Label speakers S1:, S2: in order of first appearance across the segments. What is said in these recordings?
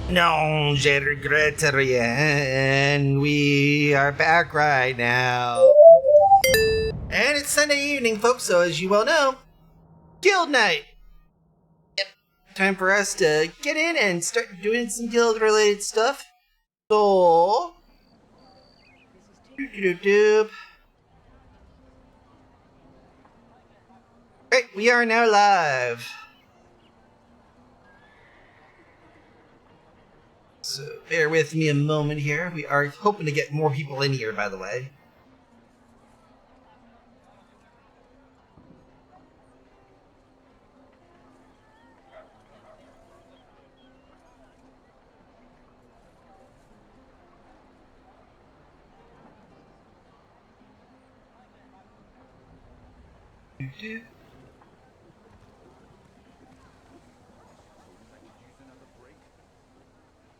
S1: No, je regrette rien. We are back right now. And it's Sunday evening, folks, so as you well know, Guild Night. Yep. Time for us to get in and start doing some guild-related stuff. So... Great, we are now live. So bear with me a moment here. We are hoping to get more people in here, by the way.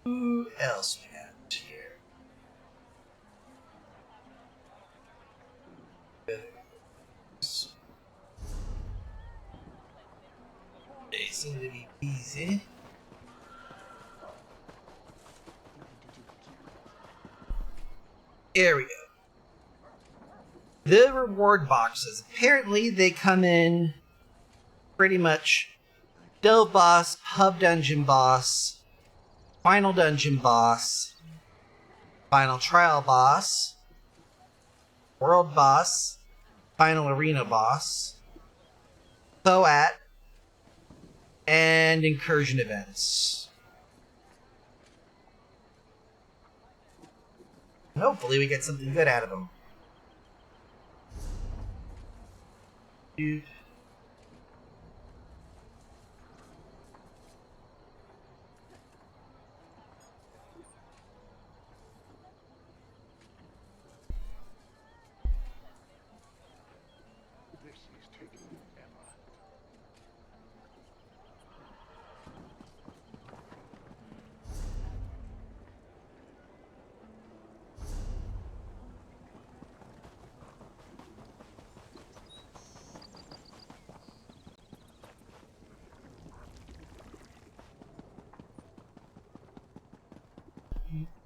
S1: Who else we got here? They seem to be easy. Here we go. The reward boxes. Apparently they come in pretty much Delve Boss, Pub Dungeon Boss, Final Dungeon Boss, Final Trial Boss, World Boss, Final Arena Boss, Thoat, and Incursion Events. And hopefully we get something good out of them. Dude.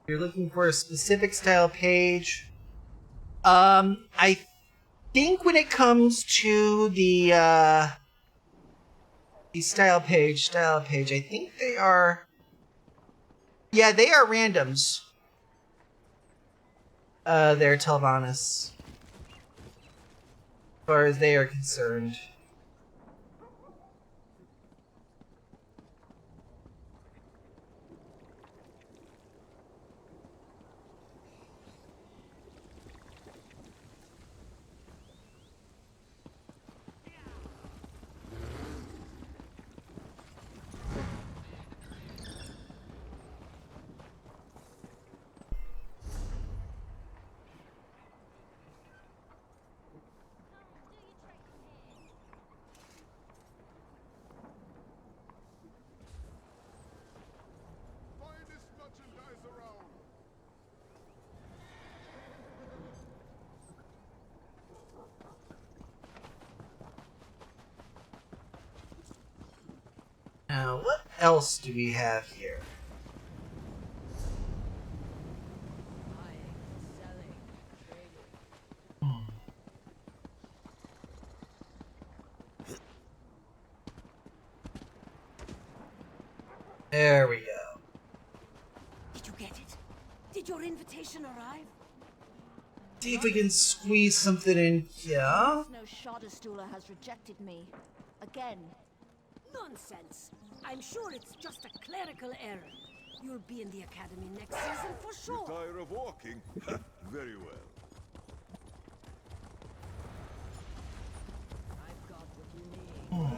S1: You're looking for a specific style page. I think when it comes to the style page, I think they are... Yeah, they are randoms. They're Telvanus. As far as they are concerned. Now, what else do we have here? There we go.
S2: Did you get it? Did your invitation arrive?
S1: See if we can squeeze something in here.
S2: No Shodderstooler has rejected me. Again.
S3: Nonsense. I'm sure it's just a clerical error. You'll be in the academy next season for sure.
S4: You tire of walking? Very well.
S3: I've got what you need.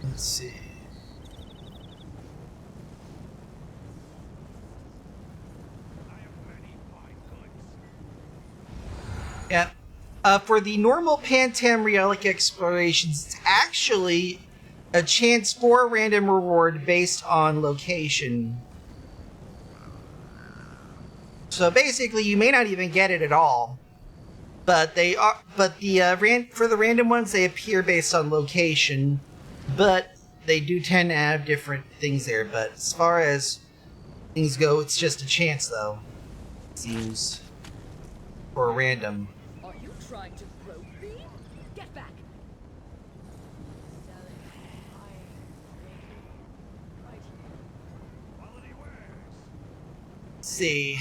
S1: Let's see. Yeah. For the normal Pantam Relic explorations, it's actually a chance for a random reward based on location. So basically, you may not even get it at all. But they are. But the for the random ones, they appear based on location. But they do tend to have different things there. But as far as things go, it's just a chance, though. It seems for a random.
S2: Are you trying to rope me? Get back!
S1: Let's see.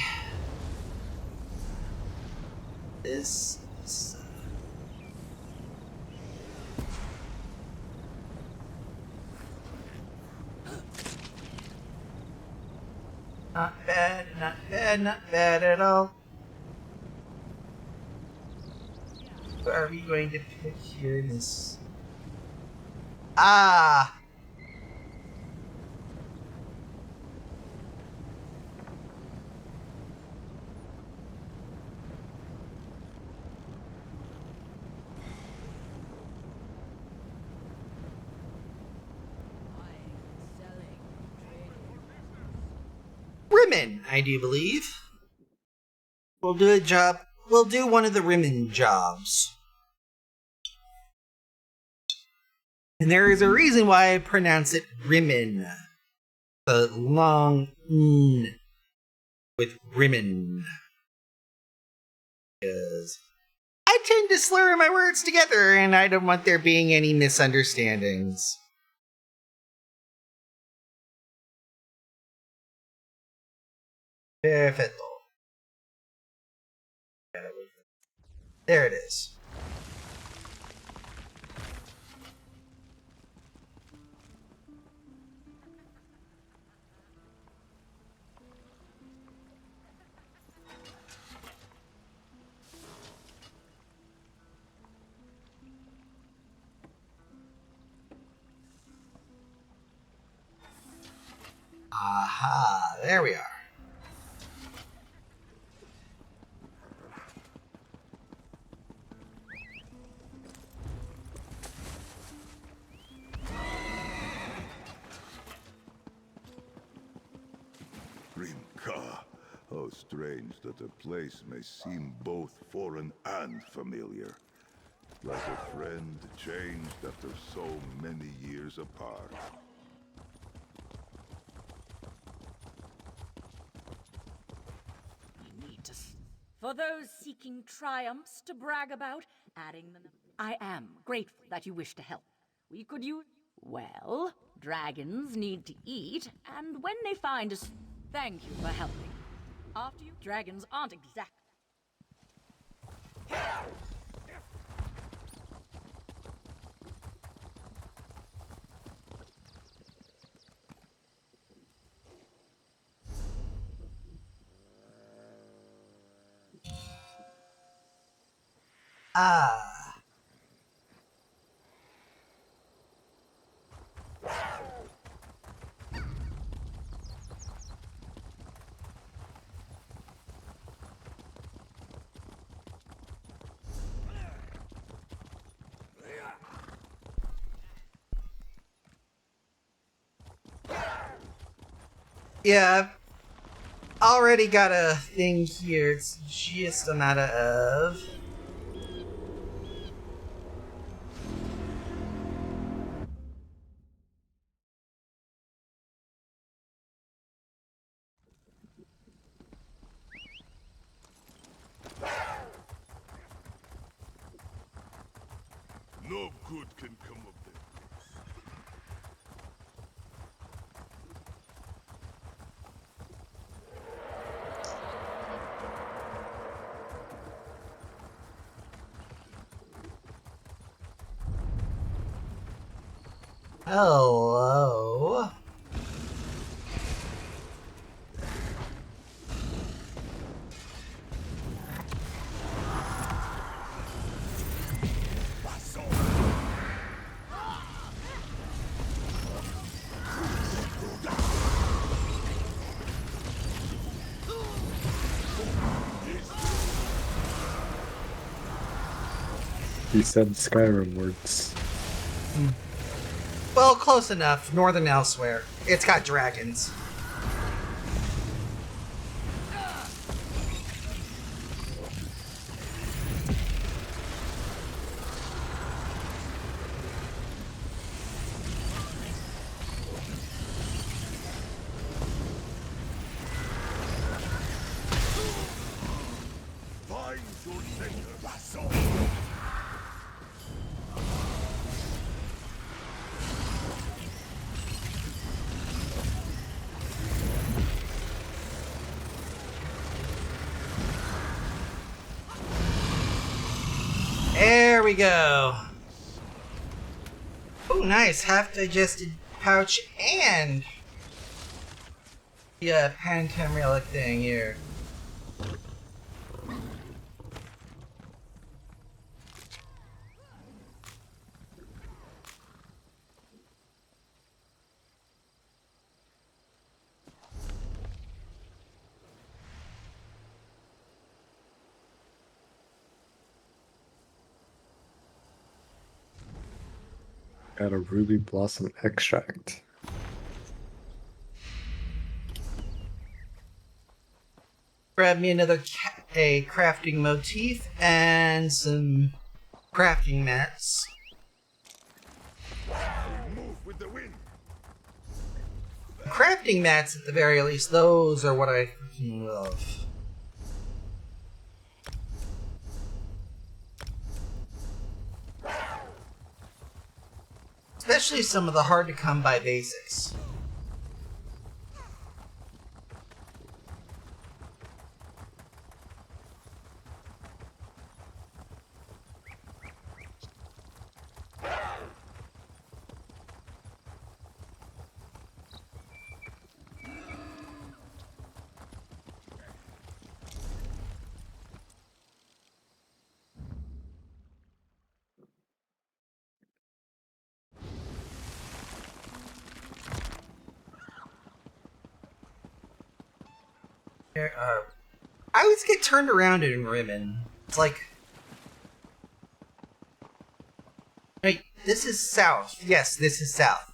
S1: This. Not bad, not bad, not bad at all. What are we going to pick here in this? Ah! Rimmon, I do believe. We'll do a job. We'll do one of the Rimmon jobs. And there is a reason why I pronounce it Rimmon. The long n with Rimmon. Because I tend to slur my words together and I don't want there being any misunderstandings. Perfecto. There it is. Aha, there we are.
S4: Rimka. How strange that a place may seem both foreign and familiar. Like a friend changed after so many years apart.
S2: We need to... For those seeking triumphs to brag about, adding them... I am grateful that you wish to help. We could use... Well, dragons need to eat, and when they find us... Thank you for helping. After you, dragons aren't exact...
S1: Ah. Yeah, I've already got a thing here. It's just a matter of...
S4: No good can come of this.
S1: Hello.
S5: He said Skyrim works.
S1: Well, close enough. Northern elsewhere. It's got dragons.
S4: Find your center, vassal.
S1: There we go. Oh, nice. Half-digested pouch and the Pantem relic thing here.
S5: Got a ruby blossom extract.
S1: Grab me another a crafting motif and some crafting mats.
S4: Move with the wind.
S1: Crafting mats, at the very least, those are what I fucking love. Especially some of the hard to come by basics. I always get turned around in Rimmon. It's like, wait, this is south. Yes, this is south.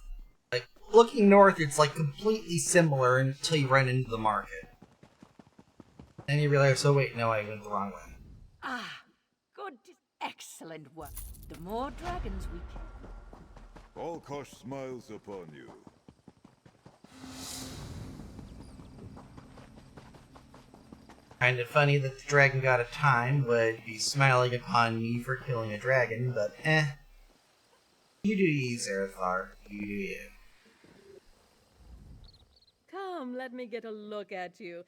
S1: Like, looking north, it's like completely similar until you run into the market. And you realize, oh wait, no, I went the wrong way.
S2: Ah, good. Excellent work. The more dragons we kill.
S4: Volkosh smiles upon you.
S1: Kind of funny that the dragon god of time would be smiling upon me for killing a dragon, but You do you, Zerathar. You do you.
S3: Come, let me get a look at you.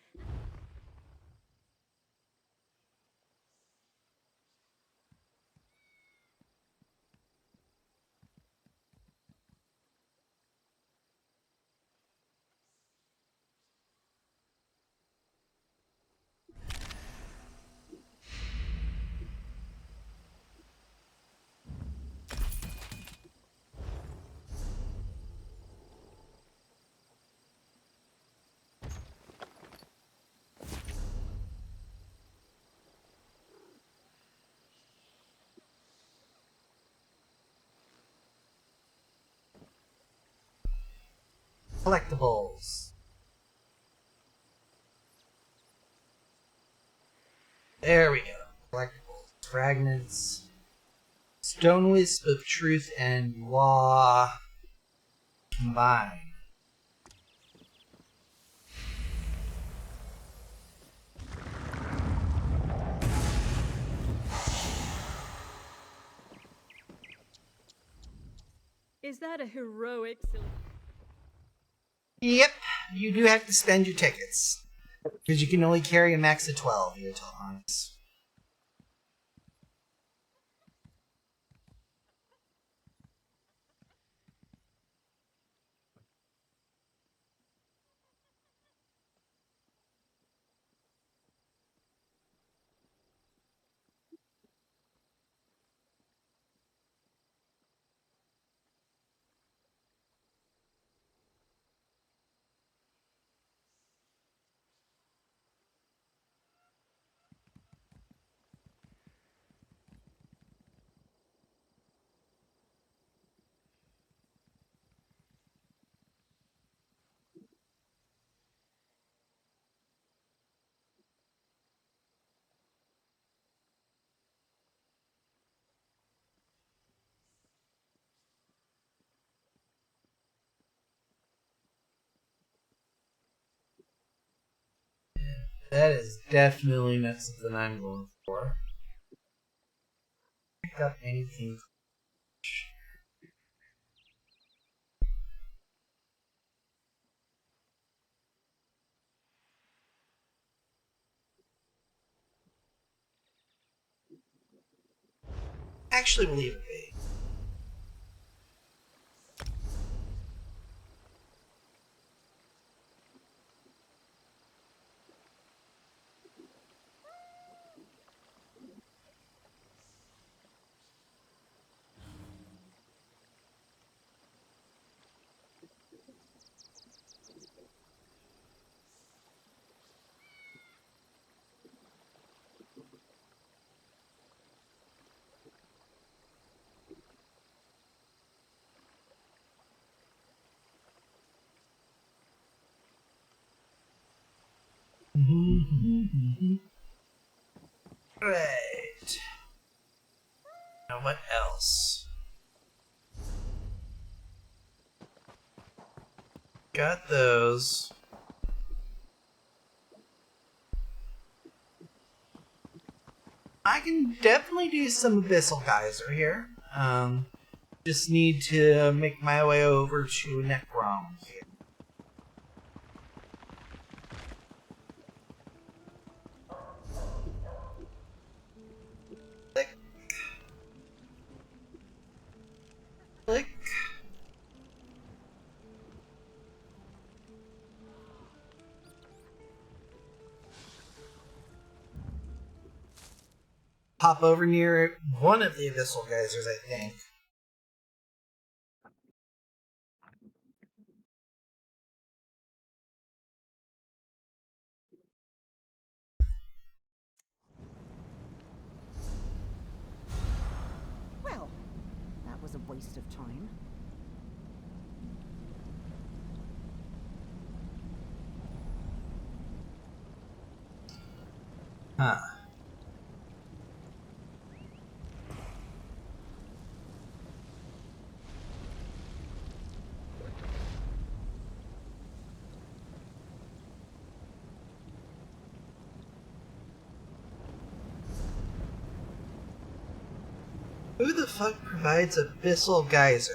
S1: Collectibles. There we go. Collectibles. Fragments. Stone Wisp of Truth and Law combined.
S3: Is that a heroic
S1: Yep, you do have to spend your tickets. Because you can only carry a max of 12, you're told honest. That is definitely not something I'm going for. Pick up anything. Actually, we'll leave it be. Right. Now what else? Got those. I can definitely do some Abyssal Geyser here. Just need to make my way over to Necrom here. Click. Click. Pop over near one of the Abyssal Geysers, I think.
S2: Well, that was a waste of time.
S1: Huh. Who the fuck provides Abyssal Geyser?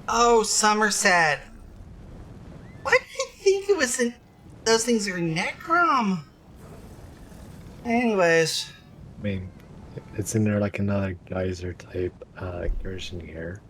S1: Oh, Somerset. Why did I think it was in... Those things are Necrom? Anyways.
S5: I mean, it's in there like another geyser type version here.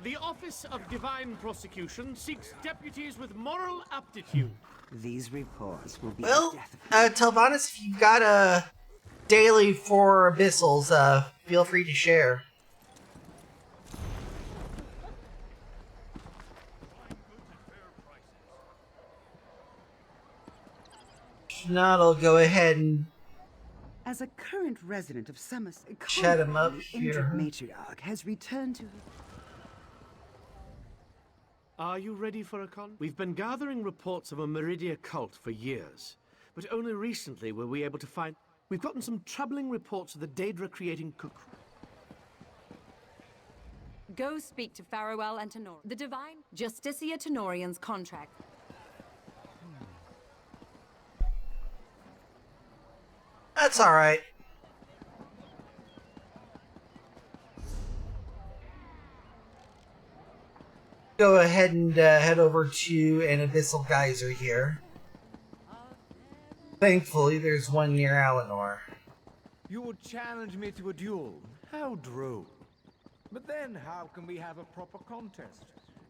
S6: The Office of Divine Prosecution seeks deputies with moral aptitude.
S7: These reports will be
S1: Well,
S7: the death of
S1: Telvanus, if you've got a daily for Abyssals, feel free to share. If not, I'll go ahead and
S7: As a current resident of Somerset,
S1: chat him up
S7: the
S1: here.
S7: injured matriarch has returned to...
S6: Are you ready for a con? We've been gathering reports of a Meridia cult for years, but only recently were we able to find... We've gotten some troubling reports of the Daedra creating
S8: Go speak to Farewell and Tenor. The Divine Justicia Tenorian's contract.
S1: That's alright. go ahead and head over to an abyssal geyser here. Thankfully, there's one near Alinor.
S9: You would challenge me to a duel? How droll. But then how can we have a proper contest?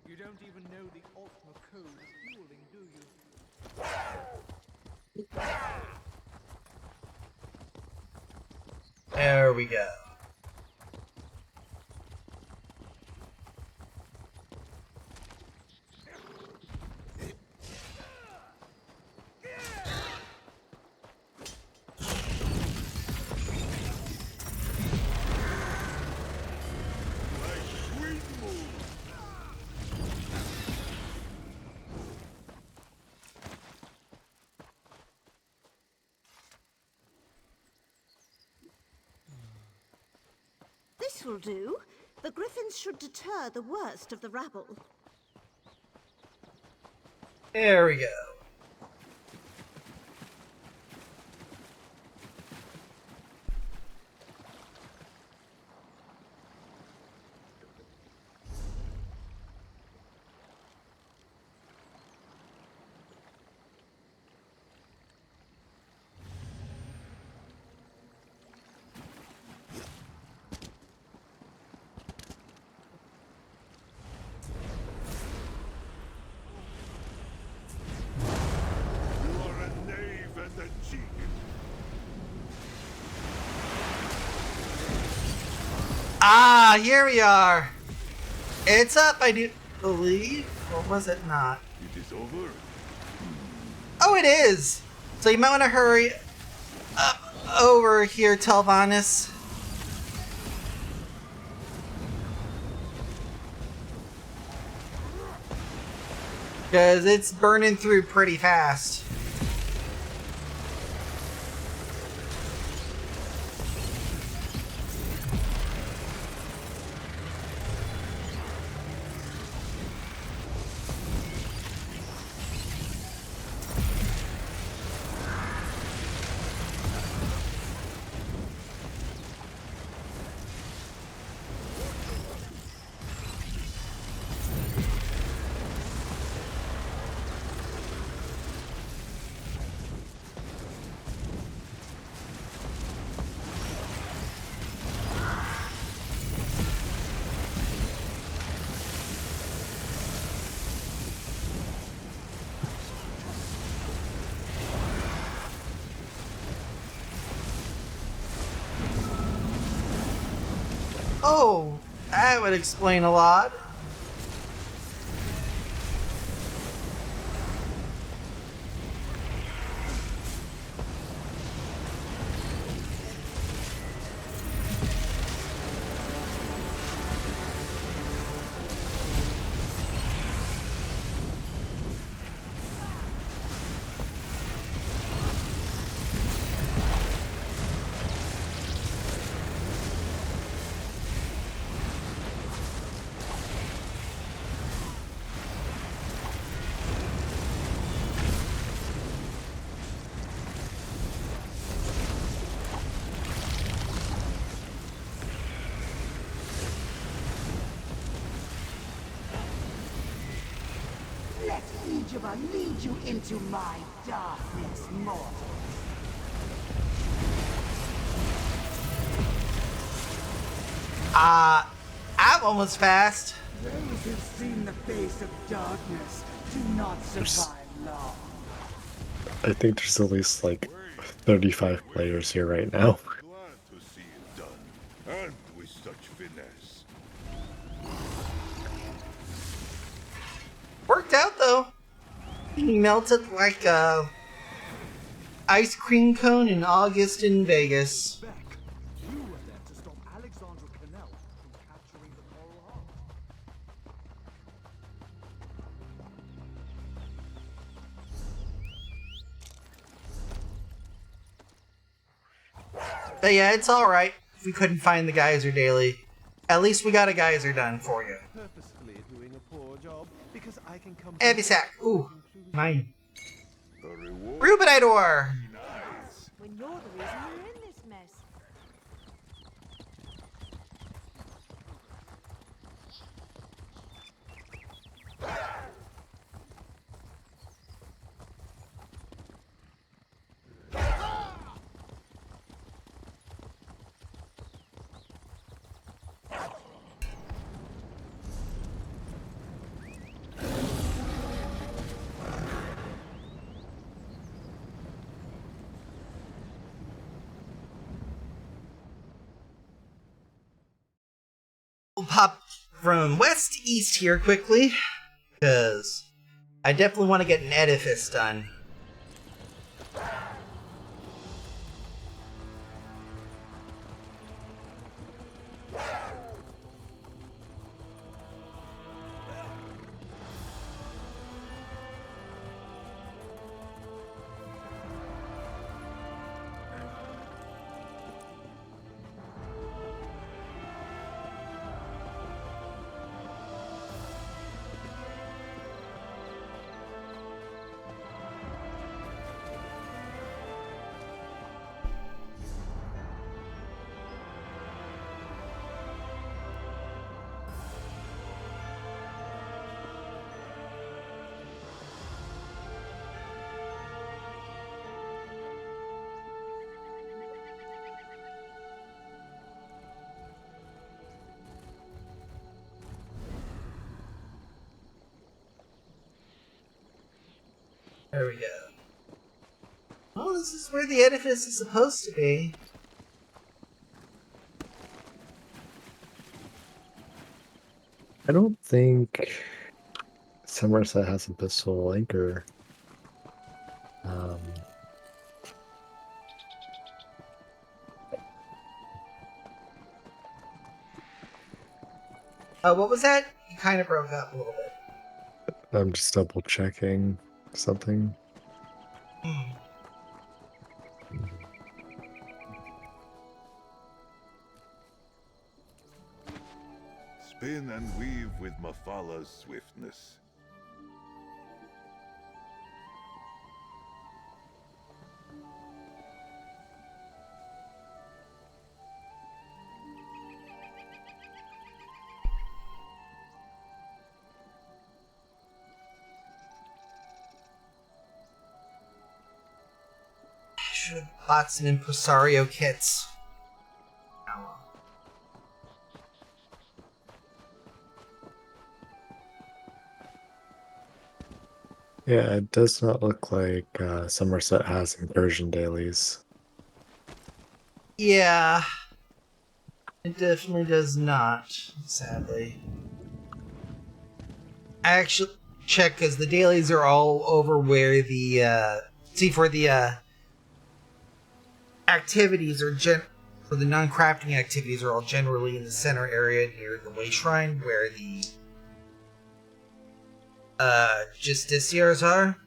S9: You don't even know the Ultima code of dueling, do you?
S1: There we go.
S10: This will do. The griffins should deter the worst of the rabble.
S1: There we go. Ah, here we are. It's up, I do believe. Or was it not?
S4: It is over.
S1: Oh, it is. So you might want to hurry up over here, Telvanus. Because it's burning through pretty fast. Oh, that would explain a lot.
S7: Let Egypt lead you into my darkness, mortal.
S1: I'm almost fast.
S7: Those who've seen the face of darkness do not survive long.
S5: I think there's at least like 35 players here right now.
S4: Glad to see it done, and with such finesse.
S1: Worked out though. He melted like a ice cream cone in August in Vegas.
S6: You were there to stop Alexandra Canal from capturing the Coral Heart.
S1: But yeah, it's alright if we couldn't find the geyser daily. At least we got a geyser done for you.
S6: Purposefully doing a poor job because I can come.
S1: Abisac. Ooh, mine.
S4: A reward.
S1: Rubinidor.
S4: Nice.
S3: When you're the reason we're in this mess.
S1: We'll pop from west to east here quickly, because I definitely want to get an edifice done. There we go. Oh, this is where the edifice is supposed to be.
S5: I don't think Somerset has a pistol anchor.
S1: What was that? You kind of broke up a little bit.
S5: I'm just double checking something.
S4: Spin and weave with Mafala's swiftness.
S1: I should have bought some impresario kits.
S5: Yeah, it does not look like Somerset has incursion dailies.
S1: Yeah. It definitely does not, sadly. I actually check because the dailies are all over where the activities are for the non-crafting activities are all generally in the center area near the way shrine where the justiciars are.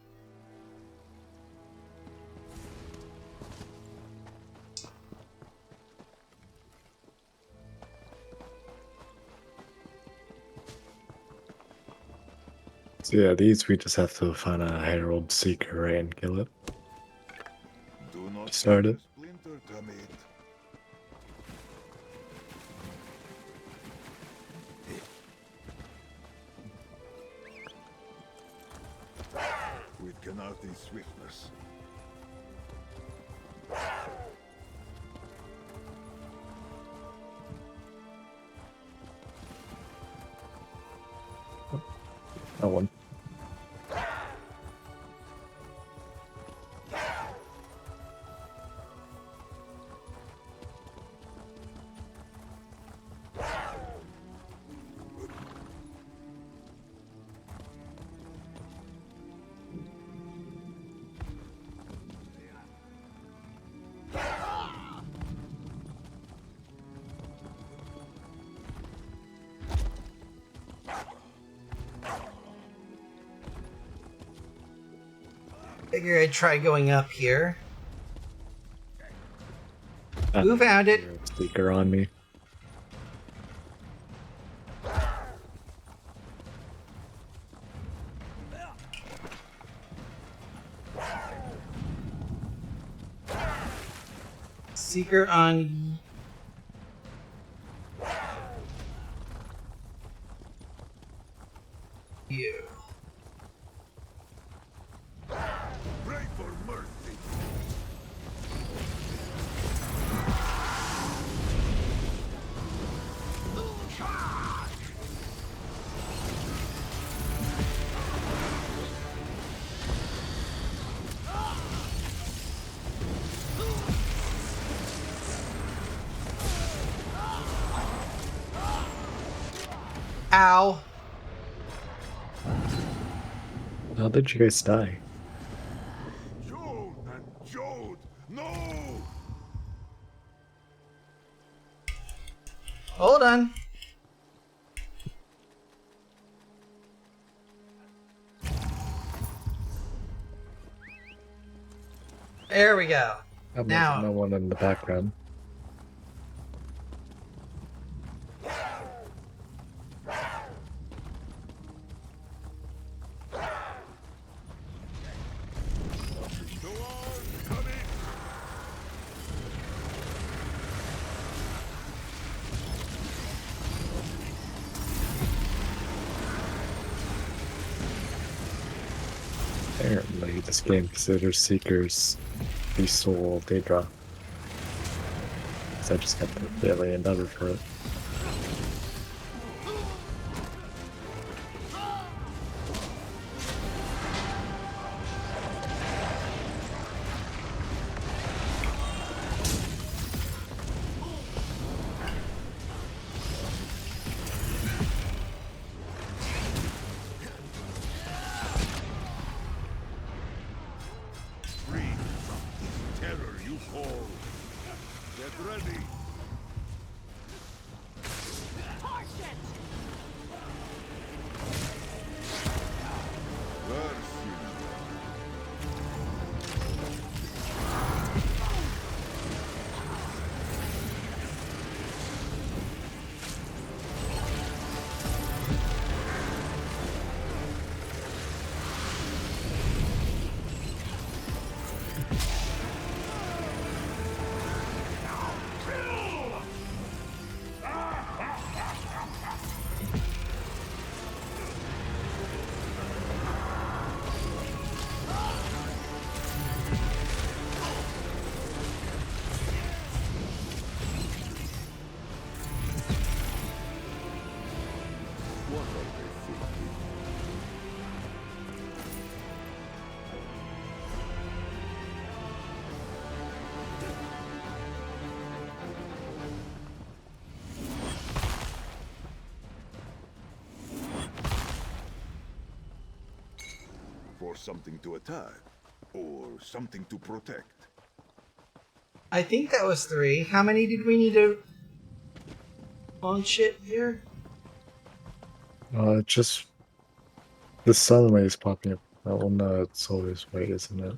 S5: So yeah, these we just have to find a Herald Seeker and kill it.
S4: Do not
S5: Start it.
S4: splinter, Tamid. With Canarthi's swiftness.
S5: That one.
S1: Figure I'd try going up here. Who found it?
S5: Herald Seeker on me.
S1: Seeker on you.
S4: Pray for mercy.
S1: Ow.
S5: How did you guys die?
S4: Jode and Jode! No!
S1: Hold on. There we go.
S5: There's
S1: Now,
S5: no one in the background.
S4: Go on, come in!
S5: Apparently, this game considers Seekers the soul Daedra. So I just got the alien number for it.
S4: Free from this terror you call. Get ready! Mercy. What are they thinking? For something to attack, or something to protect.
S1: I think that was 3. How many did we need to launch it here?
S5: Just the sunlight is popping up. That one, it's always white, isn't it?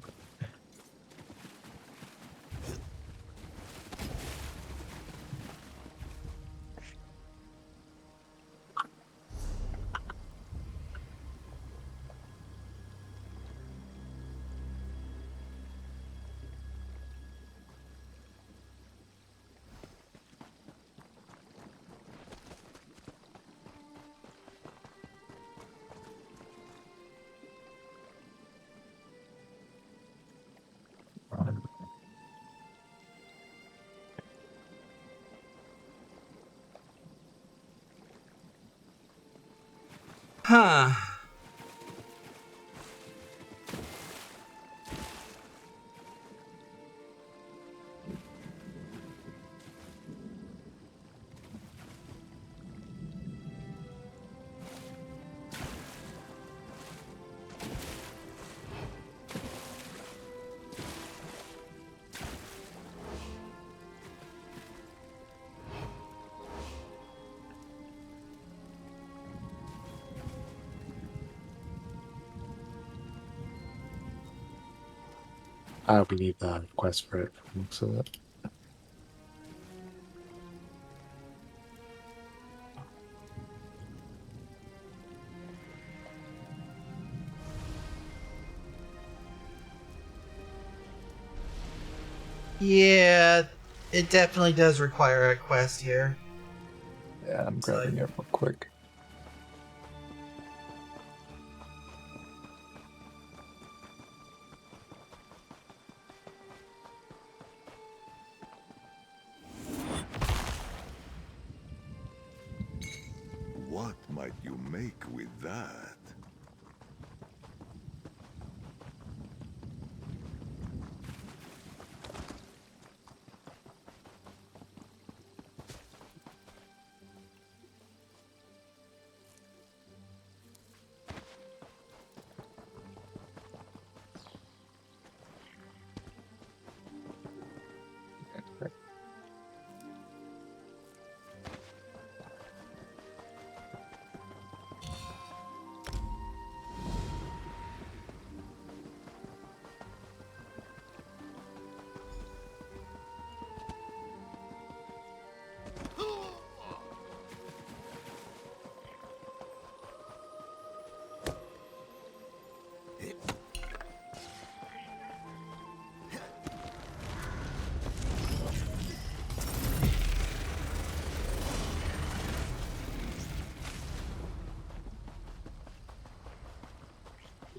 S1: Huh.
S5: We need the quest for it. So that.
S1: Yeah, it definitely does require a quest here.
S5: Yeah, I'm grabbing it real quick.
S4: What might you make with that?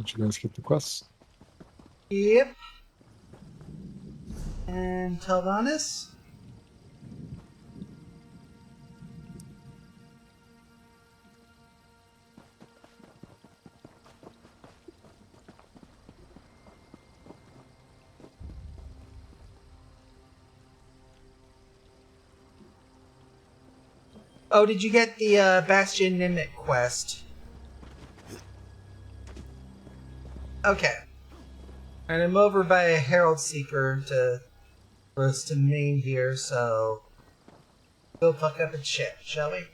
S5: Did you guys get the quest?
S1: Yep. And Telvanus? Oh, did you get the Bastion Nimit quest? Okay. And I'm over by a Herald Seeker to close to main here, so go fuck up its shit, shall we?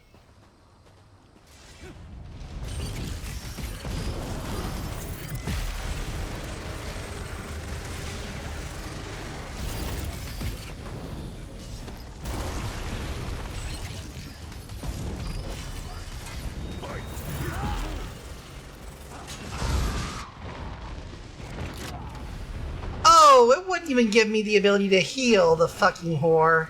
S1: Oh, it wouldn't even give me the ability to heal, the fucking whore.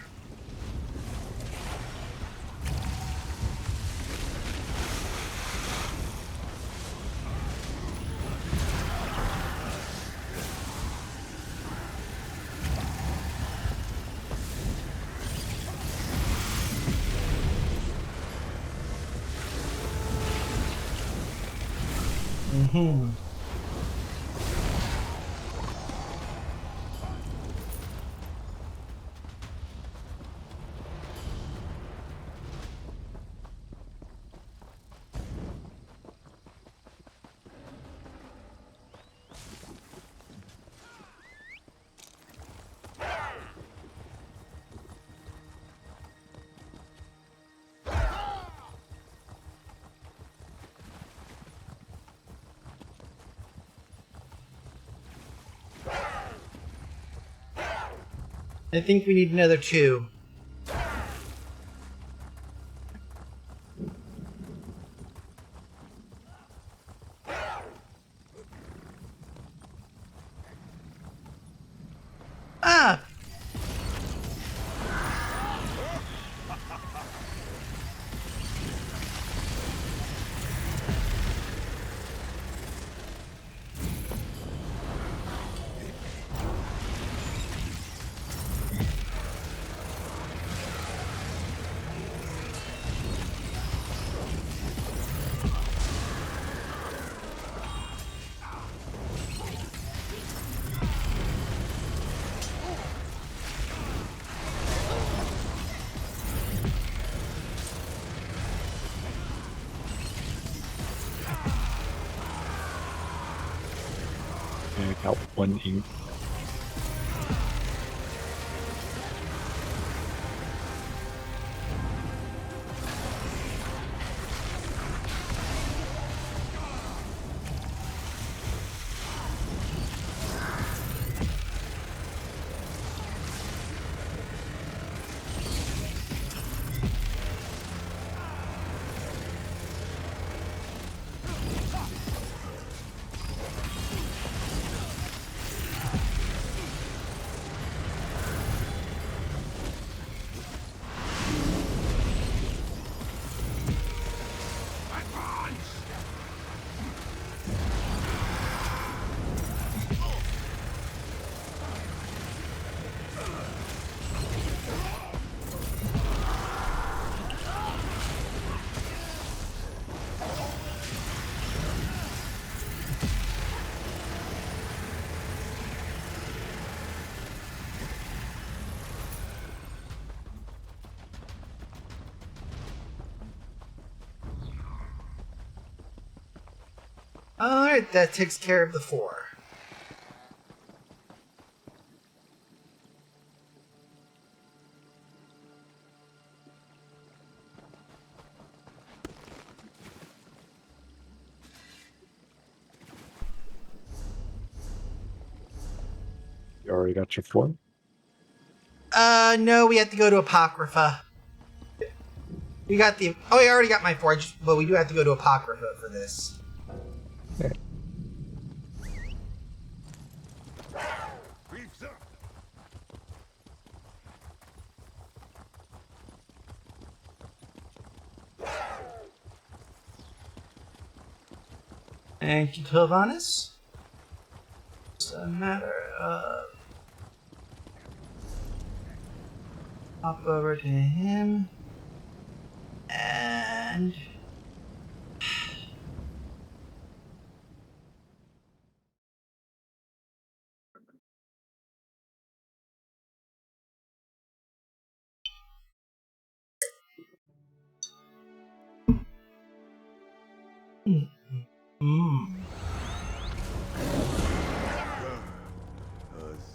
S1: Mm-hmm. I think we need another 2. Ah!
S5: I got 1 ink.
S1: Alright, that takes care of the 4.
S5: You already got your 4?
S1: No, we have to go to Apocrypha. We got the... Oh, I already got my 4, but we do have to go to Apocrypha for this.
S5: Okay.
S1: Thank you, Telvanus. It's a matter of hop over to him and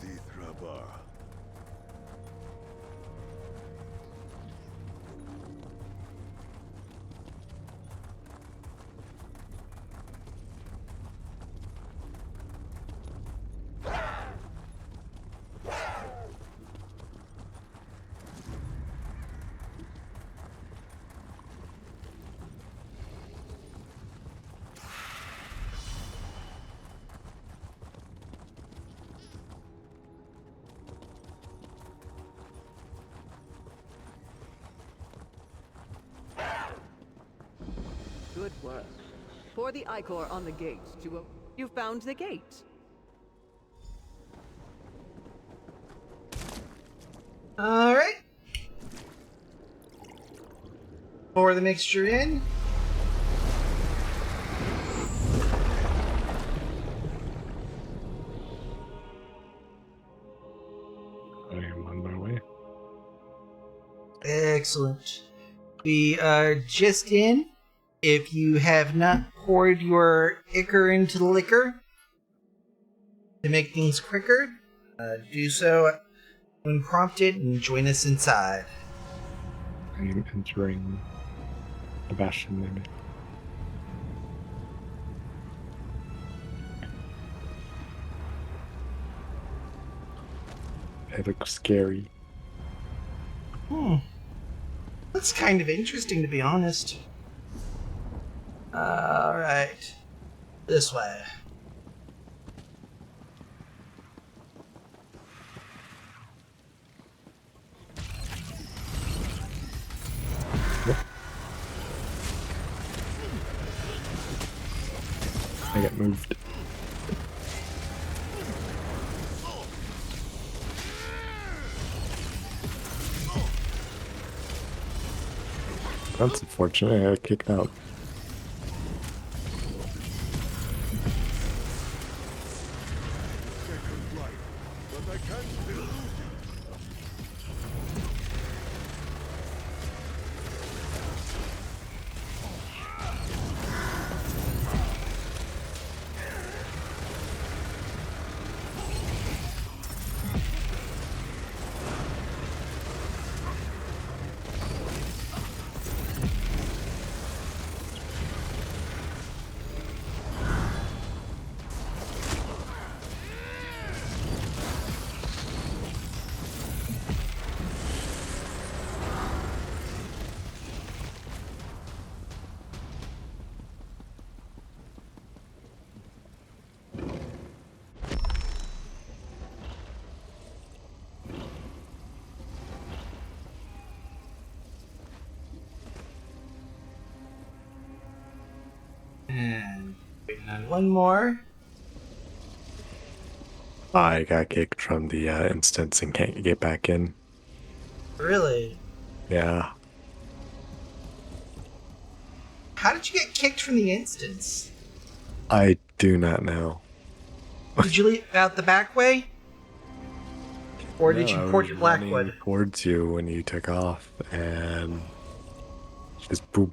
S4: Zithraba.
S11: Good work. Pour the ichor on the gate to You found the gate.
S1: alright. Pour the mixture in.
S5: I am on my way.
S1: Excellent. We are just in. If you have not poured your ichor into the liquor to make things quicker, do so when prompted and join us inside.
S5: I am entering the Bastion maybe. It looks scary.
S1: That's kind of interesting, to be honest. Alright. This way.
S5: I get moved. That's unfortunate. I got kicked out.
S4: But I can't still lose you.
S1: And waiting on one more.
S5: I got kicked from the instance and can't get back in.
S1: Really?
S5: Yeah.
S1: How did you get kicked from the instance?
S5: I do not know.
S1: Did you leave out the back way? Or did you port to Blackwood?
S5: Towards you when you took off and just boop,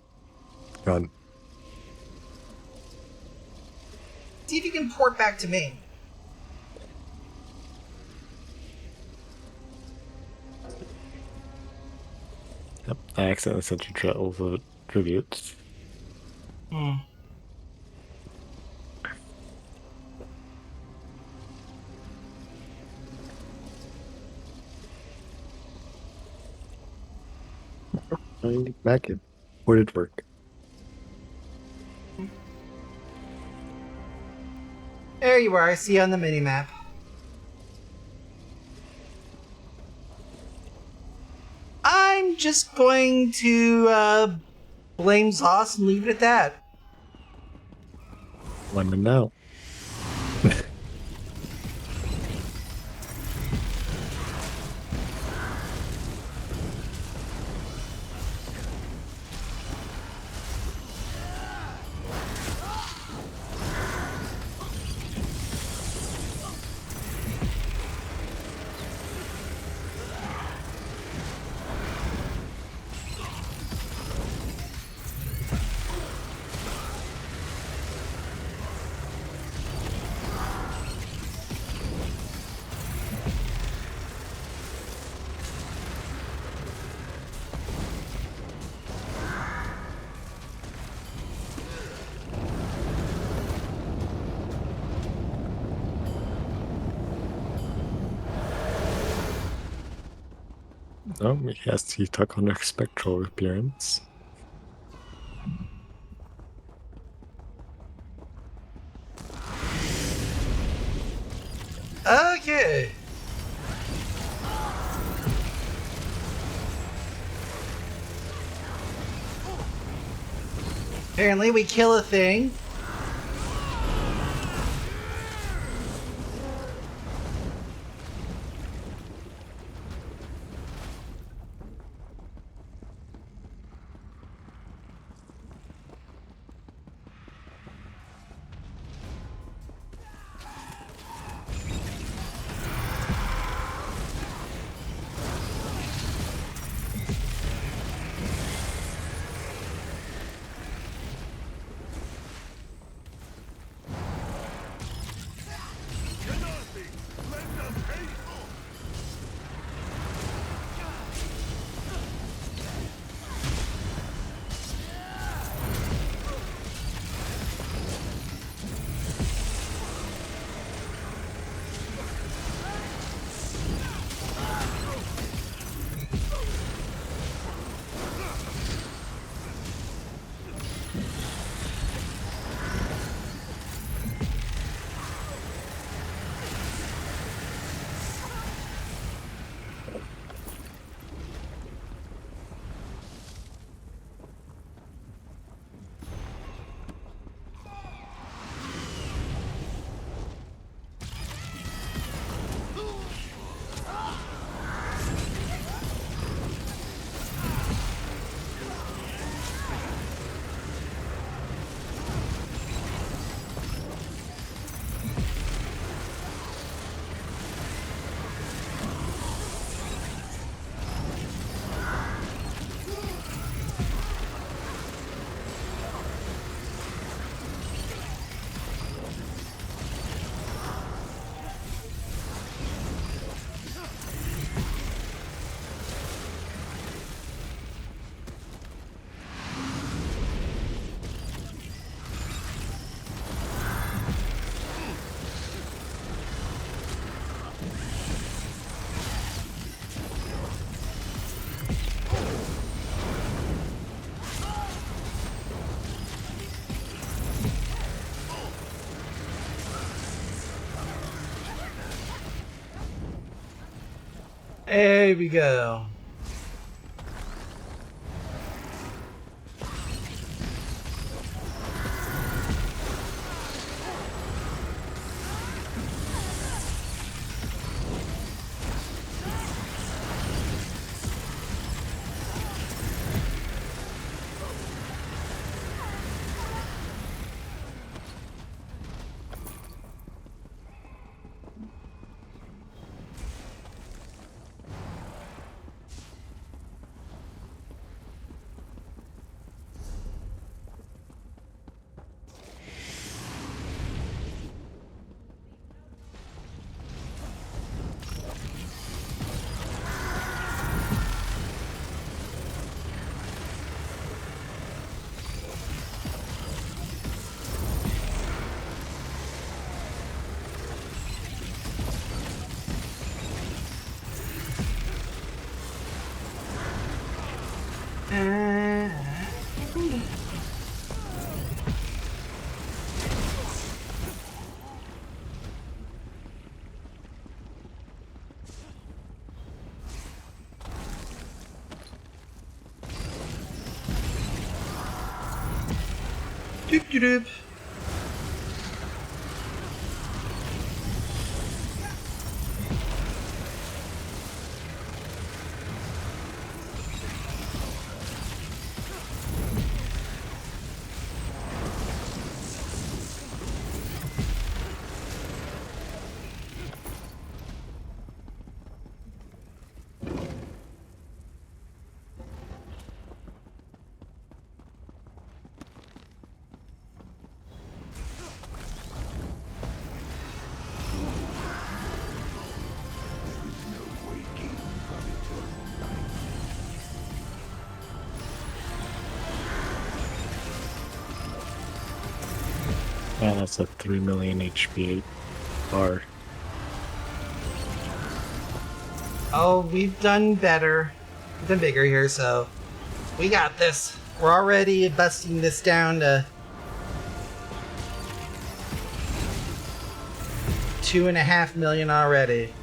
S5: gone.
S1: See if you can port back to me.
S5: Yep, I accidentally sent you trails of tributes. Back in. Where did it work?
S1: There you are, I see you on the minimap. I'm just going to blame Zoss and leave it at that.
S5: Let me know. Oh, yes, he took on a spectral appearance.
S1: Okay. Apparently we kill a thing. There we go. Doop doop doop.
S5: Yeah, that's a 3 million HP bar.
S1: Oh, we've done better. even bigger here, so we got this. We're already busting this down to 2.5 million already.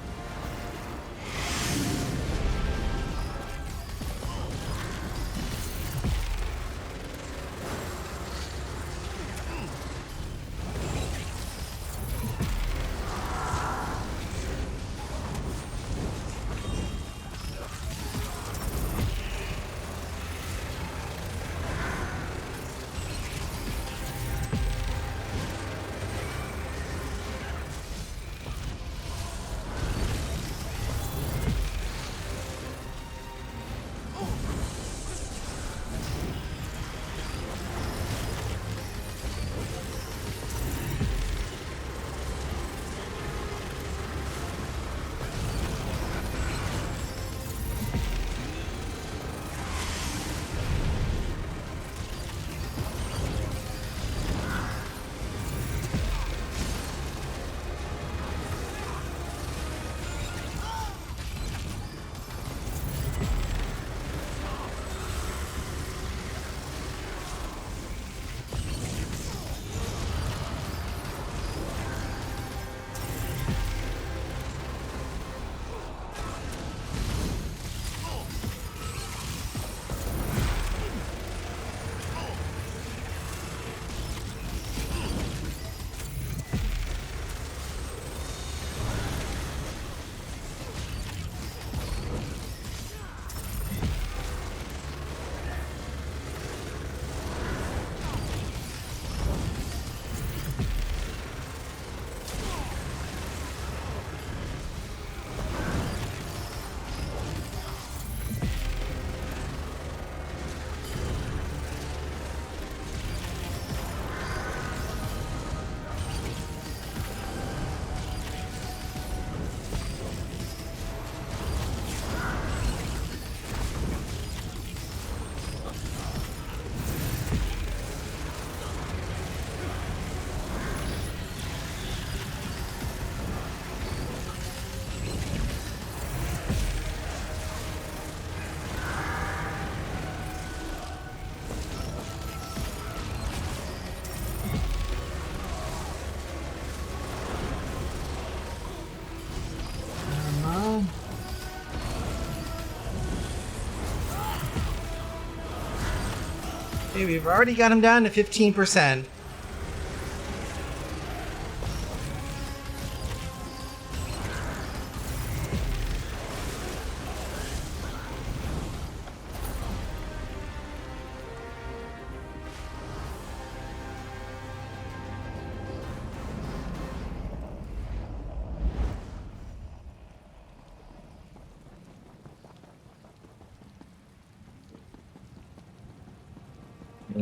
S1: Okay, we've already got him down to 15%.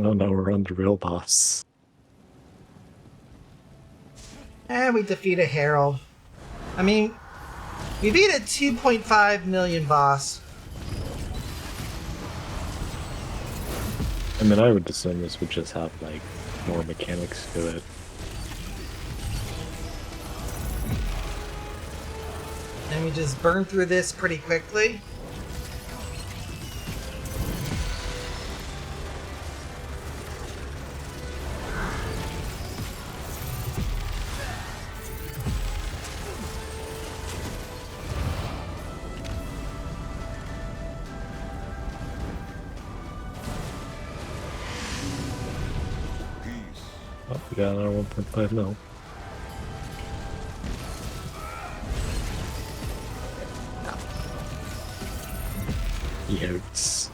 S5: Oh no, we're on the real boss.
S1: And we defeat a Herald. I mean, we beat a 2.5 million boss.
S5: I mean, I would assume this would just have, like, more mechanics to it.
S1: And we just burn through this pretty quickly.
S5: Oh, we got another 1.5 mil. Yotes.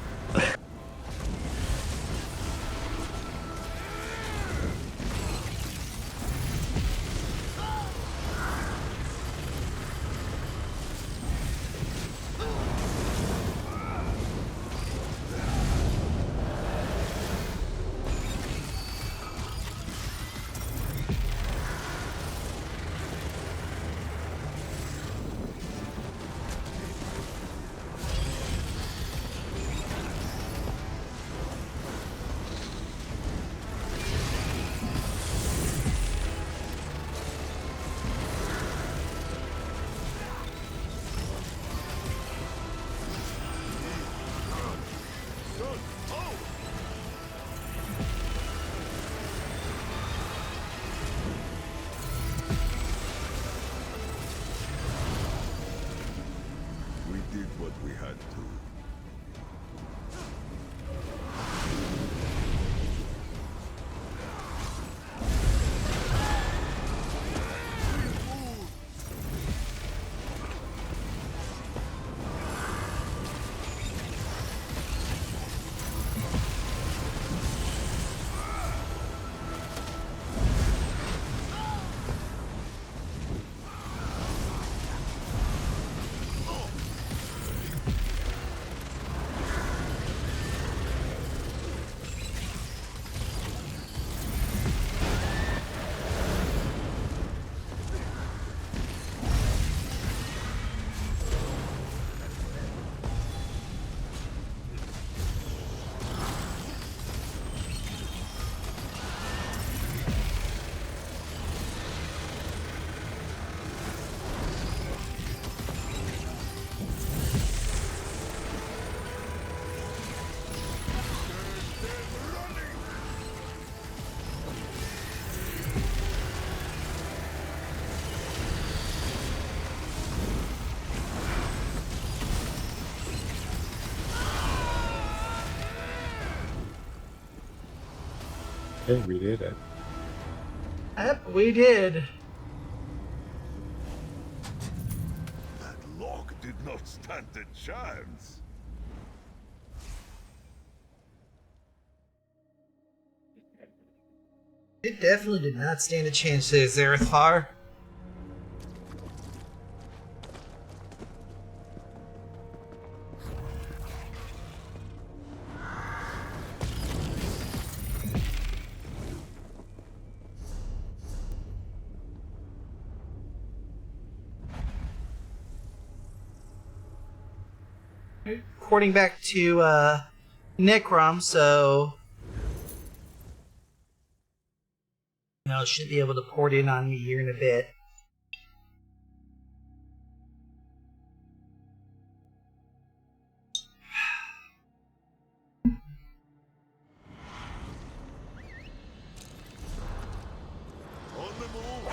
S4: We had to.
S5: Hey, we did it.
S1: Yep, we did.
S4: That lock did not stand a chance.
S1: It definitely did not stand a chance to Zarethar. Porting back to Necrom, so should be able to port in on me here in a bit.
S4: On the move.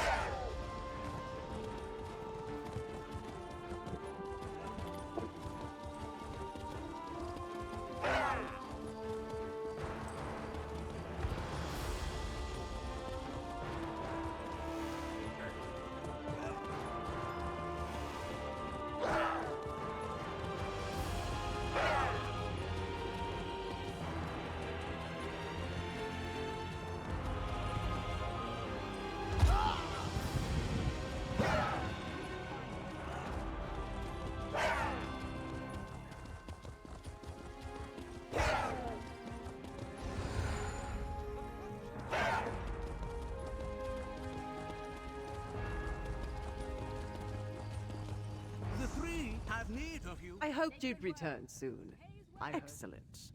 S11: The three have need of you. I hoped you'd return soon. Excellent.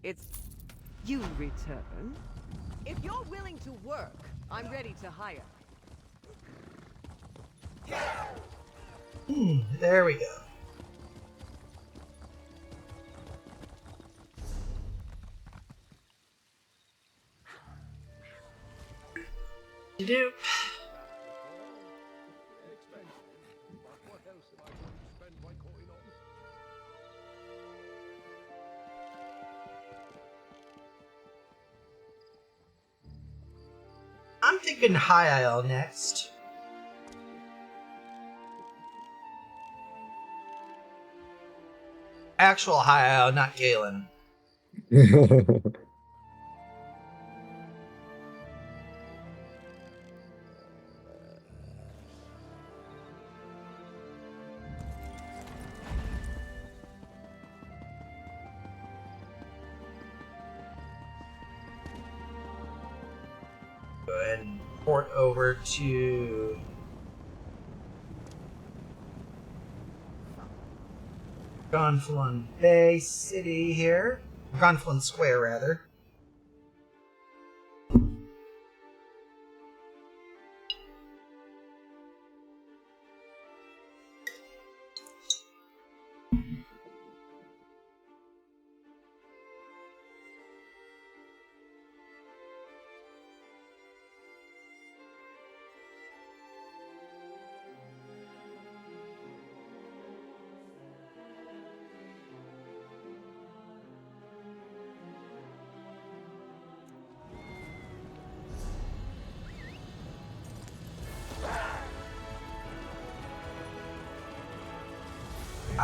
S11: It's... You return? If you're willing to work, I'm ready to hire.
S1: There we go. You do. I'm thinking High Isle next. Actual High Isle, not Galen. Go ahead and port over to Gonfalon Bay City here. Gonfalon Square, rather.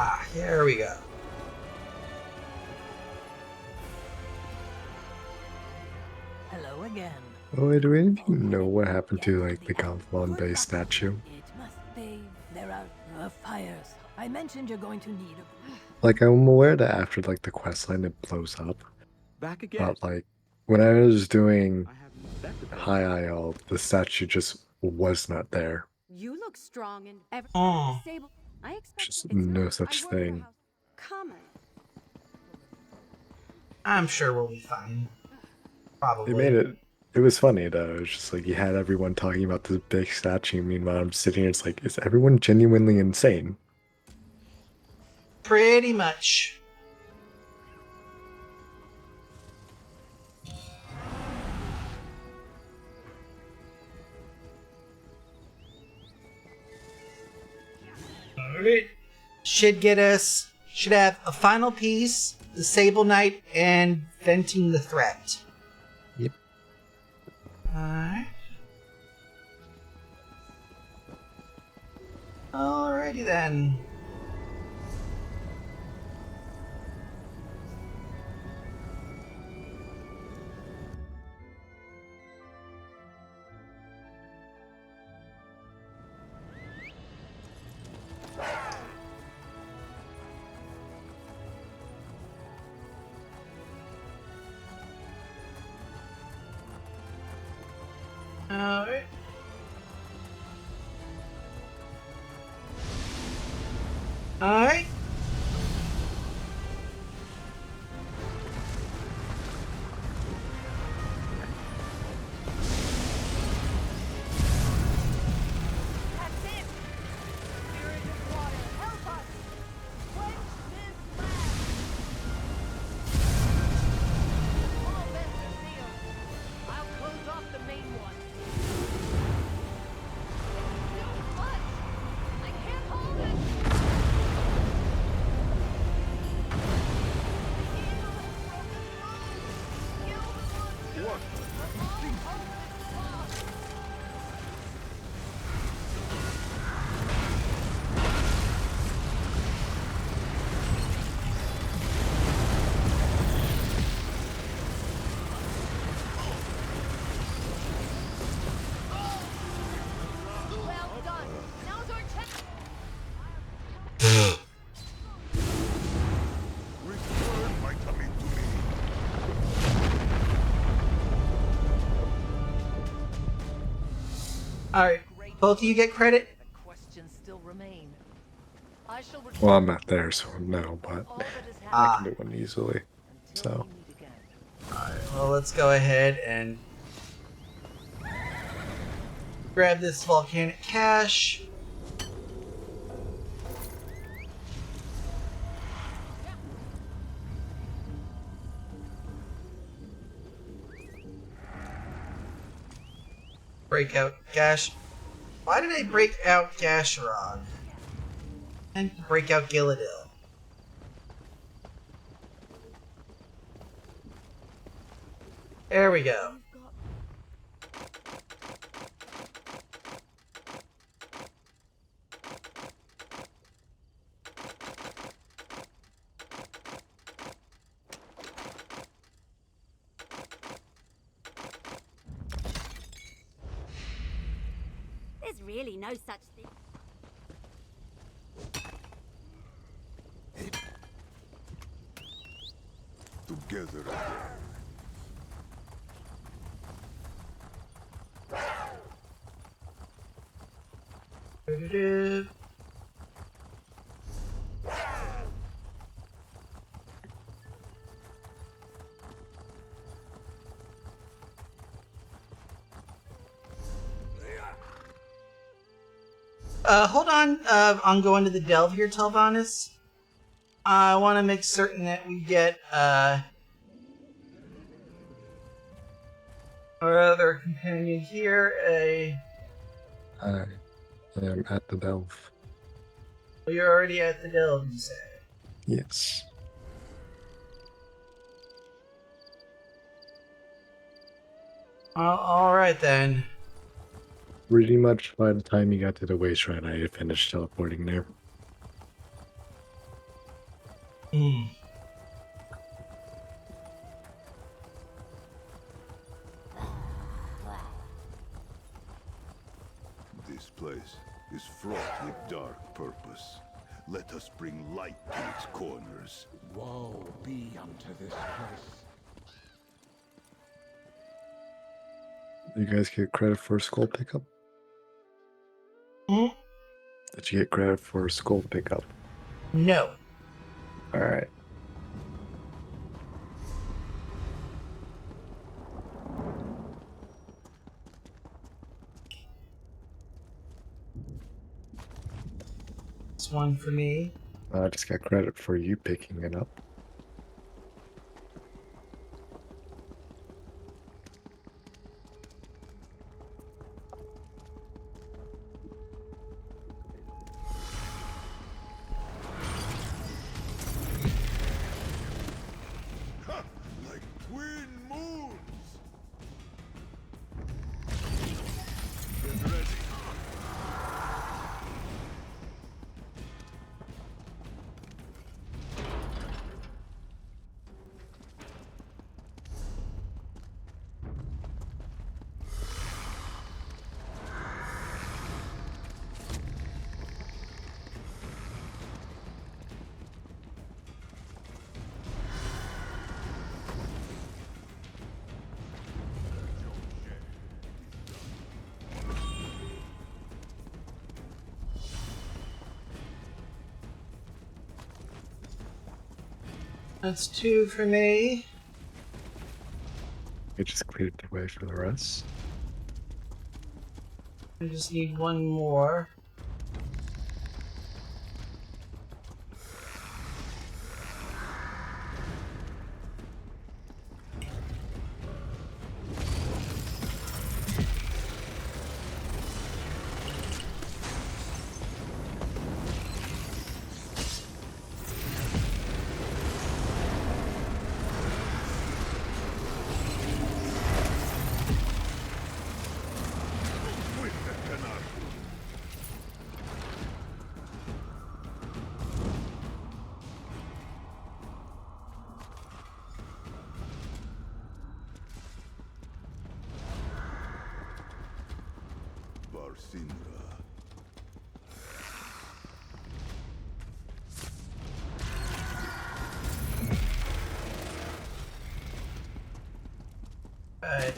S1: Ah, here we go.
S3: Hello again.
S5: Oh, wait, do any of you know what happened to, like, the Gonfalon Bay statue?
S3: It must be. There are fires. I mentioned you're going to need a...
S5: Like, I'm aware that after, like, the quest line, it blows up.
S6: Back again.
S5: But, like, when I was doing
S6: I haven't expected that.
S5: High IL, the statue just was not there.
S8: You look strong and
S1: Oh.
S8: disabled. I expect
S5: Just
S8: it's
S5: no
S8: not.
S5: such
S8: I wonder
S5: thing.
S8: how common.
S1: I'm sure we'll be fine. Probably.
S5: They made it. It was funny though. It's just like you had everyone talking about this big statue. Meanwhile, I'm sitting here. It's like, is everyone genuinely insane?
S1: Pretty much. Alright. Should have a final piece, the Sable Knight, and venting the threat.
S5: Yep.
S1: Alright. Alrighty then. Alright. Alright.
S3: That's it! Spirit of water, help us! Quench this blast! All vents are sealed. I'll close off the main one. It's too much! I can't hold it!
S4: What?
S3: Well done! Now's our chance!
S4: Return my tummy to me.
S1: Alright. Both of you get credit?
S3: Questions still remain. I shall return
S5: Well, I'm not there, so no, but
S3: all that has
S5: I
S3: happened
S5: can do one easily.
S3: until
S5: So,
S3: we meet again.
S1: Alright, well, let's go ahead and grab this volcanic cache. Break out Gash. Why did I break out Gasharog? And break out Gilladil. There we go.
S10: There's really no such thing.
S4: Together again.
S1: Doo-doo-doo. Hold on going to the delve here, Telvanus. I want to make certain that we get, our other companion here,
S5: I am at the delve.
S1: you're already at the delve, you say?
S5: Yes.
S1: Alright then.
S5: Pretty much by the time you got to the waste ride, I had finished teleporting there.
S1: Hmm.
S4: This place is fraught with dark purpose. Let us bring light to its corners.
S9: Woe be unto this place.
S5: You guys get credit for skull pickup?
S1: Hmm?
S5: Did you get credit for skull pickup?
S1: No.
S5: Alright.
S1: It's one for me.
S5: I just got credit for you picking it up.
S4: Ha! Like twin moons! Get ready.
S1: That's two for me.
S5: I just cleared the way for the rest.
S1: I just need one more.
S4: Barsinra.
S1: Alright.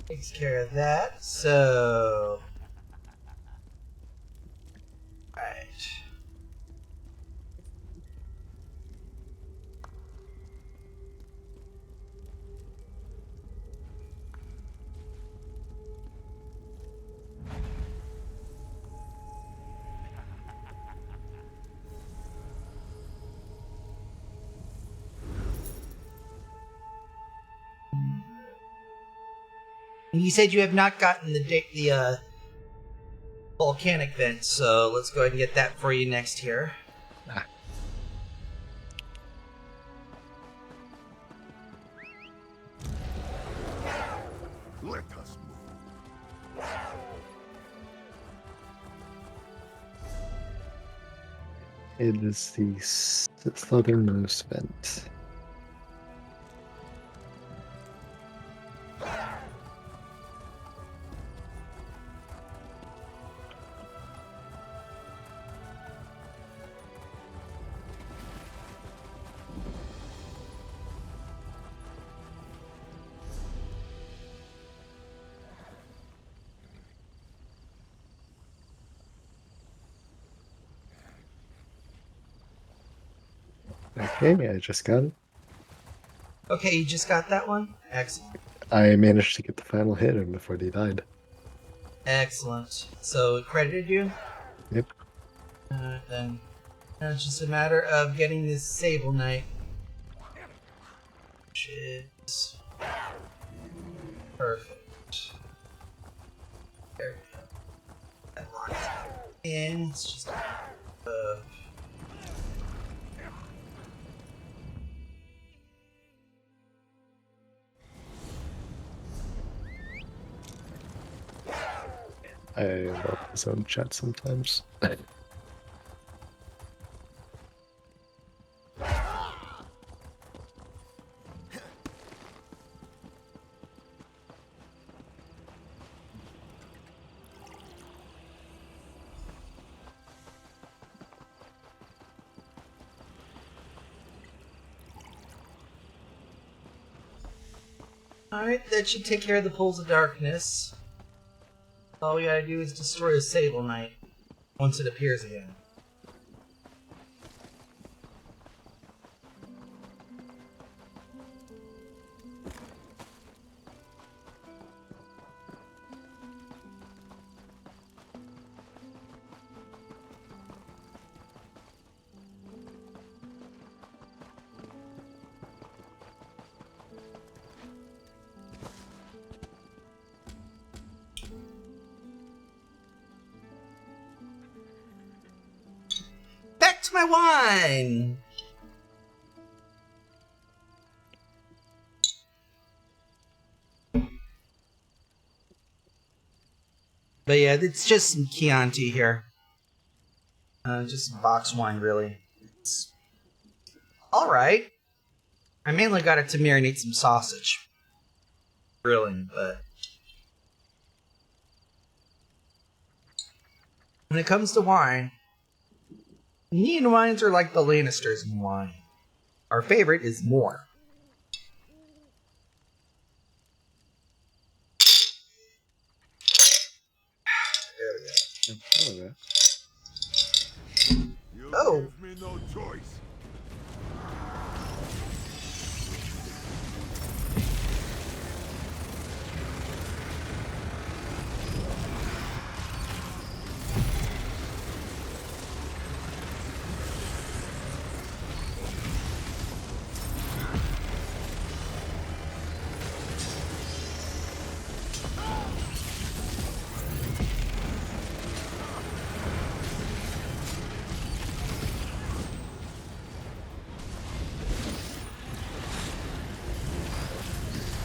S1: Takes care of that. So. Alright. You said you have not gotten the volcanic vent, so let's go ahead and get that for you next here.
S4: Let us move.
S5: It is the southernmost vent. Okay, I just got it.
S1: Okay, you just got that one? Excellent.
S5: I managed to get the final hit in before they died.
S1: Excellent. So it credited you?
S5: Yep.
S1: Alright then. Now it's just a matter of getting this Sable Knight. Which is perfect. There we go. That locks in. It's just a matter of
S5: I love his own chat sometimes.
S1: Alright, that should take care of the pools of darkness. All we gotta do is destroy a Sable Knight once it appears again. Back to my wine! But yeah, it's just some Chianti here. Just some box wine, really. It's alright. I mainly got it to marinate some sausage. Grilling, but... when it comes to wine, Neon wines are like the Lannisters in wine. Our favorite is more. There we go. Oh!
S4: Give me no choice.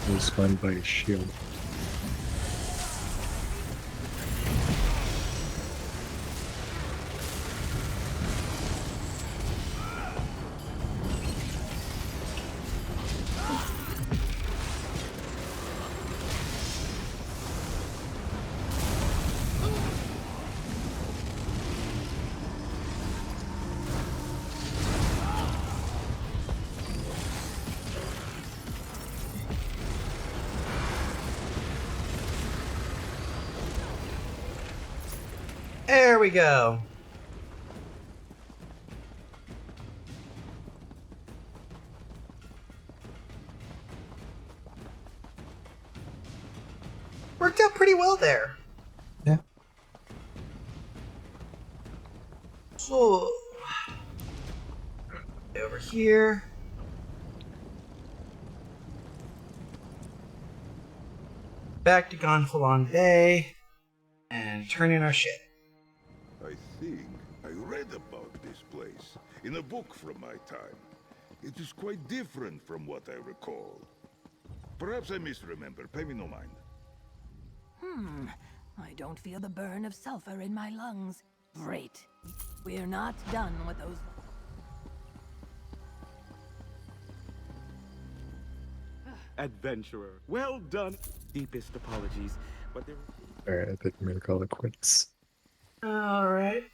S5: He was stunned by his shield.
S1: There we go. Worked out pretty well there.
S5: Yeah.
S1: So, over here. Back to Gonfalon Bay and turn in our ship.
S4: I think I read about this place in a book from my time. It is quite different from what I recall. Perhaps I misremember. Pay me no mind.
S2: I don't feel the burn of sulfur in my lungs. Great. We're not done with those...
S6: Adventurer, well done. Deepest apologies, but there...
S5: Alright, I think I'm gonna call it quits.
S1: Alright.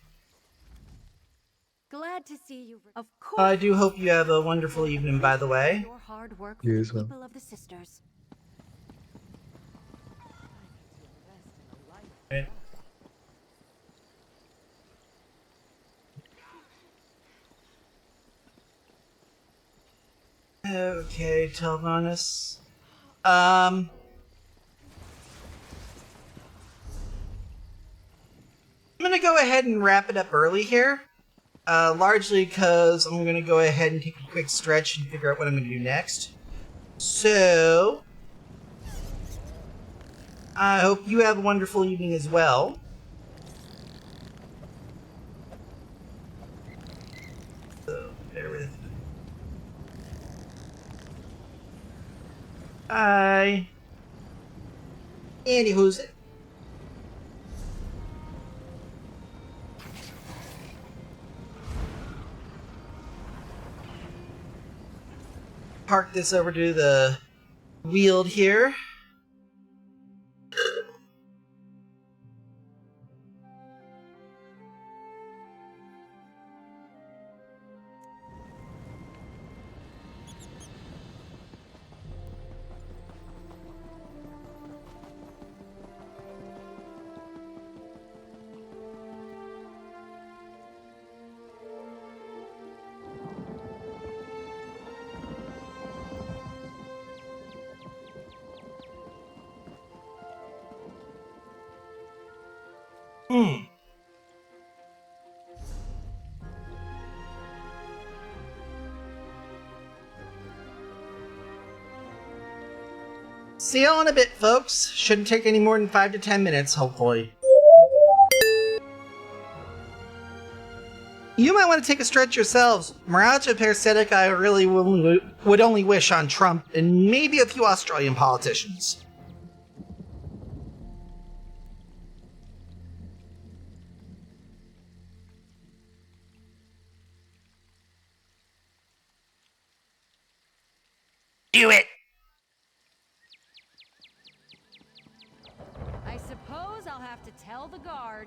S2: Glad to see you. Of course.
S1: I do hope you have a wonderful evening, by the way.
S2: Your hard work
S5: You
S2: for
S5: as
S2: the
S5: well.
S2: people of the sisters.
S1: Right. Okay, Telvanus. I'm gonna go ahead and wrap it up early here. Largely because I'm gonna go ahead and take a quick stretch and figure out what I'm gonna do next. So, I hope you have a wonderful evening as well. So, bear with me. Bye. Anywho's it? Park this over to the Weald here. See y'all in a bit, folks. Shouldn't take any more than 5 to 10 minutes, hopefully. You might want to take a stretch yourselves. Maracha parasitic I really would only wish on Trump and maybe a few Australian politicians. Do it!
S2: I suppose I'll have to tell the guard.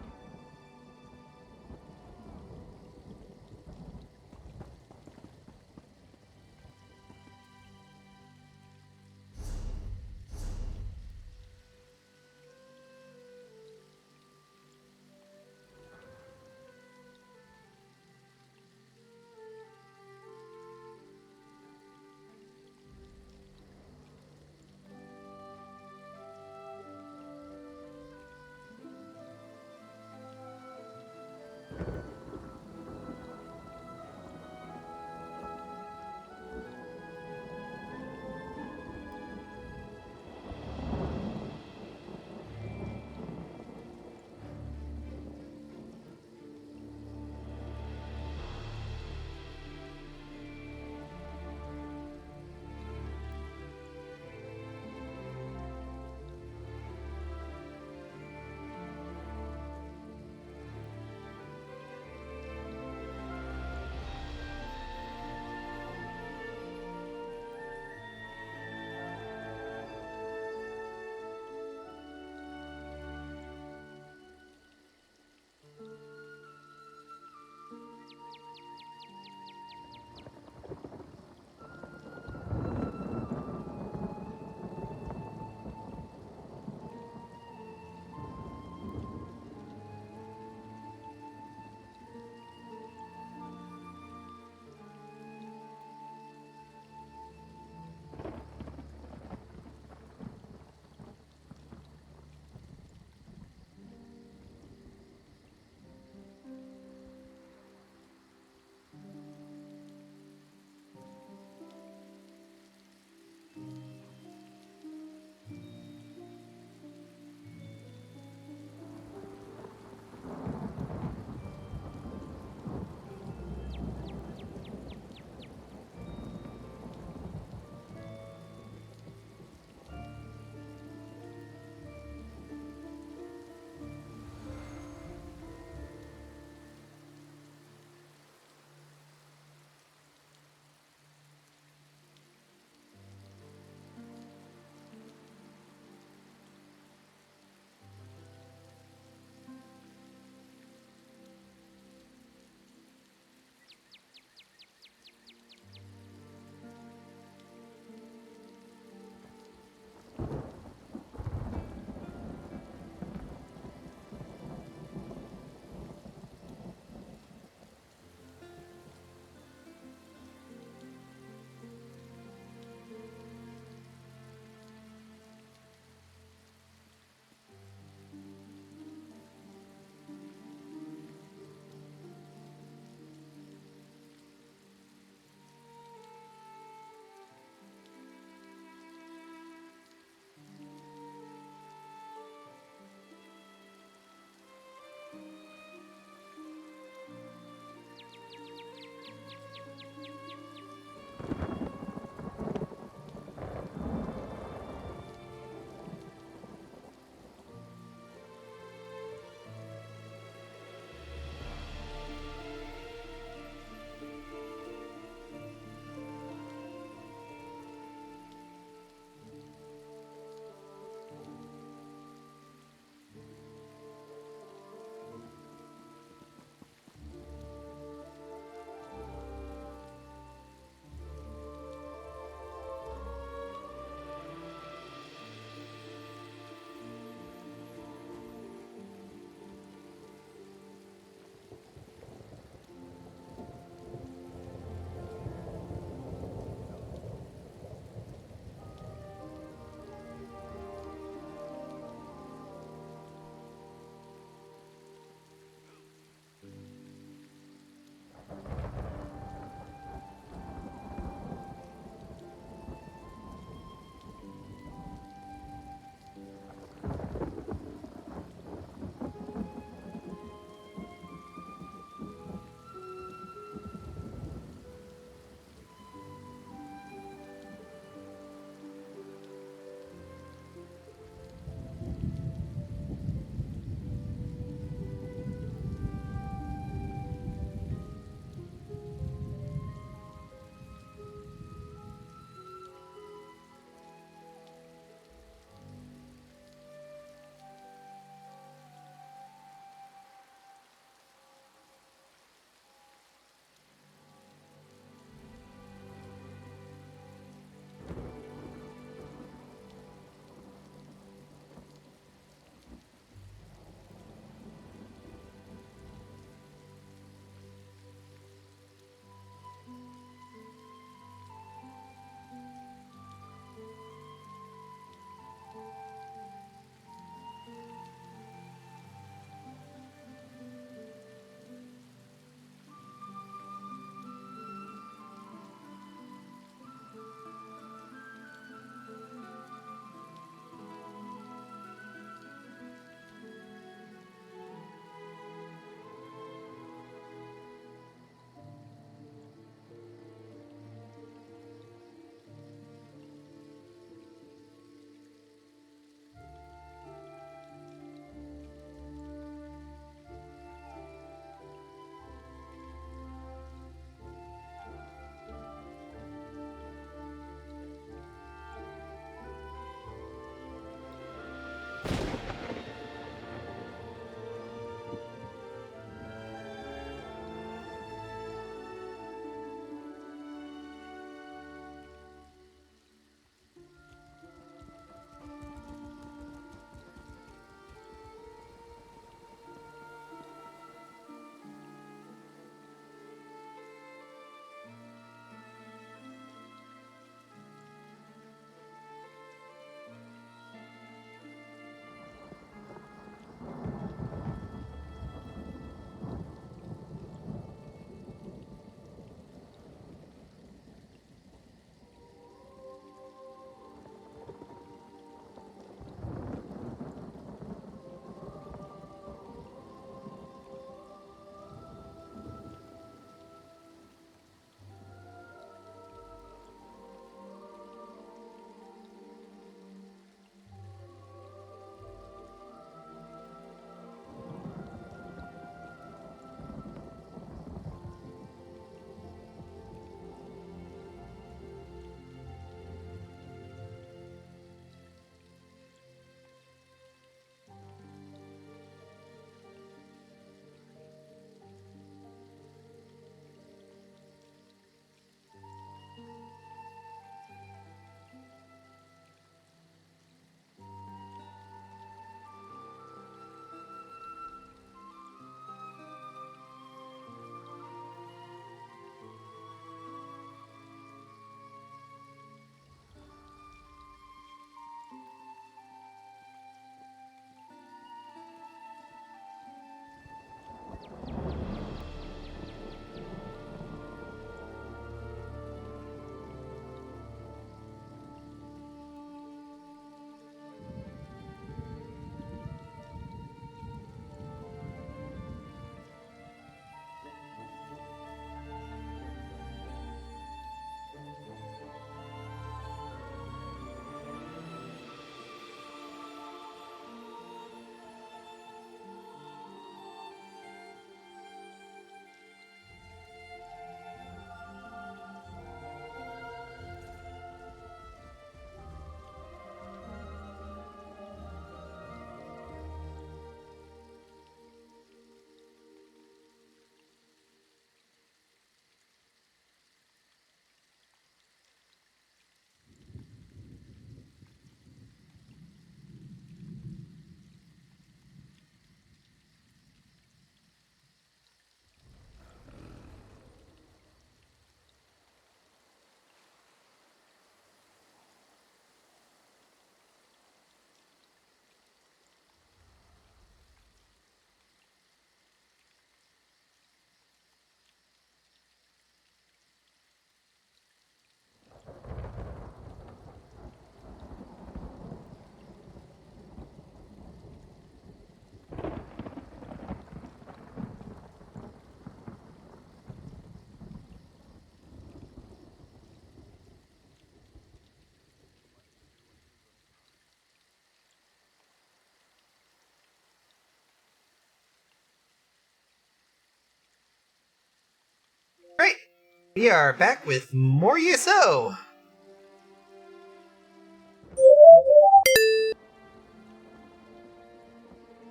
S1: We are back with more ESO.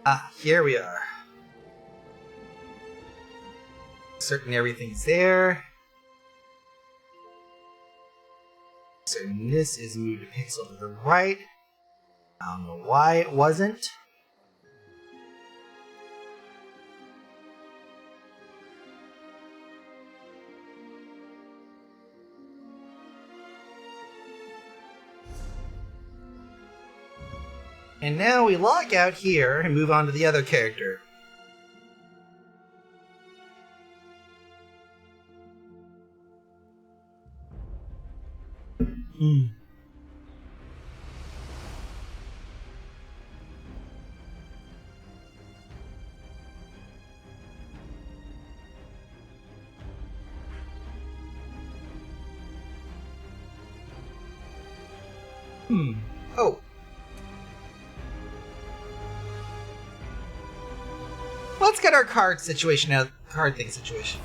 S1: Ah, here we are. Certain everything's there. Certain this is moved a pixel to the right. I don't know why it wasn't. And now we log out here and move on to the other character. Oh. Let's get our card situation out. Card thing situation.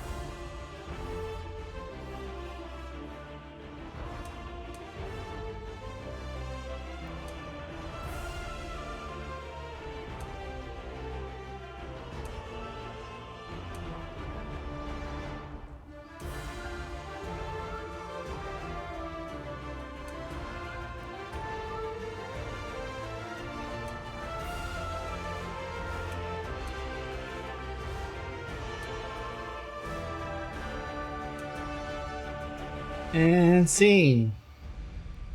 S1: And scene.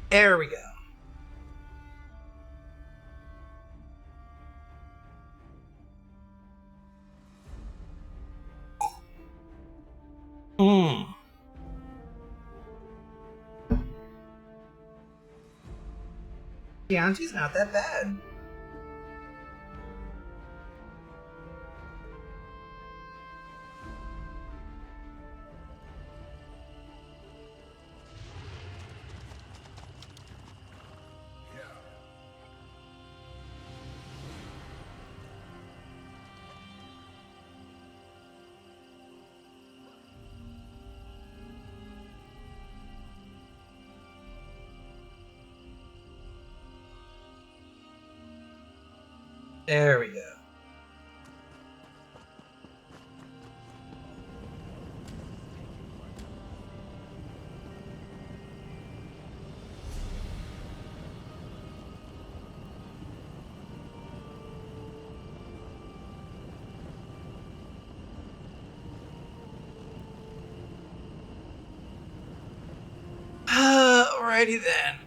S1: There we go. Chianti's not that bad. There we go. Alrighty then.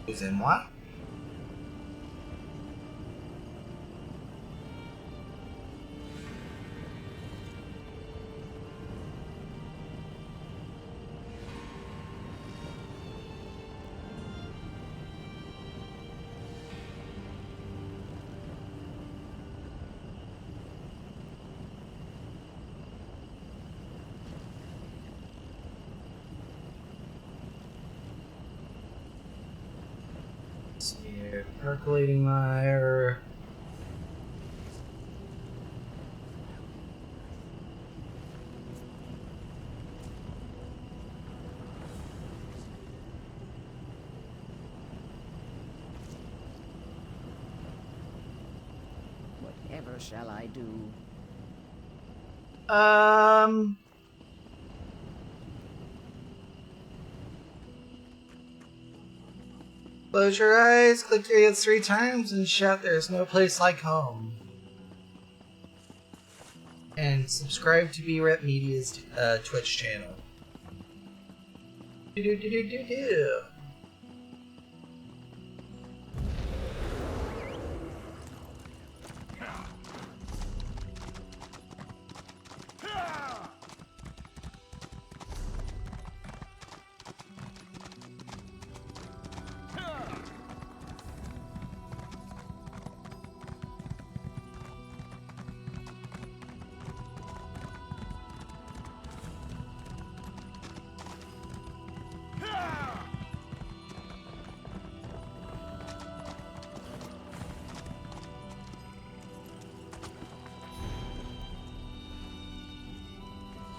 S1: Who's in what? Percolating mire.
S2: Whatever shall I do?
S1: Close your eyes, click your heels 3 times, and shout "There's no place like home." And subscribe to B-Rep Media's Twitch channel. Do-do-do-do-do-do.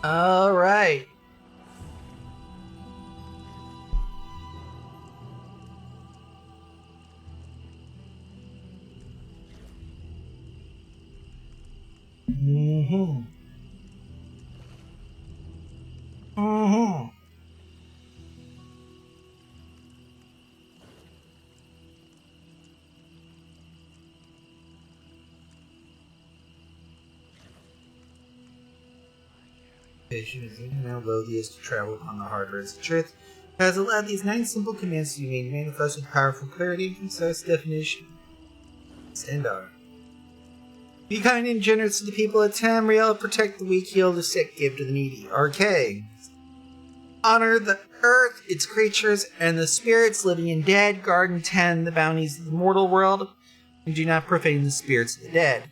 S1: All right. Mm-hmm. Mm-hmm. Patient is even now loathliest to travel upon the hard roads of truth, has allowed these 9 simple commands to be made manifest with powerful clarity and concise definition. Sandar. Be kind and generous to the people of Tamriel, protect the weak, heal the sick, give to the needy. RK. Honor the earth, its creatures, and the spirits living and dead, guard and tend the bounties of the mortal world, and do not profane the spirits of the dead.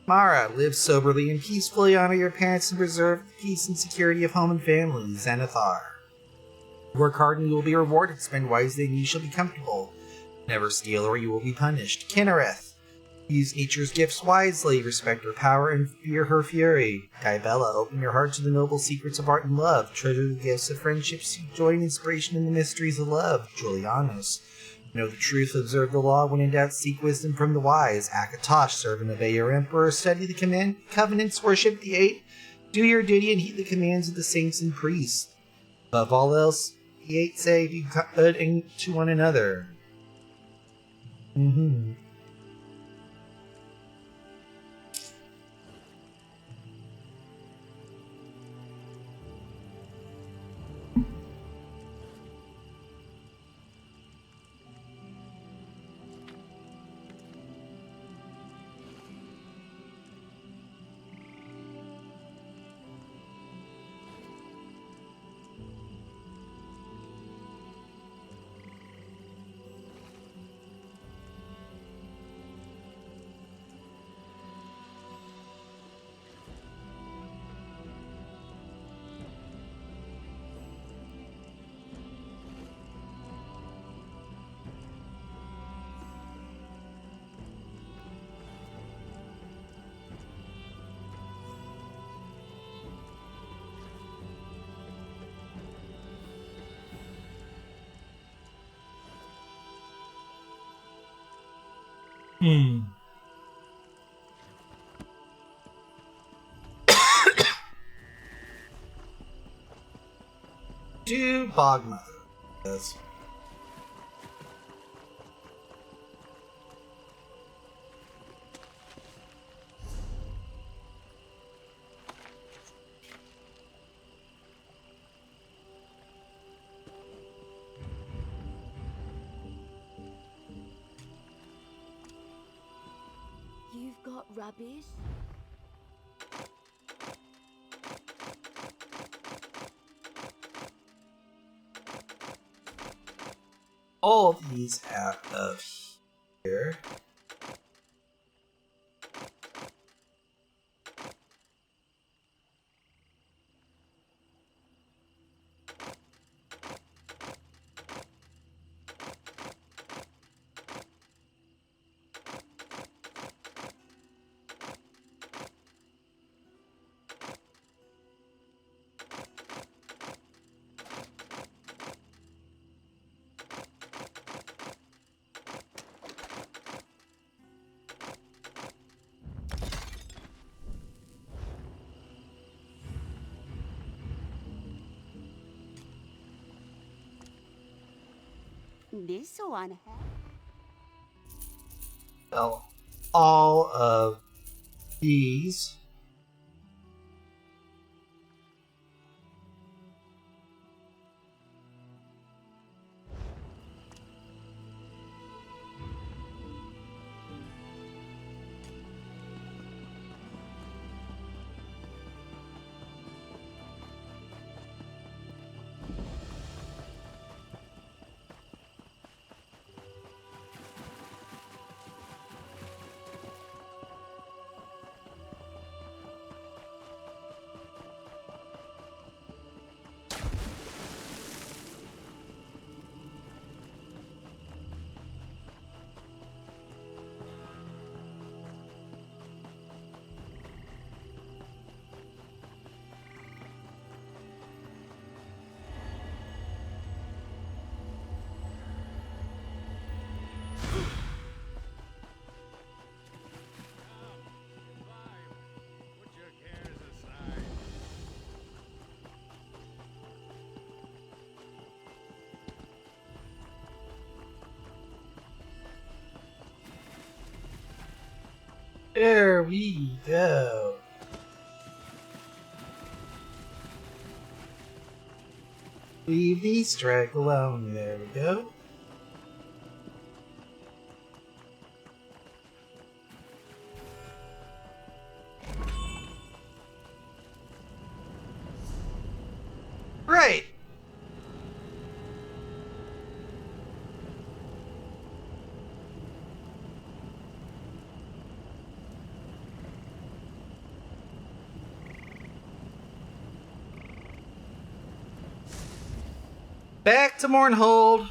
S1: Mara, live soberly and peacefully, honor your parents, and preserve the peace and security of home and family. Xanathar. Work hard and you will be rewarded. Spend wisely and you shall be comfortable. Never steal or you will be punished. Kinnereth. Use nature's gifts wisely. Respect her power and fear her fury. Kybella. Open your heart to the noble secrets of art and love. Treasure the gifts of friendship. Seek joy and inspiration in the mysteries of love. Julianos. Know the truth, observe the law. When in doubt, seek wisdom from the wise. Akatosh. Serve and obey your emperor. Study the covenants. Worship the 8. Do your duty and heed the commands of the saints and priests. Above all else, the 8 say, be good to one another. Mm-hmm. Do Bogmother. Yes.
S10: You've got rubbish?
S1: All these out of here.
S10: This one has.
S1: Well, all of these. There we go. Leave the strike alone. There we go. Right. Back to Mournhold.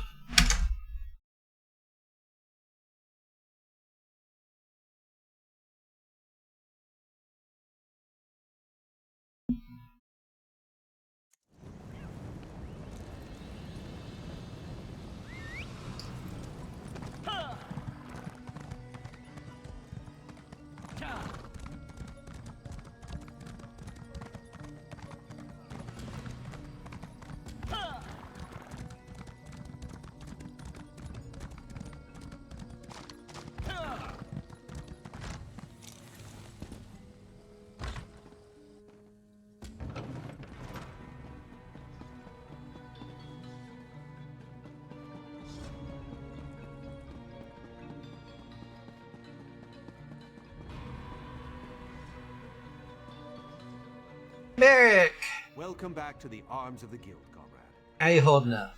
S1: Merrick!
S12: Welcome back to the arms of the guild, comrade.
S1: How you holding up?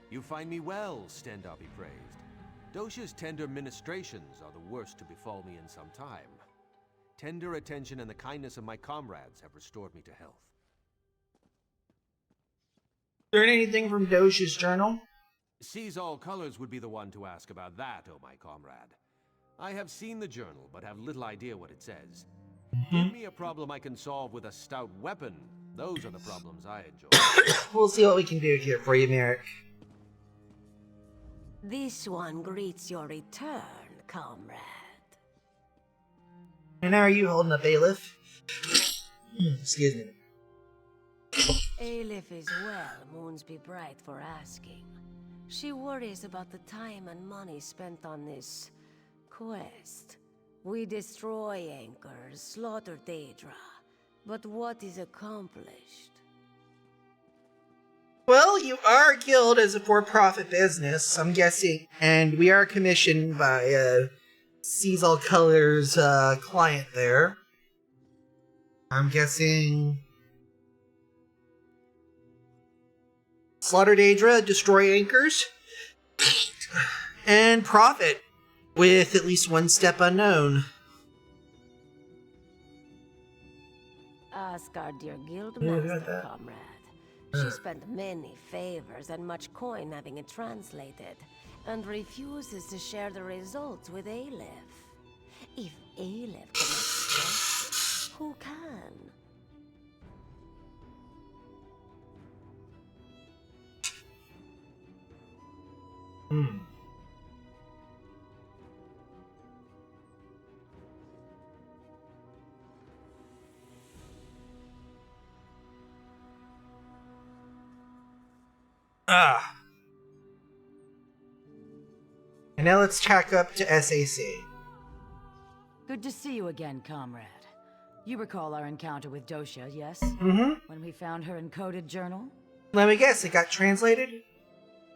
S12: You find me well, Stendar be praised. Dosha's tender ministrations are the worst to befall me in some time. Tender attention and the kindness of my comrades have restored me to health.
S1: Learn anything from Dosha's journal?
S12: Sees All Colors would be the one to ask about that, oh my comrade. I have seen the journal, but have little idea what it says. Give me a problem I can solve with a stout weapon. Those are the problems I enjoy.
S1: We'll see what we can do here for you, Merrick.
S3: This one greets your return, comrade.
S1: And how are you holding up, Aleph? Excuse me.
S3: Aleph is well, moons be bright for asking. She worries about the time and money spent on this quest. We destroy anchors, slaughter Daedra, but what is accomplished?
S1: Well, you are a guild as a for-profit business, I'm guessing, and we are commissioned by Sees All Colors client there. I'm guessing slaughter Daedra, destroy anchors, and profit with at least one step unknown.
S3: Ask our dear guild master, comrade. She spent many favors and much coin having it translated, and refuses to share the results with Aleph. If Aleph cannot trust it, who can?
S1: And now let's tack up to SAC.
S2: Good to see you again, comrade. You recall our encounter with Dosha, yes?
S1: Mm-hmm.
S2: When we found her encoded journal?
S1: Let me guess, it got translated?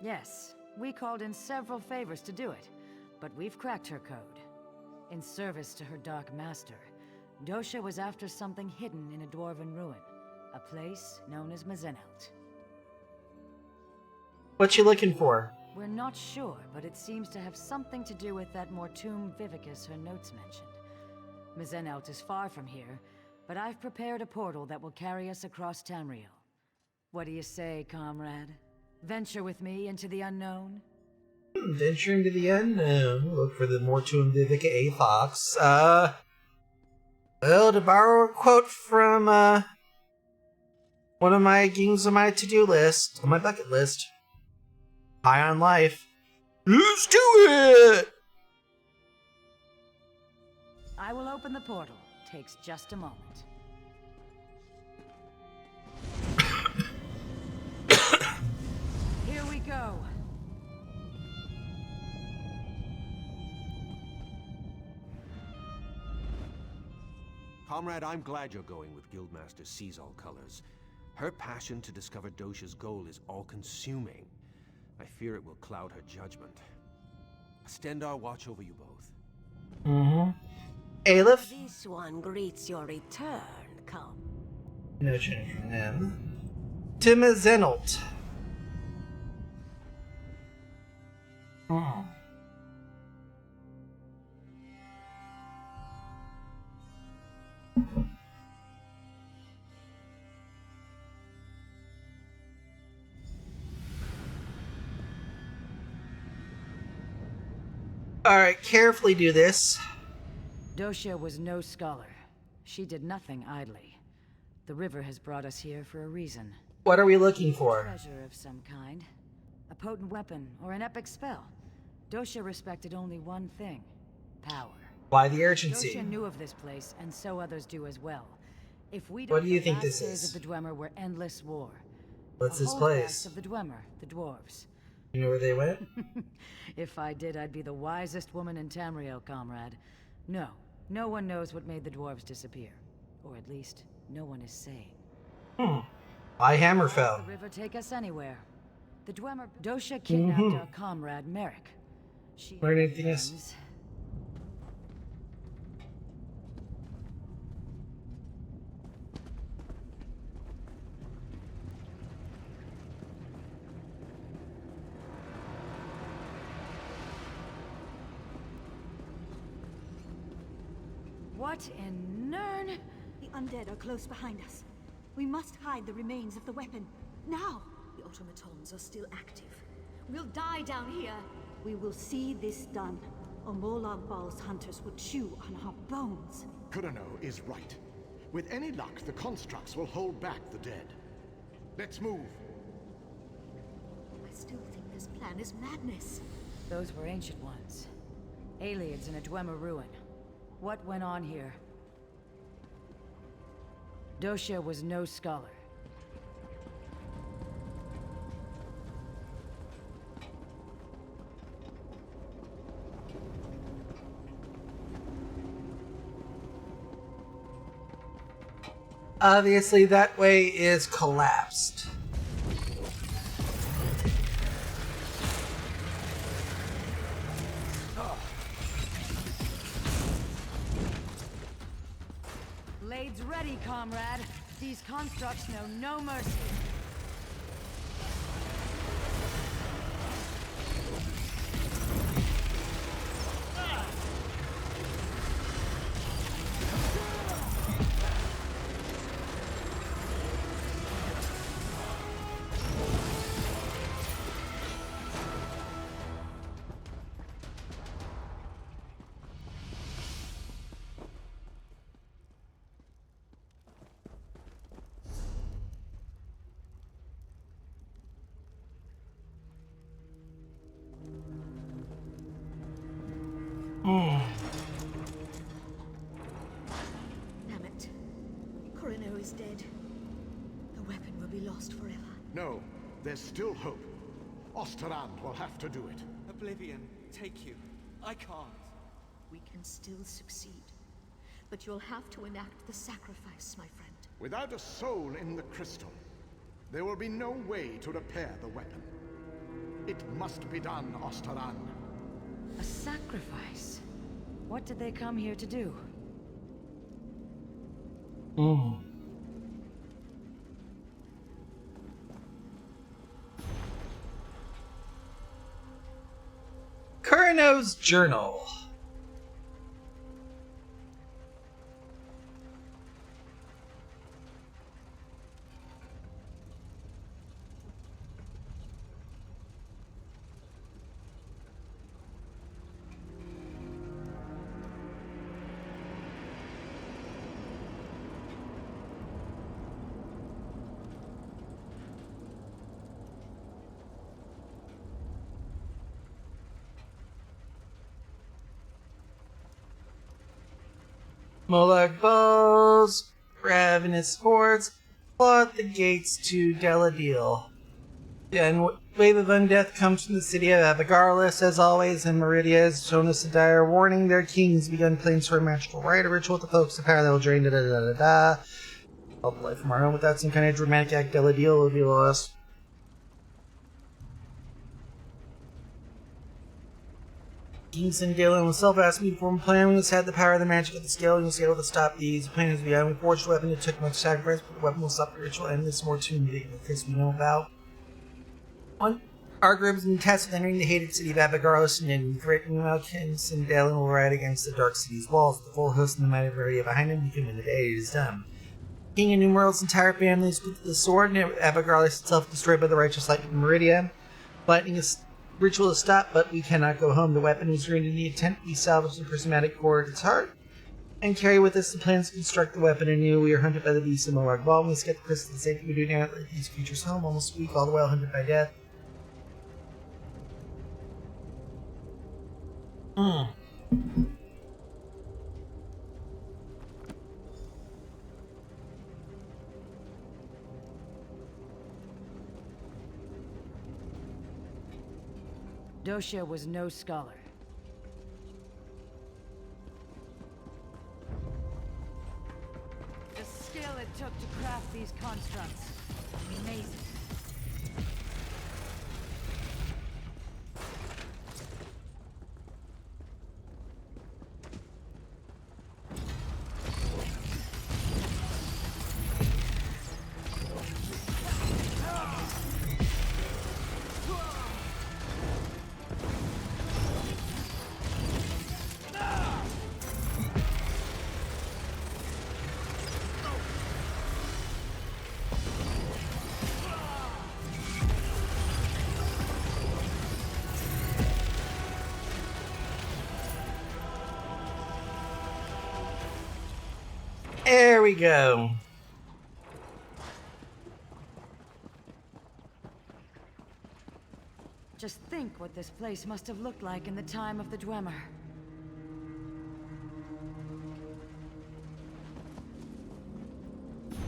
S2: Yes. We called in several favors to do it, but we've cracked her code. In service to her Dark Master, Dosha was after something hidden in a dwarven ruin, a place known as Mazenelt.
S1: What you looking for?
S2: We're not sure, but it seems to have something to do with that Mortum Vivicus her notes mentioned. Mazenelt is far from here, but I've prepared a portal that will carry us across Tamriel. What do you say, comrade? Venture with me into the unknown?
S1: Venture into the unknown. Look for the Mortuum Vivica A Fox. Well, to borrow a quote from, one of my things on my to-do list, on my bucket list. High on life. Let's do it!
S2: I will open the portal. Takes just a moment. Here we go.
S12: Comrade, I'm glad you're going with Guildmaster Sees All Colors. Her passion to discover Dosha's goal is all-consuming. I fear it will cloud her judgment. Stendarr watch over you both.
S1: Aleph?
S3: This one greets your return, come.
S1: No change from him. Timazenolt. Alright, carefully do this.
S2: Dosha was no scholar. She did nothing idly. The river has brought us here for a reason.
S1: What are we looking for?
S2: Treasure of some kind. A potent weapon or an epic spell. Dosha respected only one thing. Power.
S1: Why the urgency?
S2: Dosha knew of this place, and so others do as well. If we don't,
S1: What do you
S2: the
S1: think
S2: last
S1: this
S2: days
S1: is?
S2: of the Dwemer were endless war.
S1: What's
S2: A
S1: this
S2: holdfast
S1: place?
S2: of the Dwemer, the dwarves.
S1: You know where they went?
S2: If I did, I'd be the wisest woman in Tamriel, comrade. No, no one knows what made the dwarves disappear. Or at least, no one is saying.
S1: Why Hammerfell?
S2: The river take us anywhere. The Dwemer... Dosha kidnapped our comrade, Merrick. She...
S1: Learn anything else?
S2: What in Nern?
S10: The undead are close behind us. We must hide the remains of the weapon. Now! The automatons are still active. We'll die down here. We will see this done, or Molag Bal's hunters will chew on our bones.
S13: Kurano is right. With any luck, the constructs will hold back the dead. Let's move.
S10: I still think this plan is madness.
S2: Those were ancient ones. Aliens in a Dwemer ruin. What went on here? Dosha was no scholar.
S1: Obviously, that way is collapsed.
S2: Blades ready, comrade. These constructs know no mercy.
S10: Damn it. Kurano is dead. The weapon will be lost forever.
S13: No, there's still hope. Osterrand will have to do it.
S9: Oblivion, take you. I can't.
S10: We can still succeed. But you'll have to enact the sacrifice, my friend.
S13: Without a soul in the crystal, there will be no way to repair the weapon. It must be done, Osterrand.
S2: A sacrifice? What did they come here to do?
S1: Kurano's journal. Molag Balls, ravenous hordes, plot the gates to Deladil. And wave of undeath comes from the city of Abigarlis, as always, and Meridia has shown us a dire warning. Their king's begun playing sort of magical rite, a ritual to focus the power that will drain da-da-da-da-da. All the life from our home without some kind of dramatic act deal will be lost. King Sindalen himself asked me to form a plan. We must have the power of the magic of the scale, and we must be able to stop these. The plan is begun. We forged a weapon. It took much sacrifice, but the weapon will stop the ritual, and there's more to this we know about. Our group has been tasked with entering the hated city of Abigarlis and threatening King Sindalen will ride against the dark city's walls. With the full host and the might of Meridia behind him, he can win the day. It is done. King and Numeral's entire family is with the sword, and Abigarlis itself destroyed by the righteous light of Meridia. Lightning is ritual is stopped, but we cannot go home. The weapon was ruined in the attempt. We salvaged the prismatic core at its heart and carry with us the plans to construct the weapon anew. We are hunted by the beasts of Moag Ball. We must get the crystal to safety. We do not let these creatures home. Almost a week, all the while hunted by death.
S2: Dosha was no scholar. The skill it took to craft these constructs. Amazing.
S1: There we go.
S2: Just think what this place must have looked like in the time of the Dwemer.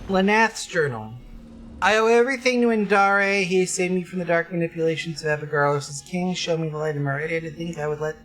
S1: Lanath's journal. I owe everything to Indare. He has saved me from the dark manipulations of Abigarlis as king. Showed me the light of Meridia to think I would let...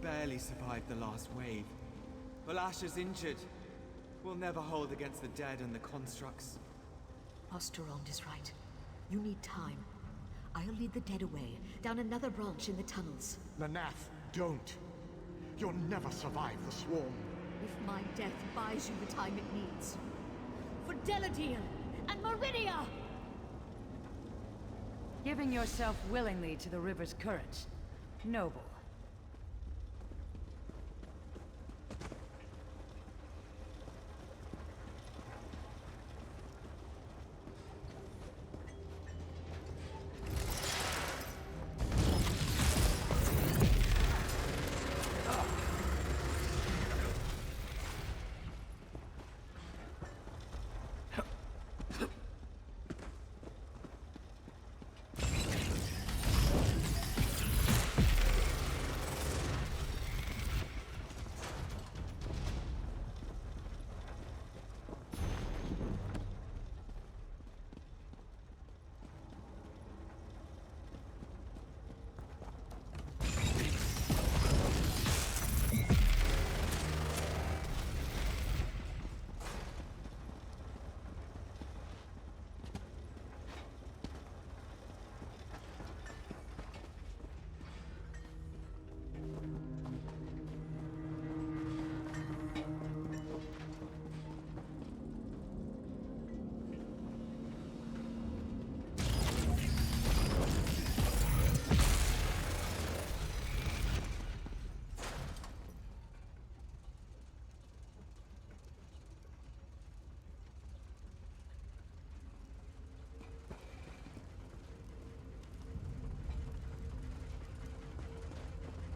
S9: Barely survived the last wave. Valasha's injured. We'll never hold against the dead and the constructs.
S10: Osterond is right. You need time. I'll lead the dead away, down another branch in the tunnels.
S13: Lanath, don't. You'll never survive the swarm.
S10: If my death buys you the time it needs. For Deladil and Meridia!
S2: Giving yourself willingly to the river's current. Noble.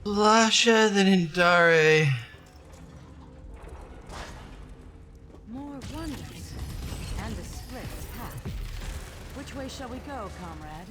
S1: Lasha than Indare.
S2: More wonders. And a split path. Which way shall we go, comrade?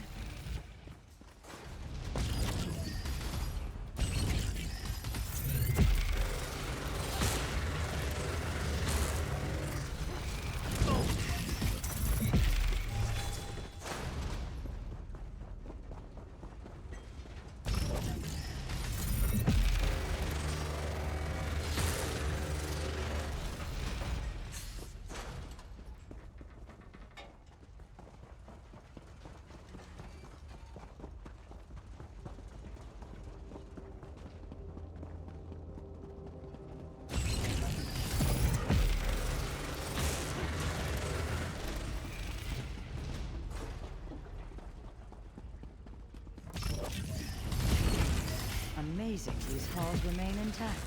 S2: Amazing these halls remain intact.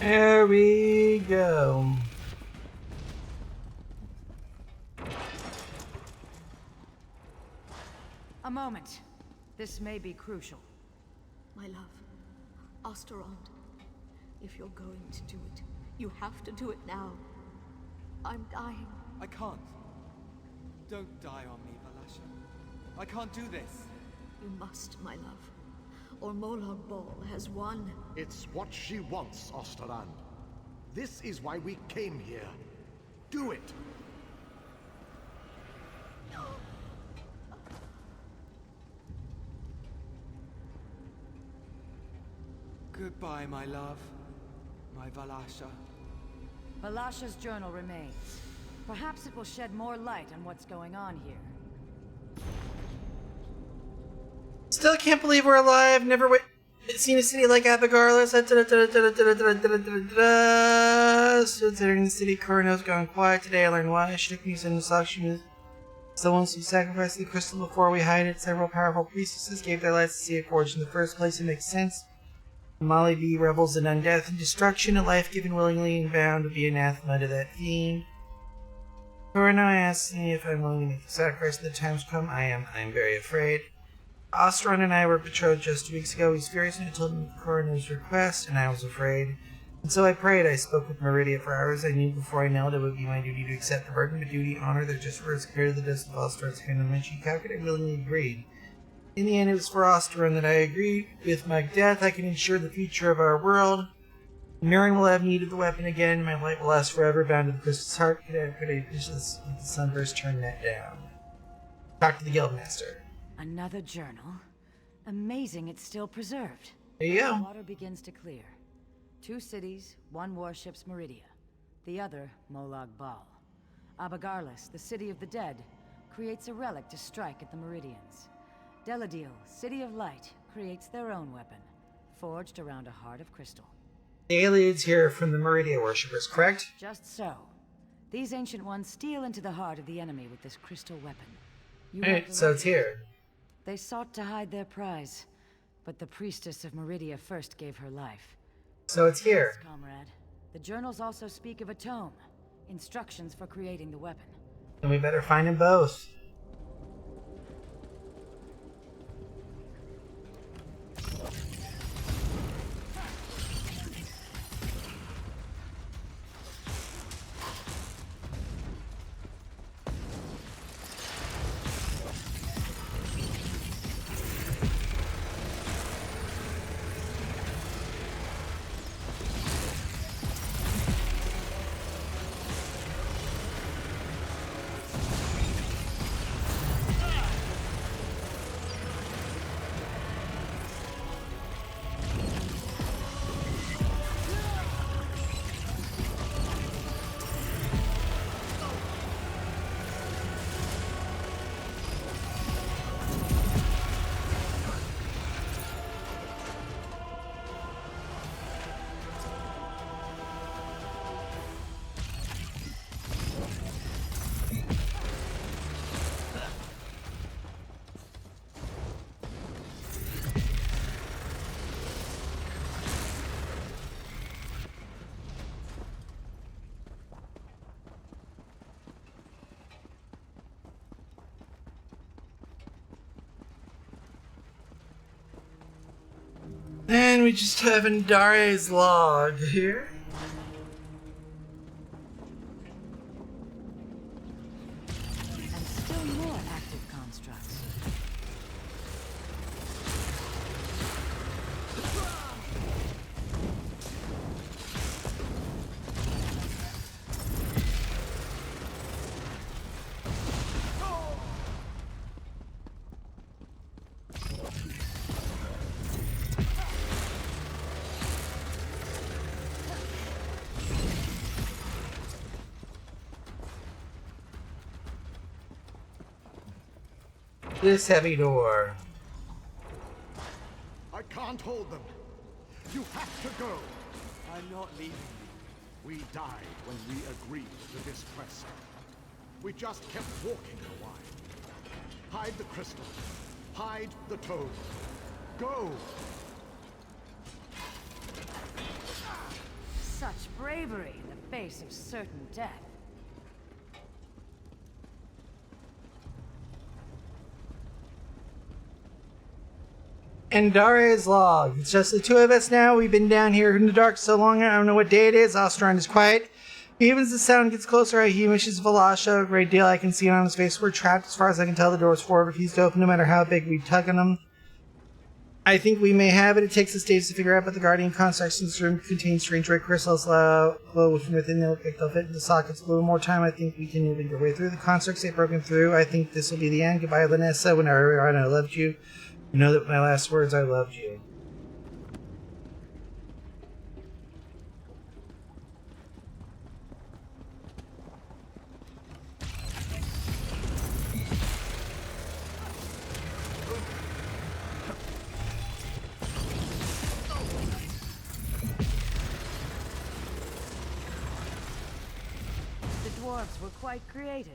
S1: There we go.
S2: A moment. This may be crucial.
S10: My love, Osterond, if you're going to do it, you have to do it now. I'm dying.
S9: I can't. Don't die on me, Valasha. I can't do this.
S10: You must, my love. Or Molag Bal has won.
S13: It's what she wants, Osterland. This is why we came here. Do it!
S9: Goodbye, my love. My Valasha.
S2: Valasha's journal remains. Perhaps it will shed more light on what's going on here.
S1: Still can't believe we're alive. Never seen a city like Abigarlis. Still considering the city, Kurno's gone quiet today. I learned why. Shikni's and Sakshi was the ones who sacrificed the crystal before we hide it. Several powerful priestesses gave their lives to see it forged in the first place. It makes sense. Mali be rebels in undeath and destruction. A life given willingly and bound would be anathema to that fiend. Kurno asks me if I'm willing to make the sacrifice when the times come. I am very afraid. Ostron and I were betrothed just 2 weeks ago. He's furious and I told him of Kurno's request, and I was afraid. And so I prayed. I spoke with Meridia for hours. I knew before I knelt it would be my duty to accept the burden, but duty, honor, their just words compared to the dust of Ostron's hand on my cheek. How could I willingly agree? In the end, it was for Ostron that I agreed. With my death, I can ensure the future of our world. Mirren will have need of the weapon again. My light will last forever, bound to the crystal's heart. Could I finish this with the sunburst turn that down? Talk to the Guildmaster.
S2: Another journal. Amazing it's still preserved.
S1: There you go.
S2: The water begins to clear. 2 cities, 1 warship's Meridia. The other, Molag Bal. Abigarlis, the city of the dead, creates a relic to strike at the Meridians. Deladil, City of Light, creates their own weapon, forged around a heart of crystal.
S1: The aliens here are from the Meridia worshippers, correct?
S2: Just so. These ancient ones steal into the heart of the enemy with this crystal weapon.
S1: Alright, so it's here.
S2: They sought to hide their prize, but the priestess of Meridia first gave her life.
S1: So it's here.
S2: Yes, comrade. The journals also speak of a tome, instructions for creating the weapon.
S1: And we better find them both. And we just have Andare's log here.
S2: And still more active constructs.
S1: This heavy door.
S13: I can't hold them. You have to go.
S9: I'm not leaving you.
S13: We died when we agreed to this quest. We just kept walking a while. Hide the crystal. Hide the toad. Go!
S2: Such bravery in the face of certain death.
S1: Andare's log. It's just the two of us now. We've been down here in the dark so long, I don't know what day it is. Osteron is quiet. Even as the sound gets closer, he wishes Velasha a great deal. I can see it on his face. We're trapped as far as I can tell. The door's forward, refused to open no matter how big we tug on them. I think we may have it. It takes us days to figure out, but the guardian constructs in this room contain strange red crystals glow from within. They look like they'll fit into sockets. A little more time, I think we can lead our way through. The constructs they've broken through. I think this will be the end. Goodbye, Lanessa. Whenever I loved you. You know that my last words, I loved you.
S2: The dwarves were quite creative.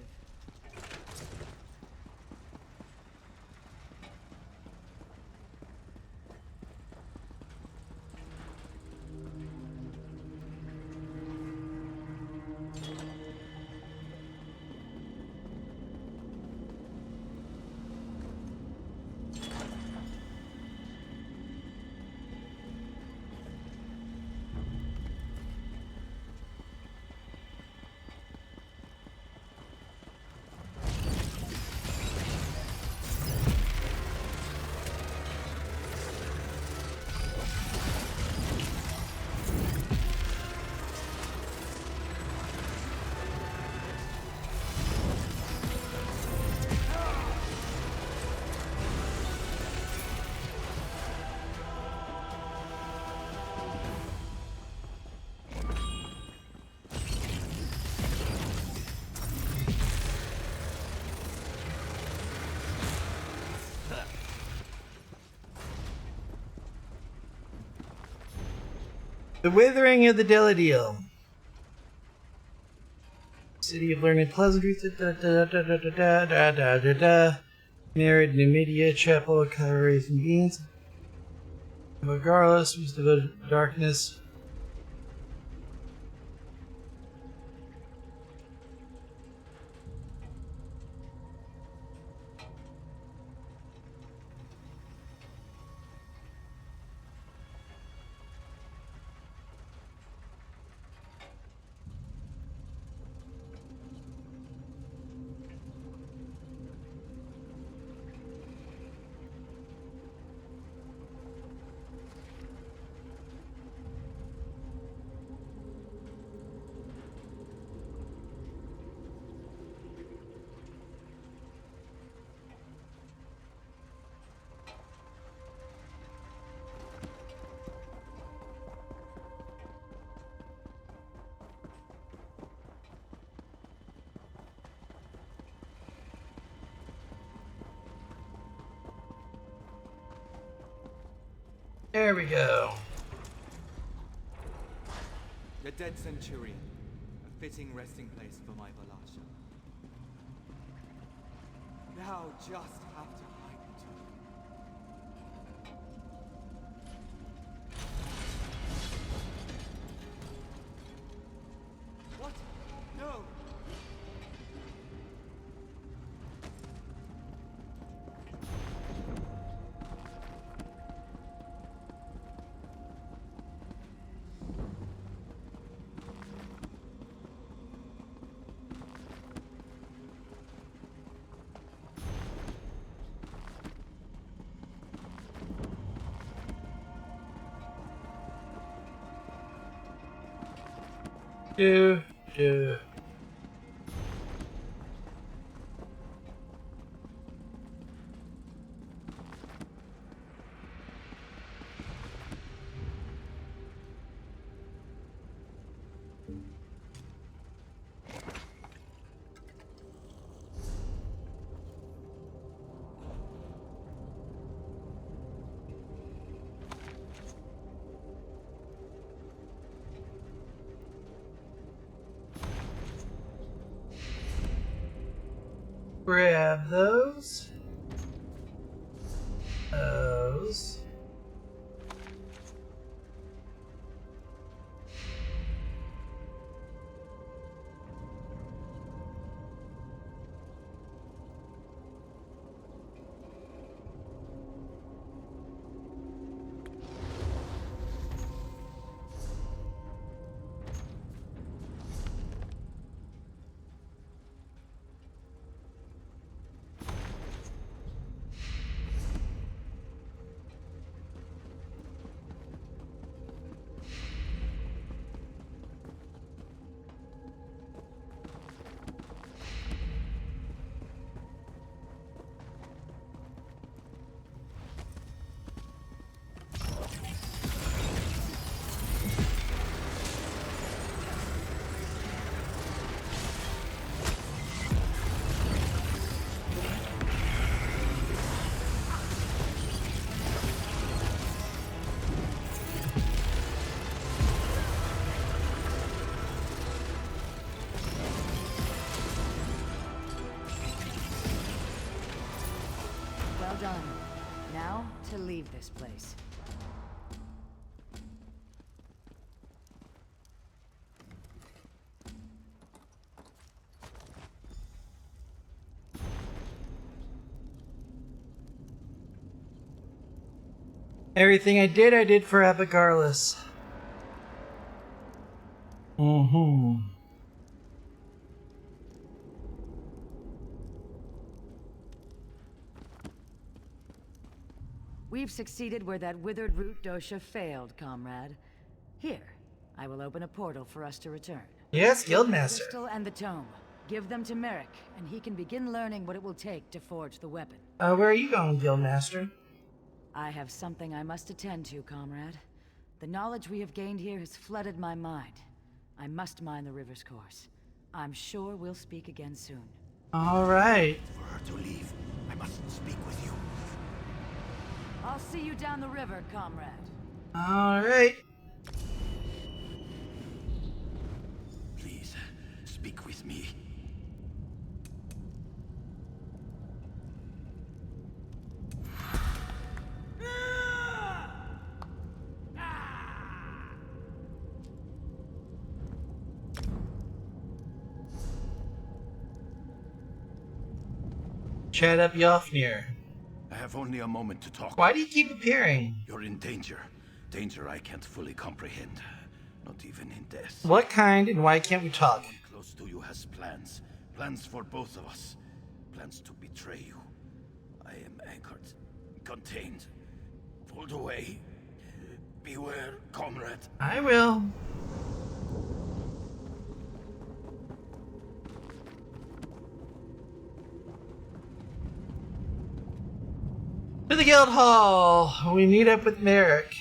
S1: The Withering of the Dilladeel. City of Learned Pleasantries. Married Numidia, Chapel of Calories and Beans. Regardless, we devoted to darkness. There we go.
S9: The dead Centurion. A fitting resting place for my Valasha. Now just have to hide it. What? No!
S1: Do, do. Grab those. Those.
S2: Well done. Now to leave this place.
S1: Everything I did for Abigarlis. Mm-hmm.
S2: We've succeeded where that withered root dosha failed, comrade. Here, I will open a portal for us to return.
S1: Yes,
S2: Take the
S1: Guildmaster.
S2: crystal and the tome. Give them to Merrick, and he can begin learning what it will take to forge the weapon.
S1: Where are you going, Guildmaster?
S2: I have something I must attend to, comrade. The knowledge we have gained here has flooded my mind. I must mind the river's course. I'm sure we'll speak again soon.
S1: All right.
S13: For her to leave, I must speak with you.
S2: I'll see you down the river, comrade.
S1: All right.
S13: Please, speak with me.
S1: Chat up Yofnir.
S13: I have only a moment to talk.
S1: Why do you keep appearing?
S13: You're in danger. Danger I can't fully comprehend. Not even in death.
S1: What kind and why can't we talk?
S13: Someone close to you has plans. Plans for both of us. Plans to betray you. I am anchored. Contained. Pulled away. Beware, comrade.
S1: I will. To the guild hall. We meet up with Merrick.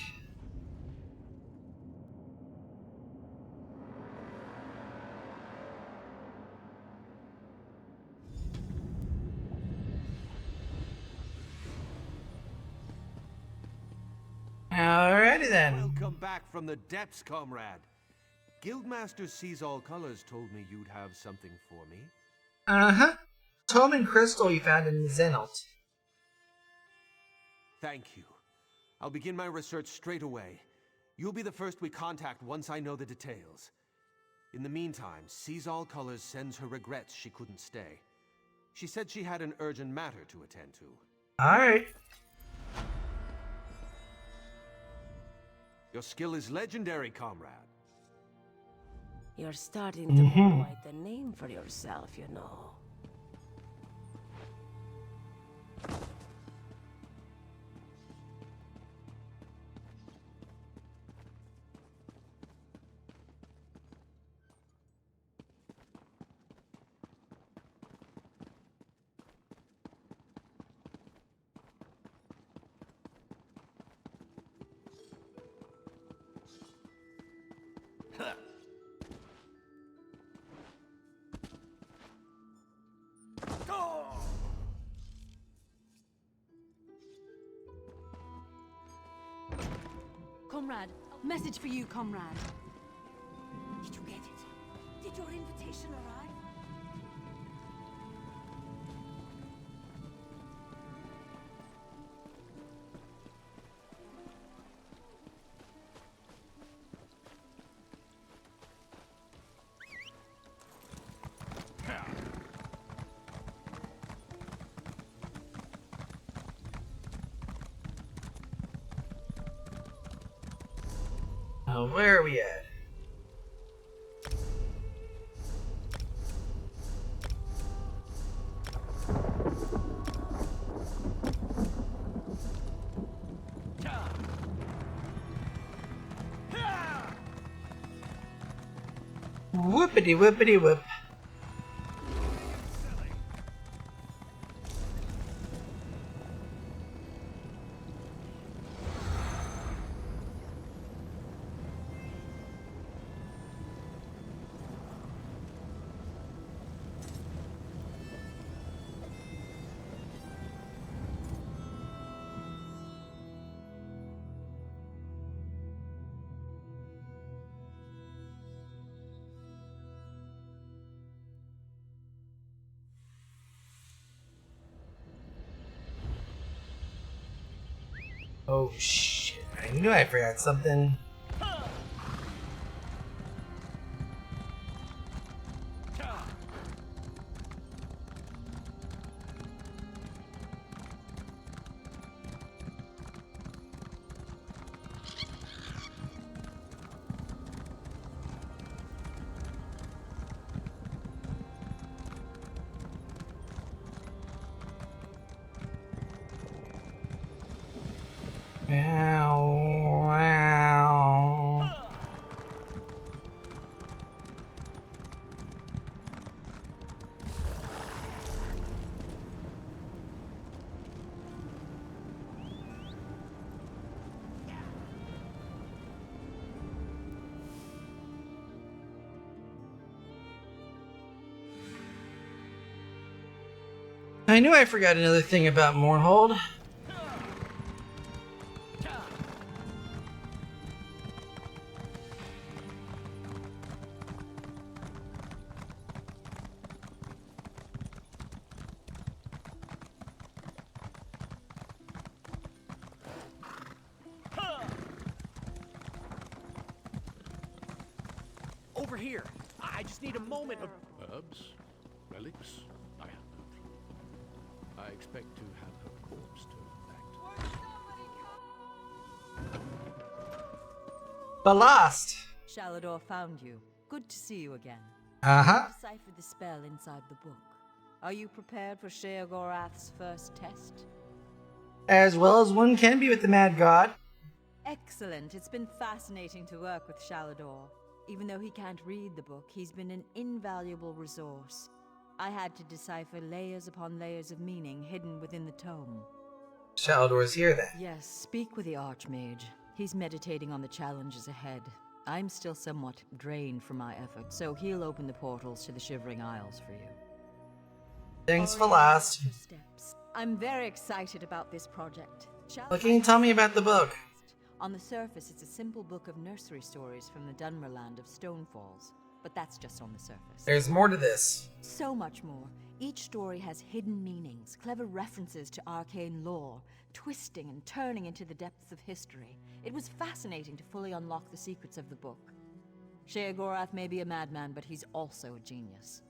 S1: Alrighty then.
S12: Welcome back from the depths, comrade. Guildmaster Sees All Colors told me you'd have something for me.
S1: Uh-huh. Tome and crystal you found in Xenalt.
S12: Thank you. I'll begin my research straight away. You'll be the first we contact once I know the details. In the meantime, Sees All Colors sends her regrets she couldn't stay. She said she had an urgent matter to attend to.
S1: Alright.
S12: Your skill is legendary, comrade.
S3: You're starting to make quite the name for yourself, you know.
S2: Comrade, message for you, comrade.
S10: Did you get it? Did your invitation arrive?
S1: Where are we at? Whoopity whoopity whoop. Oh shit, I knew I forgot something. Ow, ow. I knew I forgot another thing about Mournhold.
S6: Over here. I just need a moment of... Herbs? Relics? I have no clue. I expect to have her corpse turned back to...
S1: The Lost.
S2: Shalador found you. Good to see you again.
S1: Uh-huh.
S2: Decipher the spell inside the book. Are you prepared for Sheogorath's first test?
S1: As well as one can be with the Mad God.
S2: Excellent. It's been fascinating to work with Shalador. Even though he can't read the book, he's been an invaluable resource. I had to decipher layers upon layers of meaning hidden within the tome.
S1: Shalador's here then.
S2: Yes, speak with the Archmage. He's meditating on the challenges ahead. I'm still somewhat drained from my efforts, so he'll open the portals to the Shivering Isles for you.
S1: Thanks for last.
S2: I'm very excited about this project.
S1: Well, can you tell me about the book?
S2: On the surface, it's a simple book of nursery stories from the Dunmerland of Stonefalls, but that's just on the surface.
S1: There's more to this.
S2: So much more. Each story has hidden meanings, clever references to arcane lore, twisting and turning into the depths of history. It was fascinating to fully unlock the secrets of the book. Sheogorath may be a madman, but he's also a genius.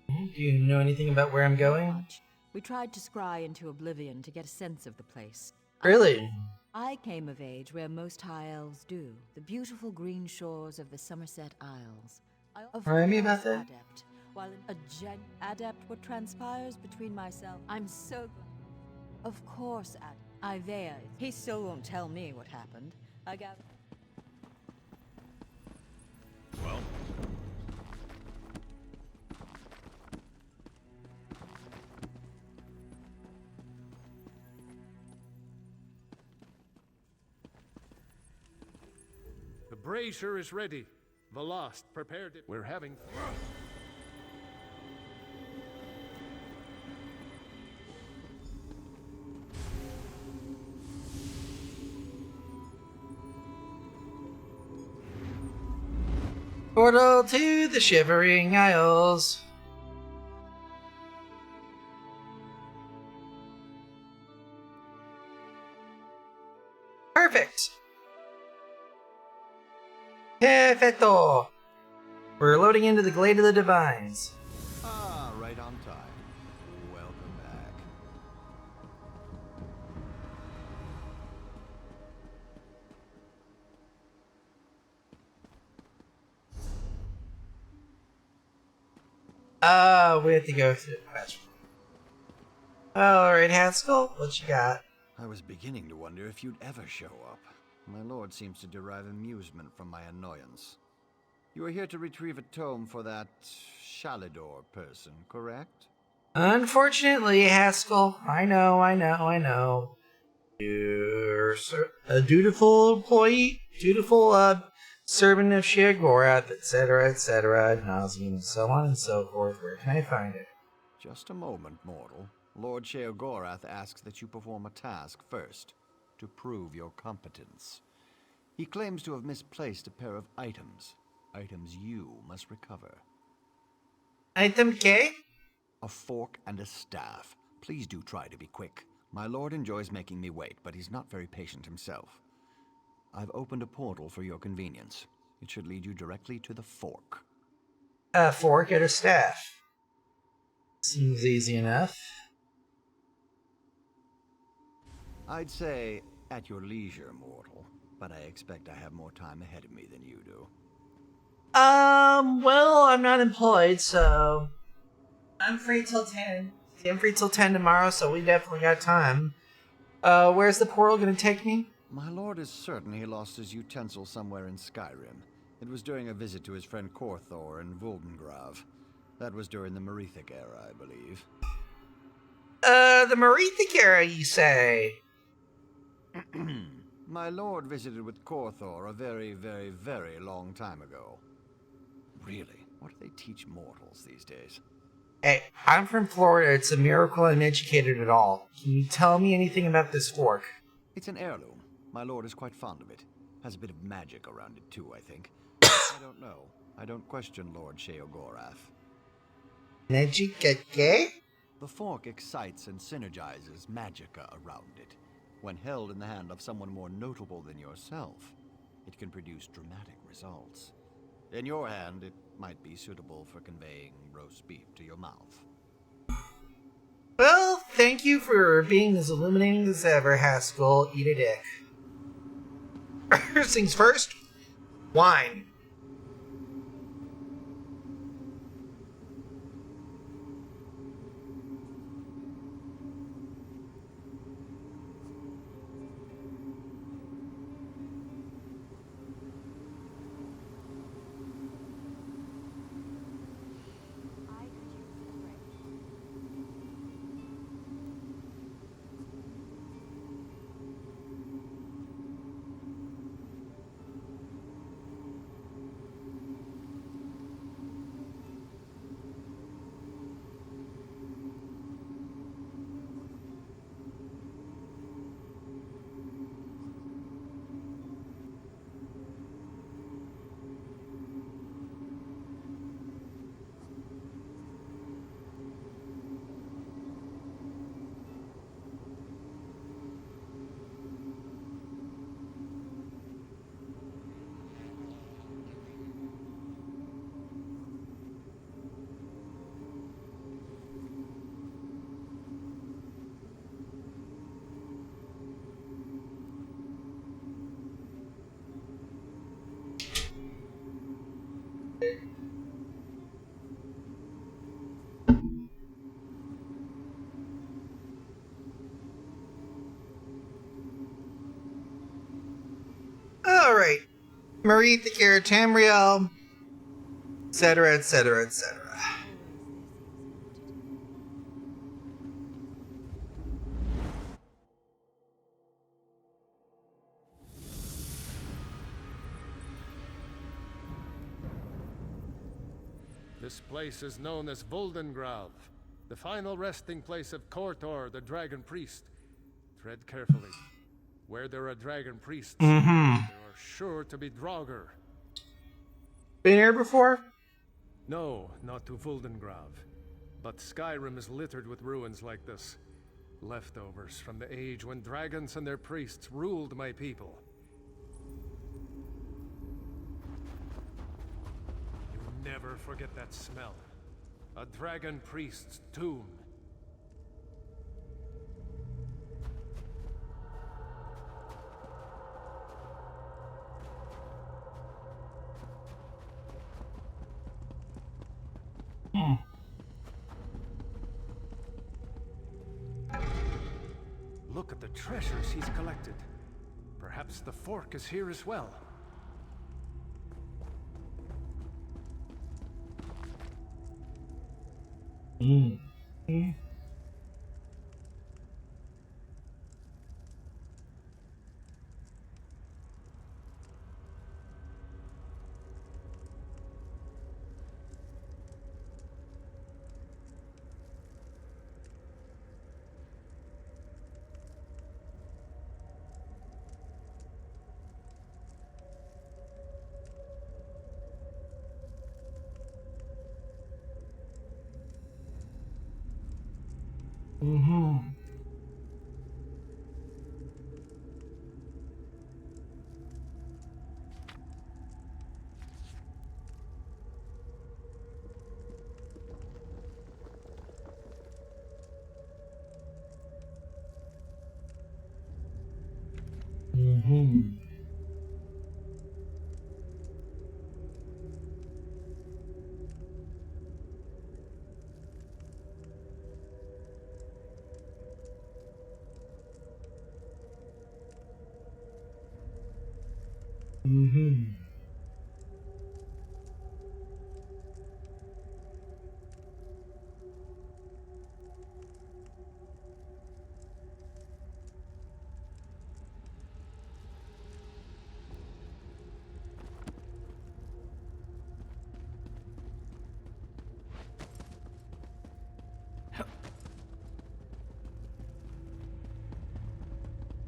S1: Do you know anything about where I'm going?
S2: Not much. We tried to scry into oblivion to get a sense of the place.
S1: Really?
S2: I came of age where most high elves do, the beautiful green shores of the Somerset Isles.
S1: Remind me about that?
S2: Adept. While a adept what transpires between myself, I'm so glad. Of course, Ivea. He still won't tell me what happened. I got.
S6: Well?
S12: The brazier is ready.
S14: The Lost prepared it. We're having...
S1: Portal to the Shivering Isles. Perfect. Perfecto. We're loading into the Glade of the Divines.
S13: Ah, right on time. Welcome back.
S1: We have to go through the quest. Alright, Haskell, what you got?
S13: I was beginning to wonder if you'd ever show up. My lord seems to derive amusement from my annoyance. You are here to retrieve a tome for that Shalidor person, correct?
S1: Unfortunately, Haskell, I know. You're a dutiful employee, dutiful servant of Sheogorath, etc., ad nauseum, and so on and so forth. Where can I find it?
S13: Just a moment, mortal. Lord Sheogorath asks that you perform a task first, to prove your competence. He claims to have misplaced a pair of items. Items you must recover.
S1: Item K?
S13: A fork and a staff. Please do try to be quick. My lord enjoys making me wait, but he's not very patient himself. I've opened a portal for your convenience. It should lead you directly to the fork.
S1: A fork and a staff. Seems easy enough.
S13: I'd say at your leisure, mortal, but I expect I have more time ahead of me than you do.
S1: Well, I'm not employed, so I'm free till 10. I'm free till 10 tomorrow, so we definitely got time. Where's the portal gonna take me?
S13: My lord is certain he lost his utensil somewhere in Skyrim. It was during a visit to his friend Korthor in Vuldengrav. That was during the Merethic era, I believe.
S1: The Merethic era, you say?
S13: My lord visited with Korthor a very, very, very long time ago. Really? What do they teach mortals these days?
S1: Hey, I'm from Florida. It's a miracle I'm educated at all. Can you tell me anything about this fork?
S13: It's an heirloom. My lord is quite fond of it. Has a bit of magic around it too, I think. I don't know. I don't question Lord Sheogorath.
S1: Magic, okay?
S13: The fork excites and synergizes magicka around it. When held in the hand of someone more notable than yourself, it can produce dramatic results. In your hand, it might be suitable for conveying roast beef to your mouth.
S1: Well, thank you for being as illuminating as ever, Haskell. Eat a dick. First things first, wine. Alright. Merethic era, Tamriel, etc., etc., etc.
S14: This place is known as Voldengrav, the final resting place of Kortor, the dragon priest. Tread carefully. Where there are dragon priests, there are sure to be Draugr.
S1: Been here before?
S14: No, not to Voldengrav. But Skyrim is littered with ruins like this. Leftovers from the age when dragons and their priests ruled my people. You never forget that smell. A dragon priest's tomb. Look at the treasures he's collected. Perhaps the fork is here as well.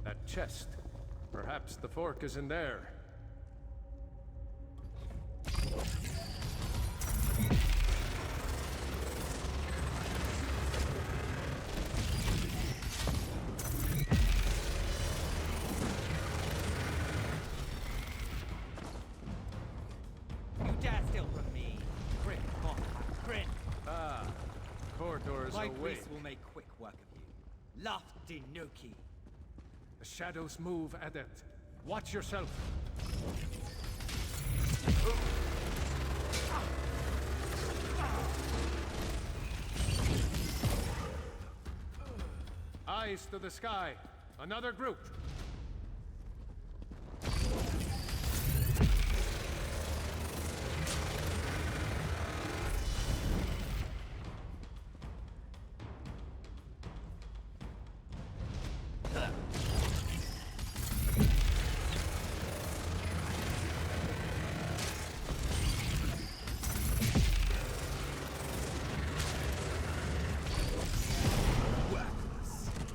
S14: That chest. Perhaps the fork is in there.
S15: You dare steal from me? Grit, moth, grit.
S14: Ah, Kortor is
S15: My
S14: awake.
S15: priests will make quick work of you. Lofty Nuki.
S14: The shadows move, Adept. Watch yourself. Eyes to the sky. Another group.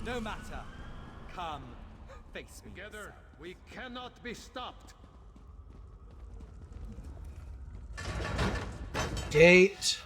S15: No matter. Come, face me.
S14: Together, we cannot be stopped.
S1: Gate.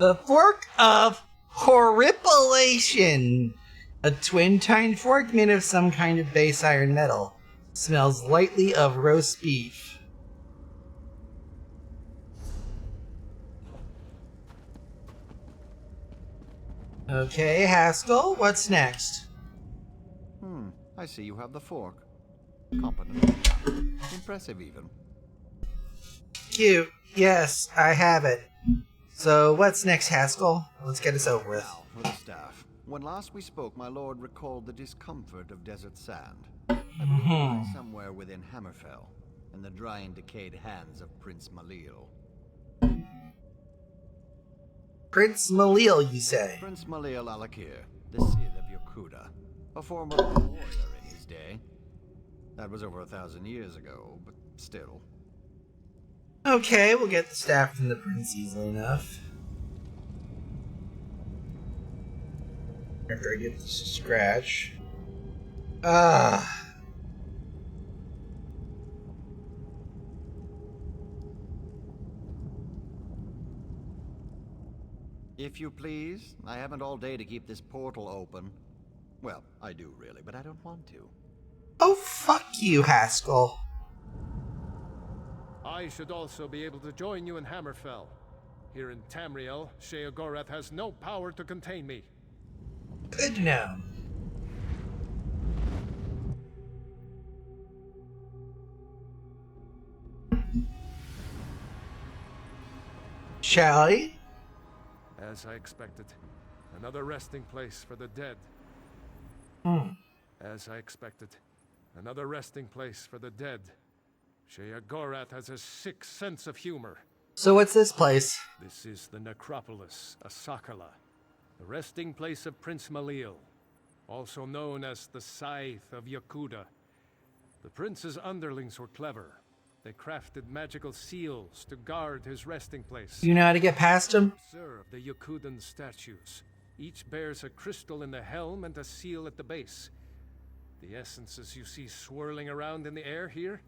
S1: The Fork of Horripilation. A twin-tined fork made of some kind of base iron metal. Smells lightly of roast beef. Okay, Haskell, what's next?
S16: I see you have the fork. Competent. Impressive, even.
S1: Cute. Yes, I have it. So, what's next, Haskell? Let's get this over with.
S16: Now, for the staff. When last we spoke, my lord recalled the discomfort of desert sand. Somewhere within Hammerfell, in the dry and decayed hands of Prince Malil.
S1: Prince Malil, you say?
S16: Prince Malil Alakir, the Cid of Yokuda. A former warrior in his day. That was over 1,000 years ago, but still.
S1: Okay, we'll get the staff from the prince easily enough. After I get this scratch.
S16: If you please, I haven't all day to keep this portal open. Well, I do really, but I don't want to.
S1: Oh, fuck you, Haskell.
S14: I should also be able to join you in Hammerfell. Here in Tamriel, Sheogorath has no power to contain me.
S1: Good to know. Shall we?
S14: As I expected. Another resting place for the dead. As I expected. Another resting place for the dead. Sheogorath has a sick sense of humor.
S1: So what's this place?
S14: This is the Necropolis, Asakala. The resting place of Prince Malil. Also known as the Scythe of Yokuda. The prince's underlings were clever. They crafted magical seals to guard his resting place.
S1: You know how to get past him?
S14: Observe the Yokudan statues. Each bears a crystal in the helm and a seal at the base. The essences you see swirling around in the air here,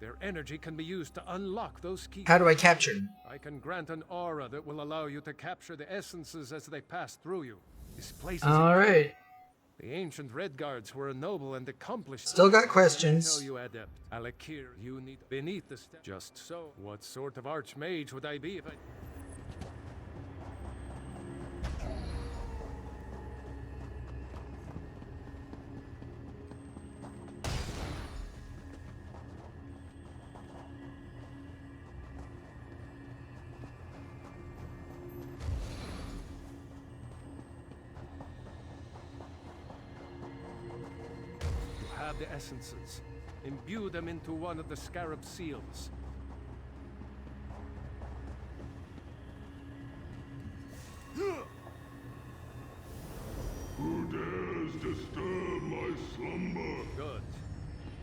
S14: their energy can be used to unlock those keys.
S1: How do I capture them?
S14: I can grant an aura that will allow you to capture the essences as they pass through you. This place is
S1: alright.
S14: The ancient Red Guards were a noble and accomplished.
S1: Still got questions.
S14: Tell you, Adept. Alakir, you need beneath the Just so. What sort of archmage would I be if I... the essences. Imbue them into one of the scarab seals.
S4: Who dares disturb my slumber?
S14: Good.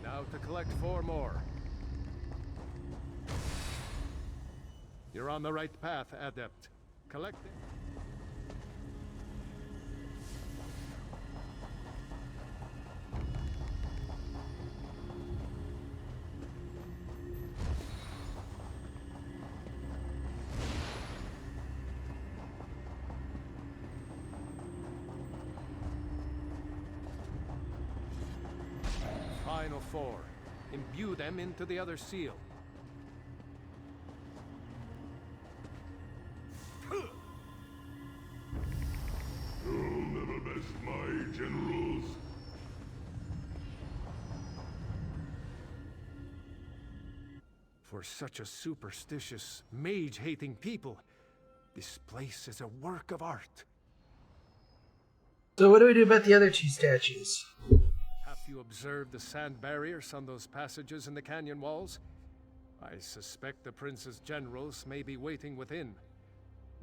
S14: Now to collect 4 more. You're on the right path, Adept. Collect it. Final 4. Imbue them into the other seal.
S4: You'll never best my generals.
S14: For such a superstitious, mage-hating people, this place is a work of art.
S1: So what do we do about the other 2 statues?
S14: Have you observed the sand barriers on those passages in the canyon walls? I suspect the prince's generals may be waiting within.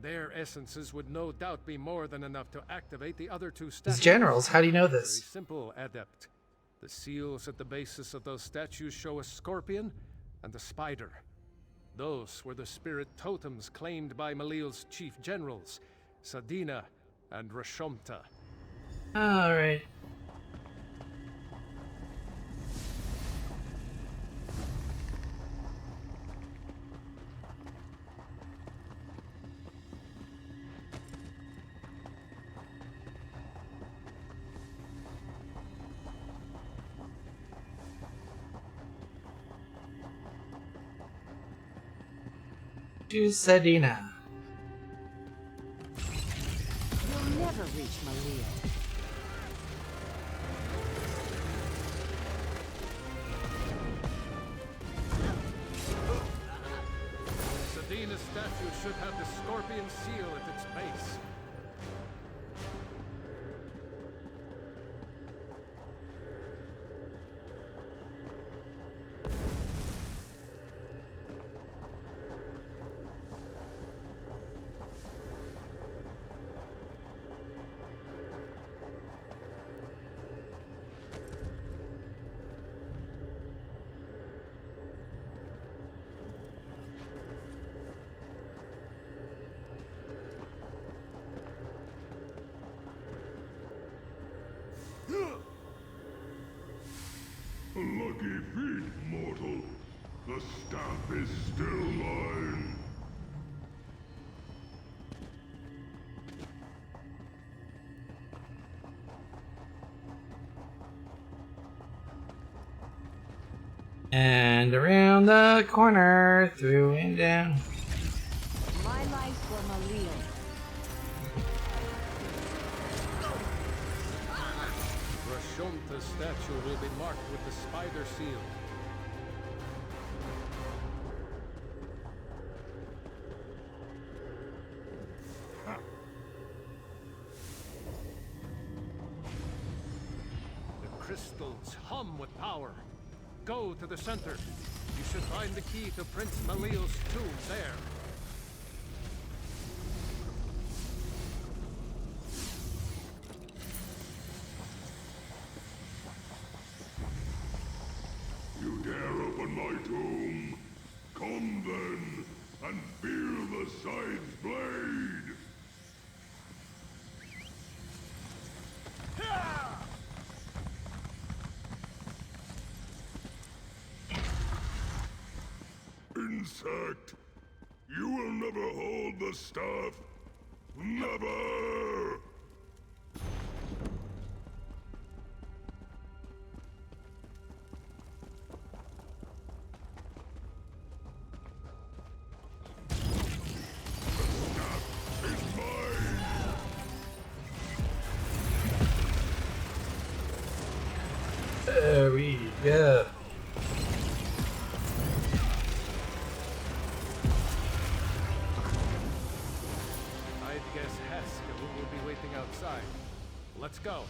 S14: Their essences would no doubt be more than enough to activate the other 2 statues.
S1: His generals? How do you know this?
S14: Very simple, Adept. The seals at the basis of those statues show a scorpion and a spider. Those were the spirit totems claimed by Malil's chief generals, Sadina and Rashomta.
S1: Alright. to Sedina.
S11: You'll never reach Malia.
S14: Sedina's statue should have the scorpion seal at its base.
S4: Lucky feet, mortal. The staff is still mine.
S1: And around the corner, through and down.
S11: My life for Malia.
S14: Rashomta's statue will be marked with the spider seal. The crystals hum with power. Go to the center. You should find the key to Prince Malil's tomb there.
S4: You dare open my tomb? Come then, and feel the scythe's blade! Insect! You will never hold the staff! Never!
S1: There we go.
S14: I'd guess Haskell will be waiting outside. Let's go.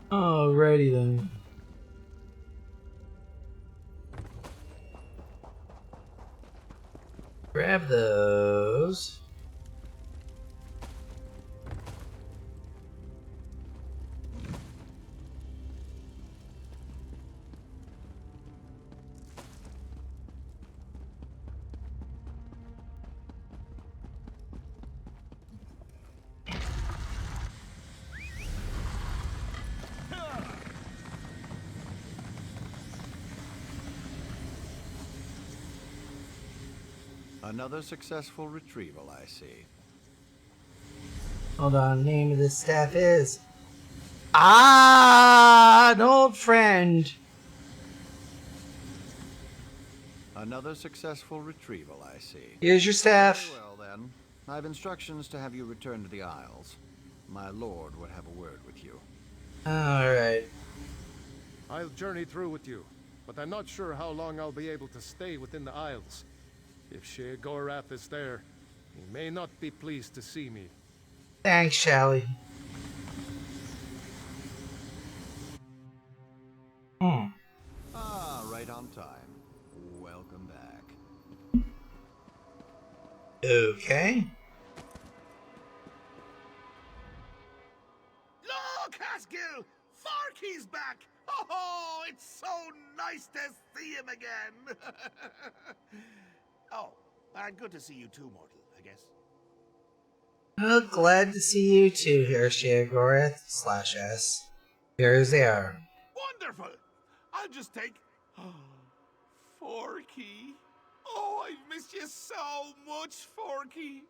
S1: Alrighty then. Grab those.
S16: Another successful retrieval, I see.
S1: Hold on, name of this staff is... an old friend.
S16: Another successful retrieval, I see.
S1: Here's your staff.
S16: Very well, then. I have instructions to have you return to the Isles. My lord would have a word with you.
S1: Alright.
S14: I'll journey through with you, but I'm not sure how long I'll be able to stay within the Isles. If Sheogorath is there, he may not be pleased to see me.
S1: Thanks, Shally.
S16: Right on time. Welcome back.
S1: Okay.
S13: Look, Haskell! Farkey's back! Oh, it's so nice to see him again! Oh, good to see you too, mortal, I guess.
S1: Oh, glad to see you too here, Sheogorath/S. Here's there.
S13: Wonderful! I'll just take... Forky. Oh, I've missed you so much, Forky.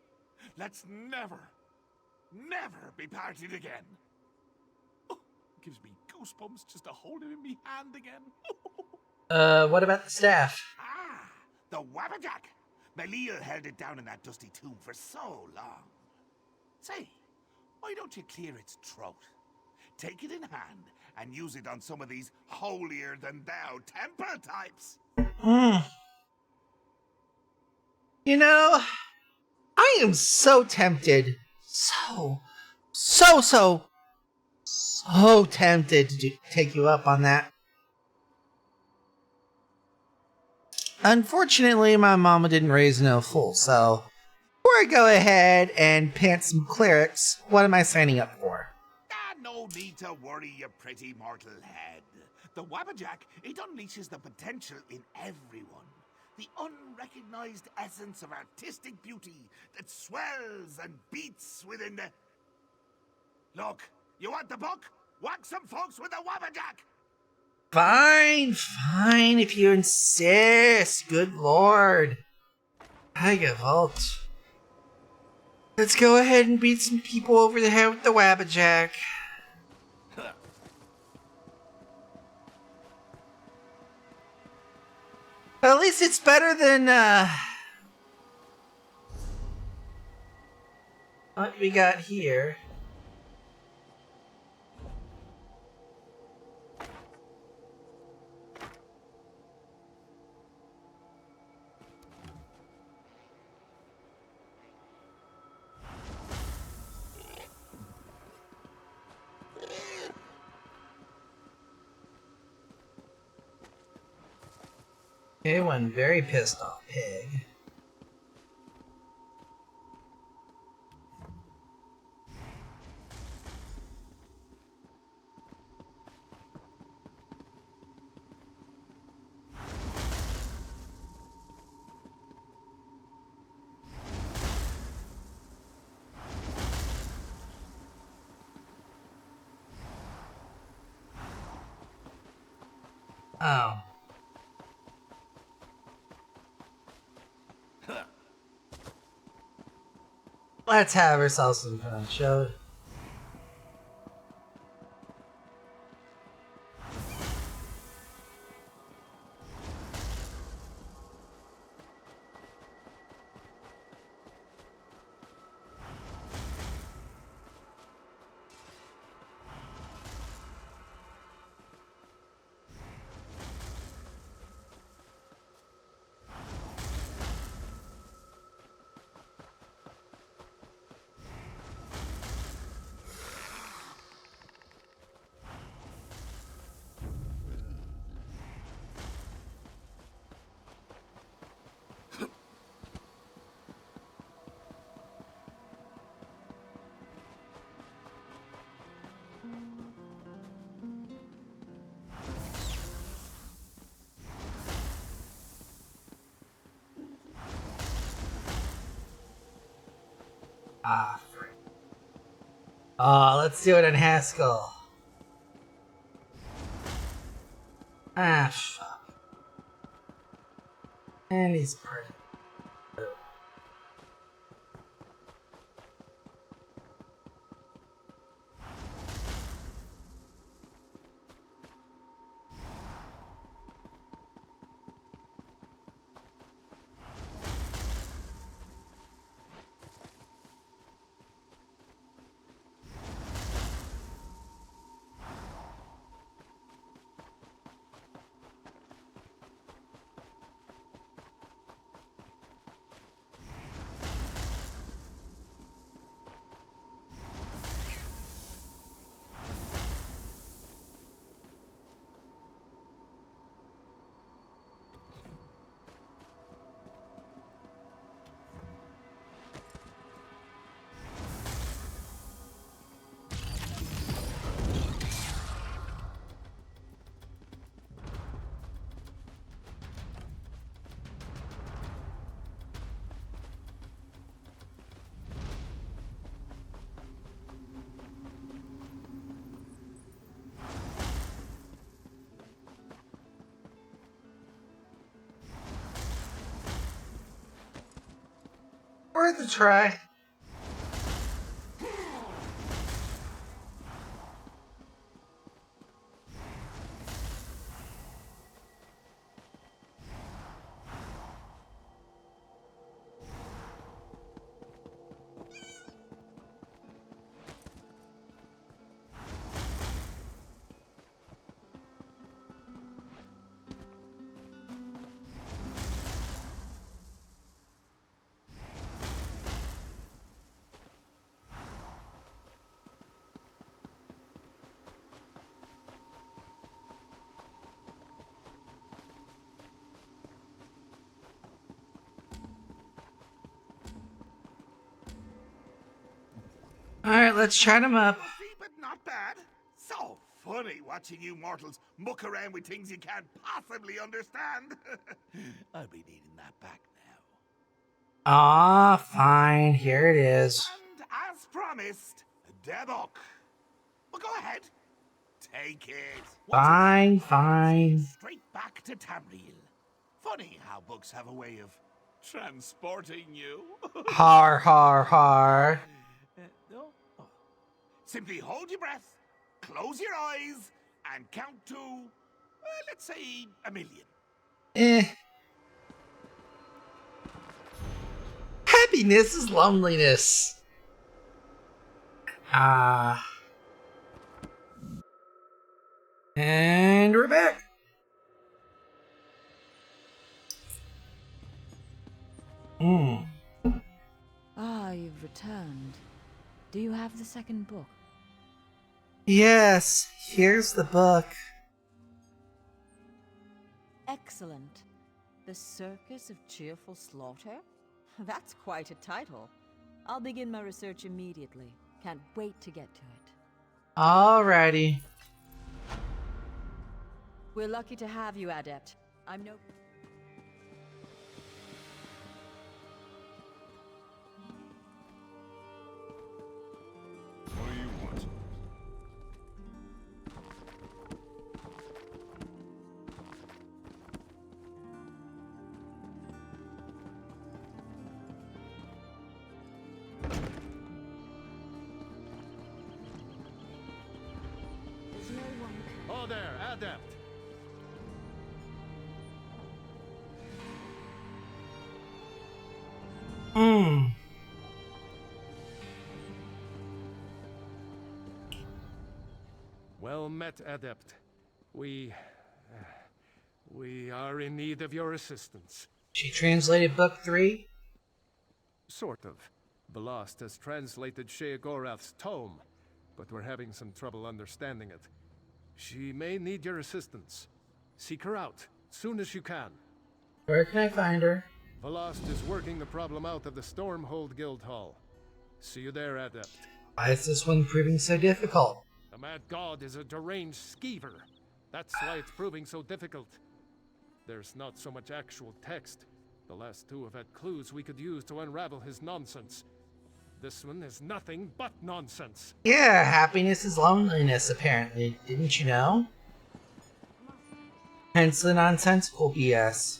S13: Let's never be parted again. Oh, gives me goosebumps just to hold him in me hand again.
S1: What about the staff?
S13: Ah, the Wabbajack. Malil held it down in that dusty tomb for so long. Say, why don't you clear its throat? Take it in hand and use it on some of these holier-than-thou temple types.
S1: You know, I am so tempted. So tempted to take you up on that. Unfortunately, my mama didn't raise no fool, so before I go ahead and pant some clerics, what am I signing up for?
S13: No need to worry, you pretty mortal head. The Wabbajack, it unleashes the potential in everyone. The unrecognized essence of artistic beauty that swells and beats within the... Look, you want the book? Whack some folks with the Wabbajack!
S1: Fine, if you insist. Good lord. Vault. Let's go ahead and beat some people over the head with the Wabbajack. At least it's better than, what we got here. Okay, one very pissed off pig. Oh. Let's have ourselves some fun, shall we? Ah, frick. Oh, let's do it in Haskell. Ah, fuck. And he's pretty. worth a try. Alright, let's chat him up.
S13: But not bad. So funny watching you mortals muck around with things you can't possibly understand. I'll be needing that back now.
S1: Ah, fine. Here it is.
S13: And as promised, the book. Well, go ahead. Take it.
S1: Fine, fine.
S13: Straight back to Tamriel. Funny how books have a way of transporting you.
S1: Har, har, har.
S13: No? Oh. Simply hold your breath, close your eyes, and count to, let's say, 1,000,000.
S1: Happiness is loneliness. And we're back.
S2: Ah, you've returned. Do you have the second book?
S1: Yes, here's the book.
S2: Excellent. The Circus of Cheerful Slaughter? That's quite a title. I'll begin my research immediately. Can't wait to get to it.
S1: Alrighty.
S2: We're lucky to have you, Adept. I'm no...
S4: What do you want?
S14: Oh there, Adept. Well met, Adept. We are in need of your assistance.
S1: She translated book 3?
S14: Sort of. Balost has translated Sheogorath's tome, but we're having some trouble understanding it. She may need your assistance. Seek her out, soon as you can.
S1: Where can I find her?
S14: Balost is working the problem out of the Stormhold Guild Hall. See you there, Adept.
S1: Why is this one proving so difficult?
S14: The Mad God is a deranged skeever. That's why it's proving so difficult. There's not so much actual text. The last two have had clues we could use to unravel his nonsense. This one is nothing but nonsense.
S1: Yeah, happiness is loneliness, apparently. Didn't you know? Hence the nonsensical BS.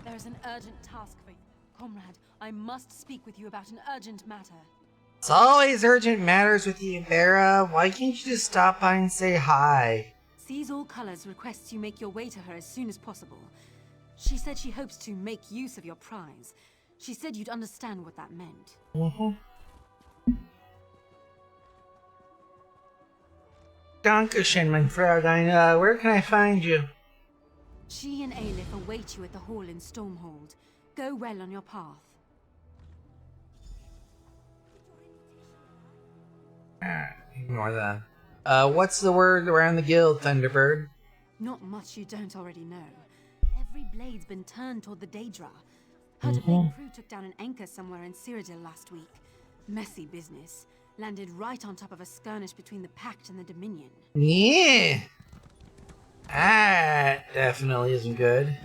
S2: There's an urgent task for you. Comrade, I must speak with you about an urgent matter.
S1: It's always urgent matters with you, Vera. Why can't you just stop by and say hi?
S2: Sees All Colors requests you make your way to her as soon as possible. She said she hopes to make use of your prize. She said you'd understand what that meant.
S1: Dankeschön, mein Fräulein. Where can I find you?
S2: She and Aelif await you at the hall in Stormhold. Go well on your path.
S1: Ignore that. What's the word around the guild, Thunderbird?
S2: Not much you don't already know. Every blade's been turned toward the Daedra. Heard a big crew took down an anchor somewhere in Cyrodiil last week. Messy business. Landed right on top of a skirmish between the Pact and the Dominion.
S1: Yeah. That definitely isn't good.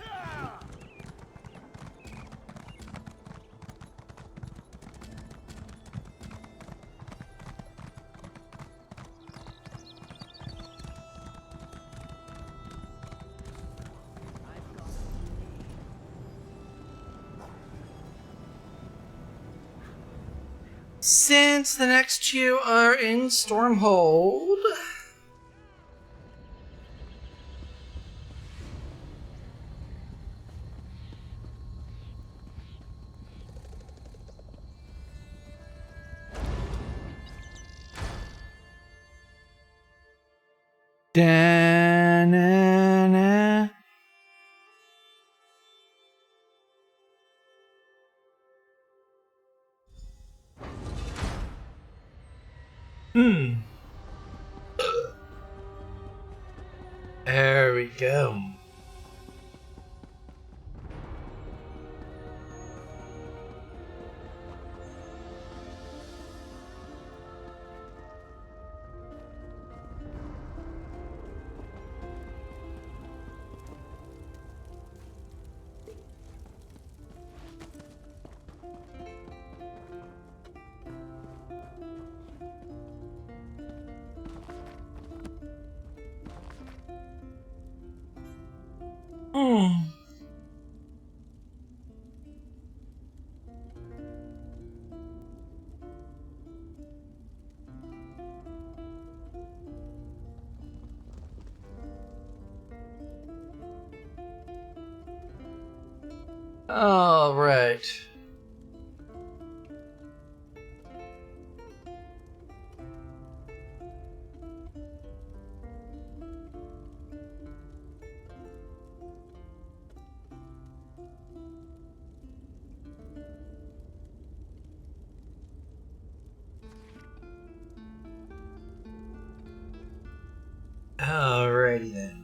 S1: Since the next two are in Stormhold... Da-na-na. There we go. All right. Alrighty then.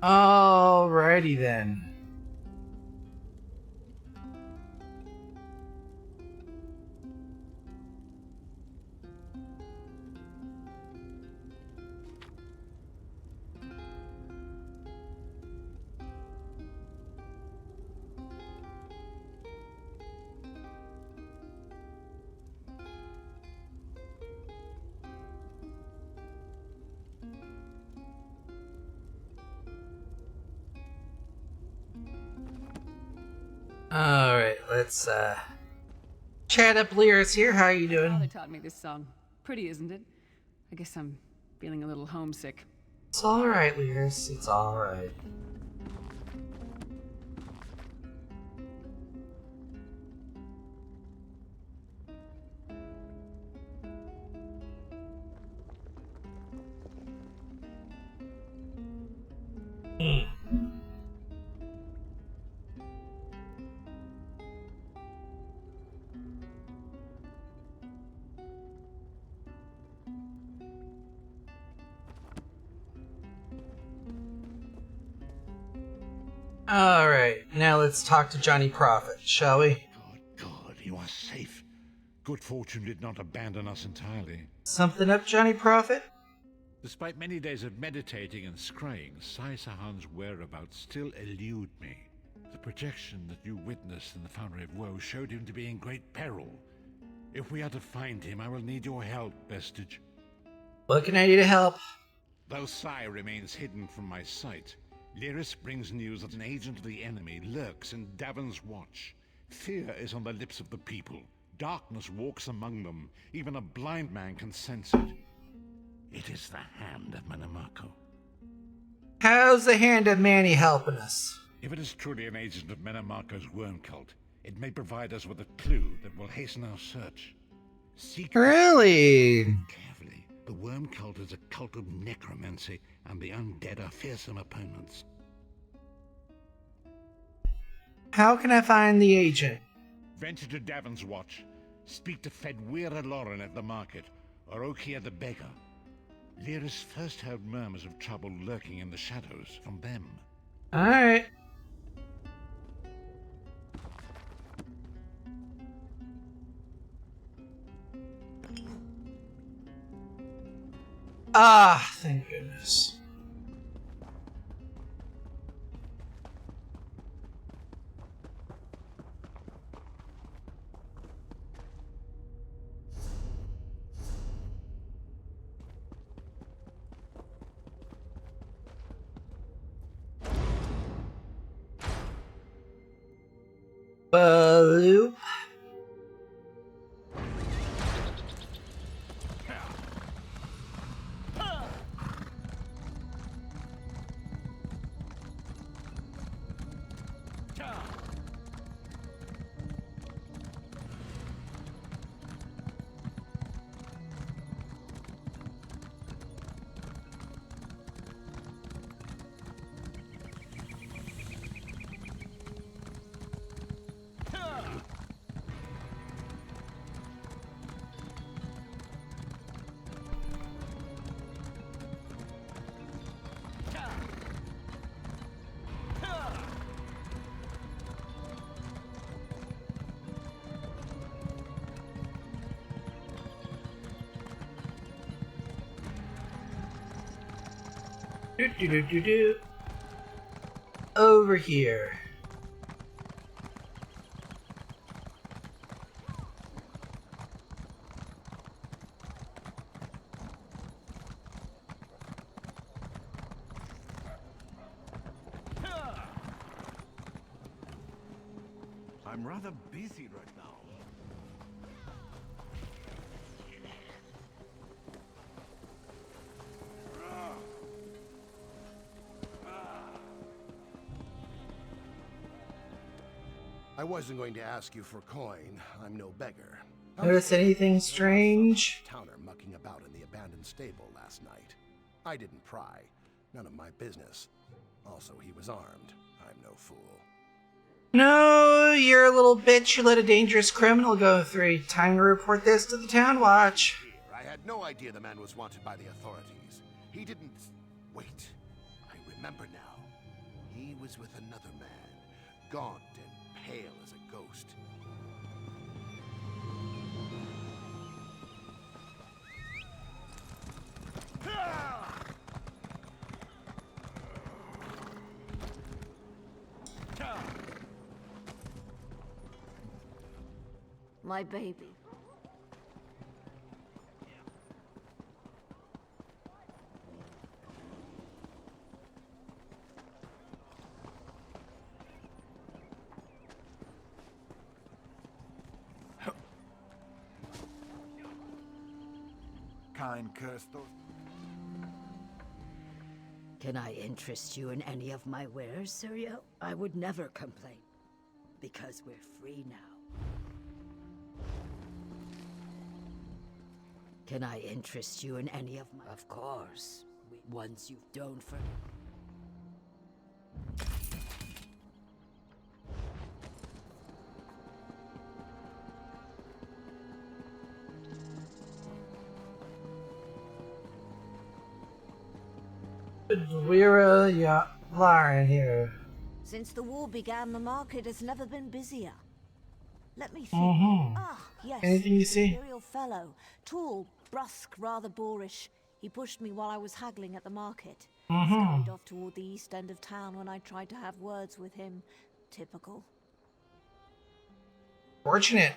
S1: Alrighty then. Alright, let's chat up Lyris here. How are you doing?
S8: Father taught me this song. Pretty, isn't it? I guess I'm feeling a little homesick.
S1: It's alright, Lyris. It's alright. Alright, now let's talk to Johnny Prophet, shall we?
S17: God, you are safe. Good fortune did not abandon us entirely.
S1: Something up, Johnny Prophet?
S17: Despite many days of meditating and scrying, Sai Sahan's whereabouts still elude me. The projection that you witnessed in the Foundry of Woe showed him to be in great peril. If we are to find him, I will need your help, Vestige.
S1: What can I do to help?
S17: Though Sai remains hidden from my sight, Lyris brings news that an agent of the enemy lurks in Davon's watch. Fear is on the lips of the people. Darkness walks among them. Even a blind man can sense it. It is the hand of Manamako.
S1: How's the hand of Manny helping us?
S17: If it is truly an agent of Manamako's worm cult, it may provide us with a clue that will hasten our search.
S1: Really?
S17: Carefully. The worm cult is a cult of necromancy, and the undead are fearsome opponents.
S1: How can I find the agent?
S17: Venture to Davon's watch. Speak to Fedwira Lauren at the market, or Okia the beggar. Lyris first heard murmurs of trouble lurking in the shadows from them.
S1: Alright. Ah, thank goodness. Baloo. Do. Over here.
S9: I'm rather busy right now.
S12: I wasn't going to ask you for coin. I'm no beggar.
S1: Notice anything strange?
S12: Towner mucking about in the abandoned stable last night. I didn't pry. None of my business. Also, he was armed. I'm no fool.
S1: No, you're a little bitch. You let a dangerous criminal go free. Time to report this to the town watch.
S12: I had no idea the man was wanted by the authorities. He didn't... Wait. I remember now. He was with another man. Gaunt and pale as a ghost.
S3: My baby.
S9: Kind curse those.
S2: Can I interest you in any of my wares, Sirio? I would never complain, because we're free now. Can I interest you in any of my... Of course. Ones you don't forget.
S1: We're Lauren here.
S10: Since the war began, the market has never been busier. Let me think. Ah, yes.
S1: Anything you see?
S10: Imperial fellow. Tall, brusque, rather boorish. He pushed me while I was haggling at the market. Scurried off toward the east end of town when I tried to have words with him. Typical.
S1: Fortunate.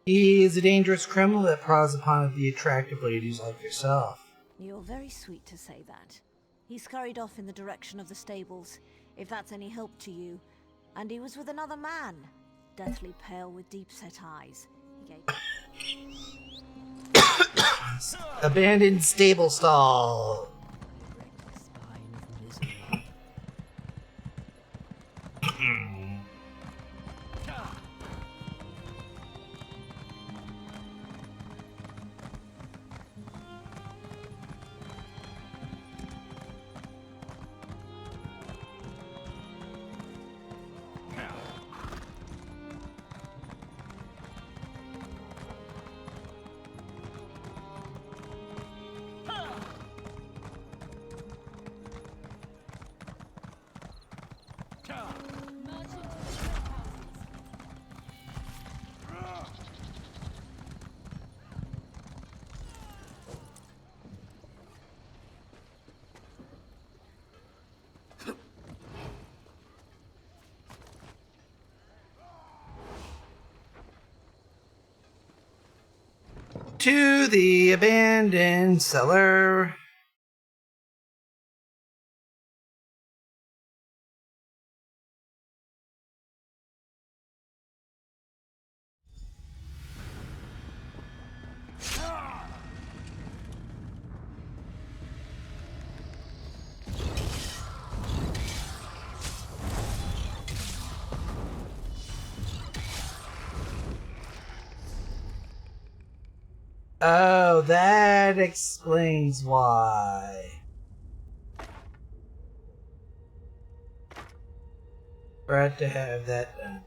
S1: He is a dangerous criminal that prowls upon the attractive ladies like yourself.
S10: You're very sweet to say that. He scurried off in the direction of the stables, if that's any help to you. And he was with another man. Deathly pale with deep-set eyes. He gave...
S1: Abandoned stable stall. to the abandoned cellar. Oh, that explains why. Glad to have that done.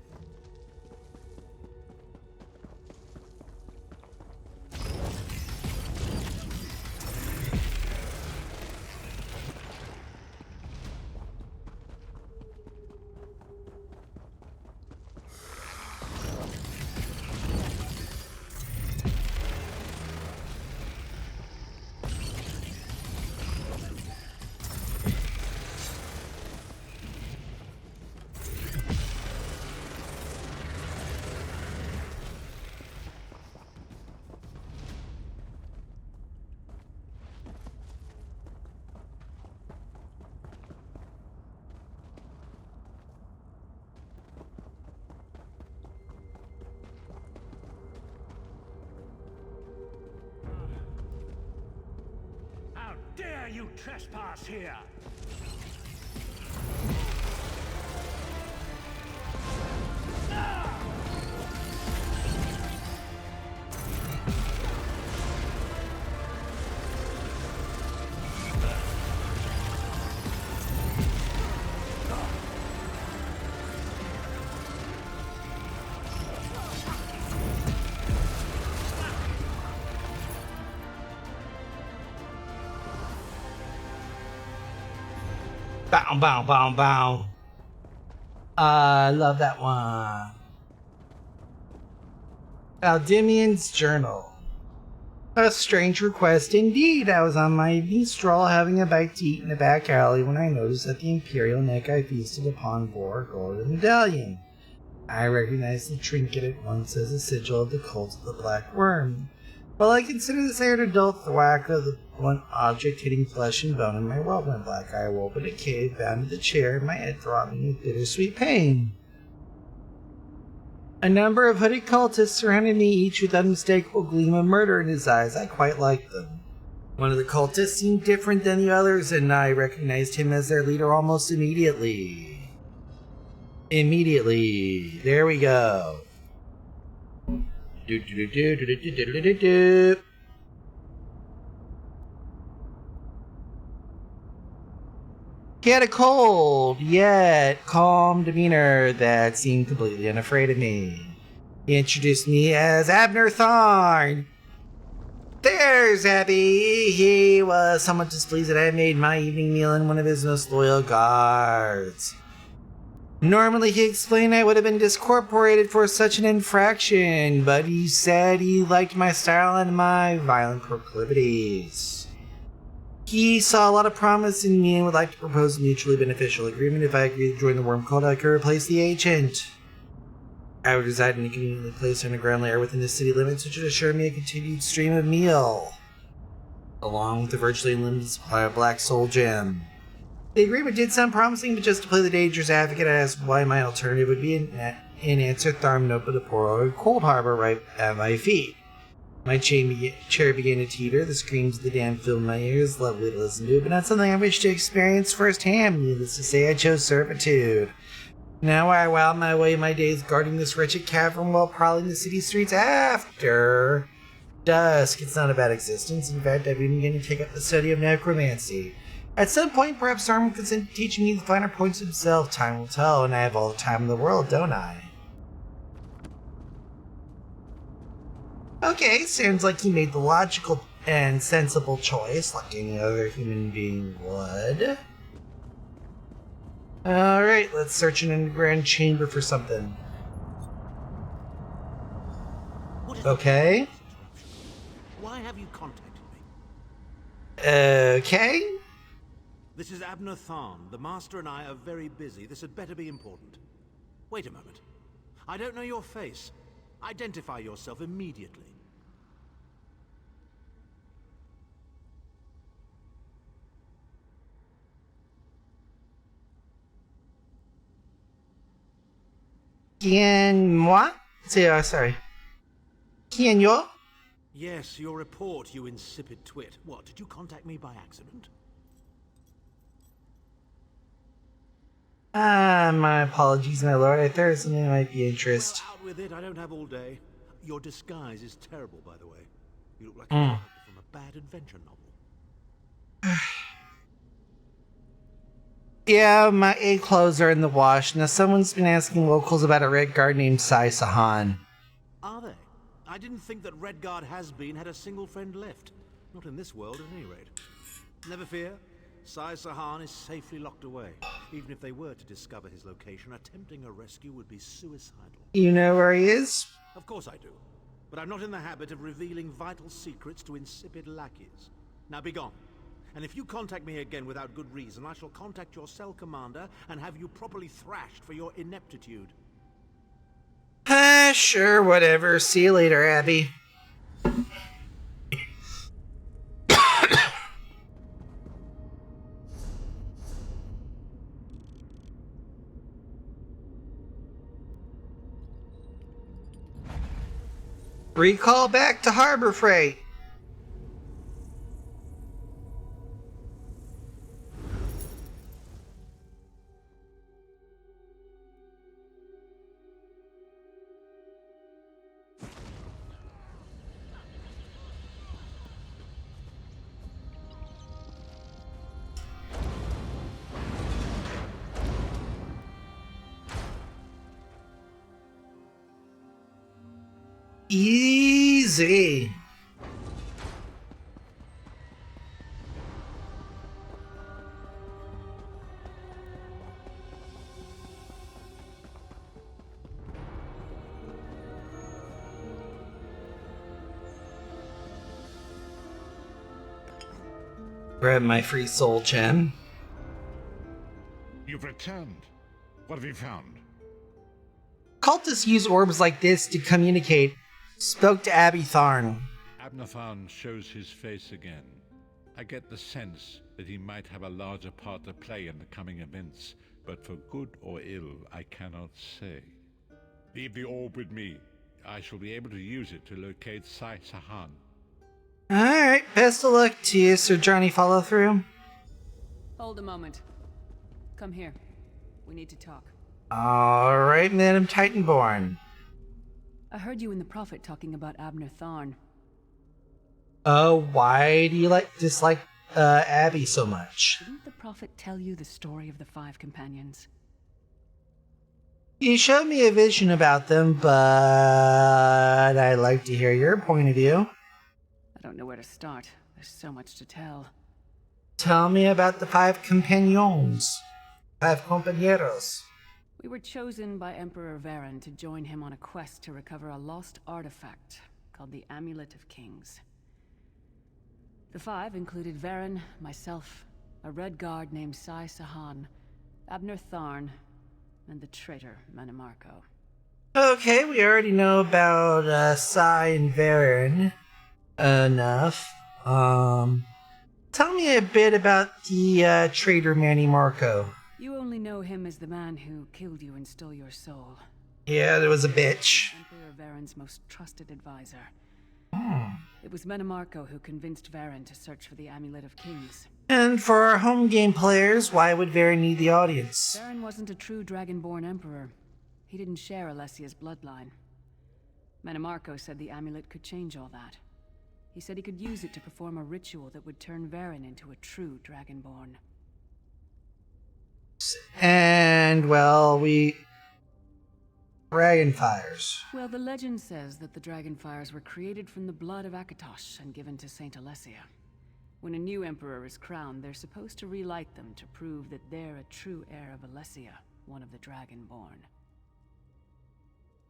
S18: How dare you trespass here?
S1: Bow, bow, bow, bow. I love that one. Aldimian's Journal. A strange request indeed. I was on my evening stroll having a bite to eat in a back alley when I noticed that the imperial neck I feasted upon bore a golden medallion. I recognized the trinket at once as a sigil of the cult of the Black Worm. While I consider this air a dull thwack of the blunt object hitting flesh and bone in my world went black, I awoke in a cave, bound to the chair, my head throbbing with bittersweet pain. A number of hooded cultists surrounded me, each with unmistakable gleam of murder in his eyes. I quite liked them. One of the cultists seemed different than the others, and I recognized him as their leader almost immediately. There we go. He had a cold, yet calm demeanor that seemed completely unafraid of me. He introduced me as Abner Tharn. There's Abby. He was somewhat displeased that I had made my evening meal in one of his most loyal guards. Normally, he explained I would have been discorporated for such an infraction, but he said he liked my style and my violent proclivities. He saw a lot of promise in me and would like to propose a mutually beneficial agreement. If I agreed to join the worm cult, I could replace the agent. I would reside in a conveniently placed underground lair within the city limits, which would assure me a continued stream of meal, along with a virtually unlimited supply of black soul gem. The agreement did sound promising, but just to play the dangerous advocate, I asked why my alternative would be in answer Tharm note but a poor old Cold Harbor right at my feet. My chair began to teeter, the screams of the dam filled my ears, lovely to listen to, but not something I wished to experience firsthand. Needless to say, I chose servitude. Now I wound my days guarding this wretched cavern while prowling the city streets after dusk. It's not a bad existence. In fact, I've been beginning to take up the study of necromancy. At some point, perhaps Tharm will consent to teaching me the finer points himself. Time will tell, and I have all the time in the world, don't I? Okay, sounds like he made the logical and sensible choice, like any other human being would. Alright, let's search an underground chamber for something. Okay.
S6: Why have you contacted me?
S1: Okay.
S6: This is Abner Tharn. The Master and I are very busy. This had better be important. Wait a moment. I don't know your face. Identify yourself immediately.
S1: Quien moi? Sorry. Quien yo?
S6: Yes, your report, you insipid twit. What, did you contact me by accident?
S1: My apologies, my lord. I thought something might be interest.
S6: Well, out with it. I don't have all day. Your disguise is terrible, by the way. You look like a
S1: Mm.
S6: character from a bad adventure novel.
S1: Yeah, my A clothes are in the wash. Now, someone's been asking locals about a red guard named Sai Sahan.
S6: Are they? I didn't think that Redguard has-been had a single friend left. Not in this world, at any rate. Never fear. Sai Sahan is safely locked away. Even if they were to discover his location, attempting a rescue would be suicidal.
S1: You know where he is?
S6: Of course I do. But I'm not in the habit of revealing vital secrets to insipid lackeys. Now be gone. And if you contact me again without good reason, I shall contact your cell commander and have you properly thrashed for your ineptitude.
S1: Sure, whatever. See you later, Abby. Recall back to Harbor Freight. Easy. Grab my free soul gem.
S17: You've returned. What have you found?
S1: Cultists use orbs like this to communicate. Spoke to Abby Tharn.
S17: Abnathan shows his face again. I get the sense that he might have a larger part to play in the coming events, but for good or ill, I cannot say. Leave the orb with me. I shall be able to use it to locate Sai Sahan.
S1: Alright, best of luck to you, Sir Johnny Follow Through.
S8: Hold a moment. Come here. We need to talk.
S1: Alright, Madam Titanborn.
S8: I heard you and the Prophet talking about Abner Tharn.
S1: Why do you dislike Abby so much?
S8: Didn't the Prophet tell you the story of the 5 companions?
S1: You showed me a vision about them, but I'd like to hear your point of view.
S8: I don't know where to start. There's so much to tell.
S1: Tell me about the 5 companions. 5 compañeros.
S8: We were chosen by Emperor Varen to join him on a quest to recover a lost artifact called the Amulet of Kings. The 5 included Varen, myself, a red guard named Sai Sahan, Abner Tharn, and the traitor Manimarco.
S1: Okay, we already know about Sai and Varen enough. Tell me a bit about the traitor Manny Marco.
S8: You only know him as the man who killed you and stole your soul.
S1: Yeah, there was a bitch.
S8: Emperor Varen's most trusted advisor.
S1: Hmm.
S8: It was Manimarco who convinced Varen to search for the Amulet of Kings.
S1: And for our home game players, why would Varen need the audience?
S8: Varen wasn't a true Dragonborn Emperor. He didn't share Alessia's bloodline. Manimarco said the amulet could change all that. He said he could use it to perform a ritual that would turn Varen into a true Dragonborn.
S1: And, well, Dragonfires.
S8: Well, the legend says that the Dragonfires were created from the blood of Akatosh and given to Saint Alessia. When a new emperor is crowned, they're supposed to relight them to prove that they're a true heir of Alessia, one of the Dragonborn.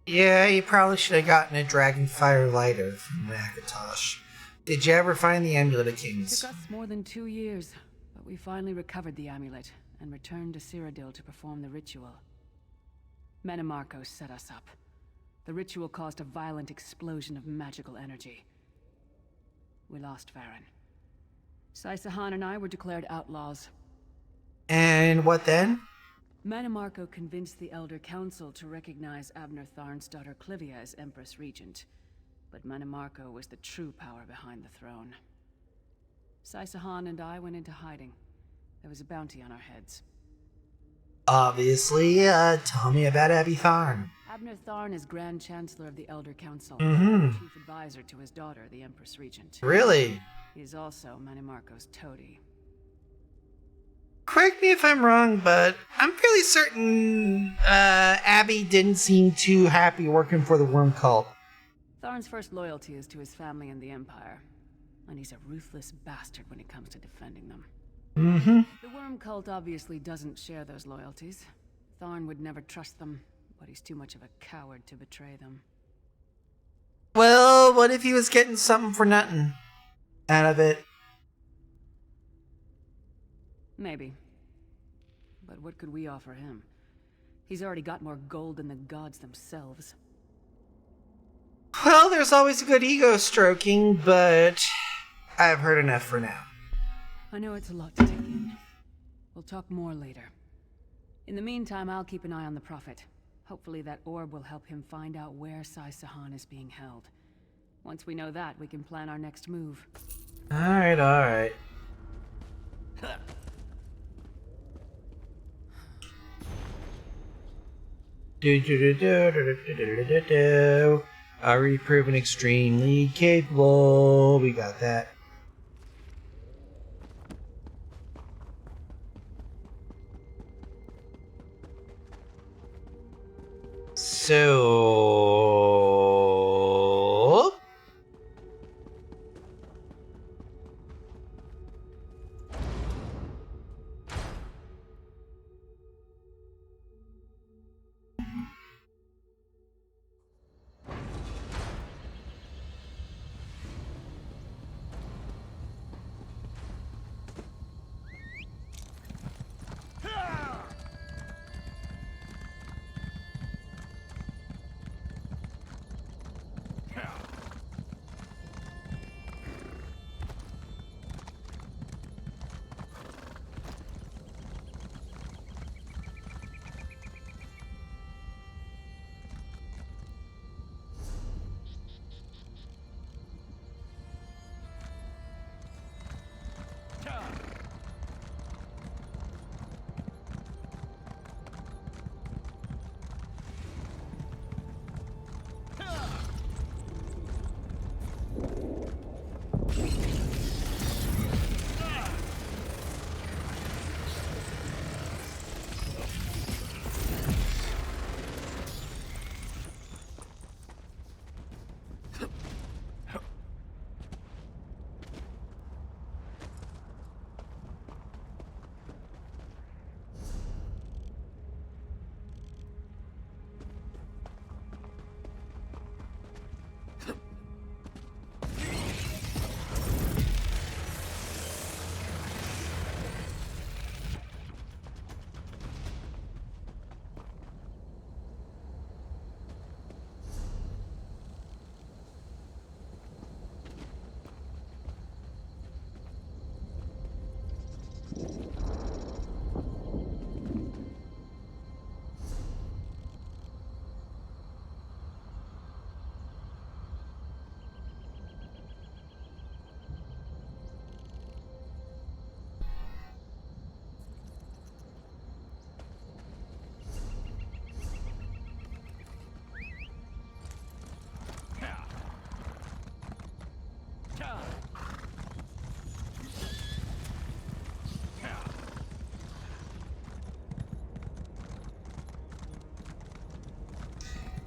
S1: Yeah, you probably should have gotten a Dragonfire lighter from Akatosh. Did you ever find the Amulet of Kings?
S8: It took us more than 2 years, but we finally recovered the amulet and returned to Cyrodiil to perform the ritual. Manimarco set us up. The ritual caused a violent explosion of magical energy. We lost Varen. Sai Sahan and I were declared outlaws.
S1: And what then?
S8: Manimarco convinced the Elder Council to recognize Abner Tharn's daughter Clivia as Empress Regent. But Manimarco was the true power behind the throne. Sahan and I went into hiding. There was a bounty on our heads.
S1: Obviously, tell me about Abby Tharn.
S8: Abner Tharn is Grand Chancellor of the Elder Council, Chief Advisor to his daughter, the Empress Regent.
S1: Really?
S8: He is also Manimarco's toady.
S1: Correct me if I'm wrong, but I'm fairly certain Abby didn't seem too happy working for the Worm Cult.
S8: Tharn's first loyalty is to his family and the Empire, and he's a ruthless bastard when it comes to defending them. The Worm Cult obviously doesn't share those loyalties. Tharn would never trust them, but he's too much of a coward to betray them.
S1: Well, what if he was getting something for nothing out of it?
S8: Maybe. But what could we offer him? He's already got more gold than the gods themselves.
S1: Well, there's always a good ego stroking, but I've heard enough for now.
S8: I know it's a lot to take in. We'll talk more later. In the meantime, I'll keep an eye on the Prophet. Hopefully that orb will help him find out where Sahan is being held. Once we know that, we can plan our next move.
S1: Alright, alright. Already proven extremely capable. We got that. So...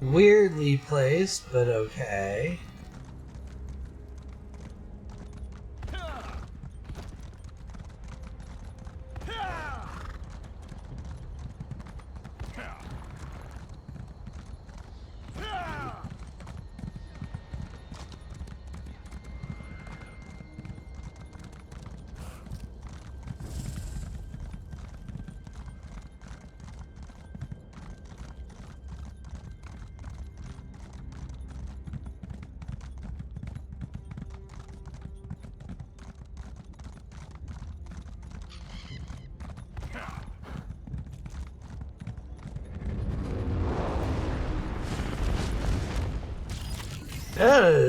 S1: Weirdly placed, but okay. Hello.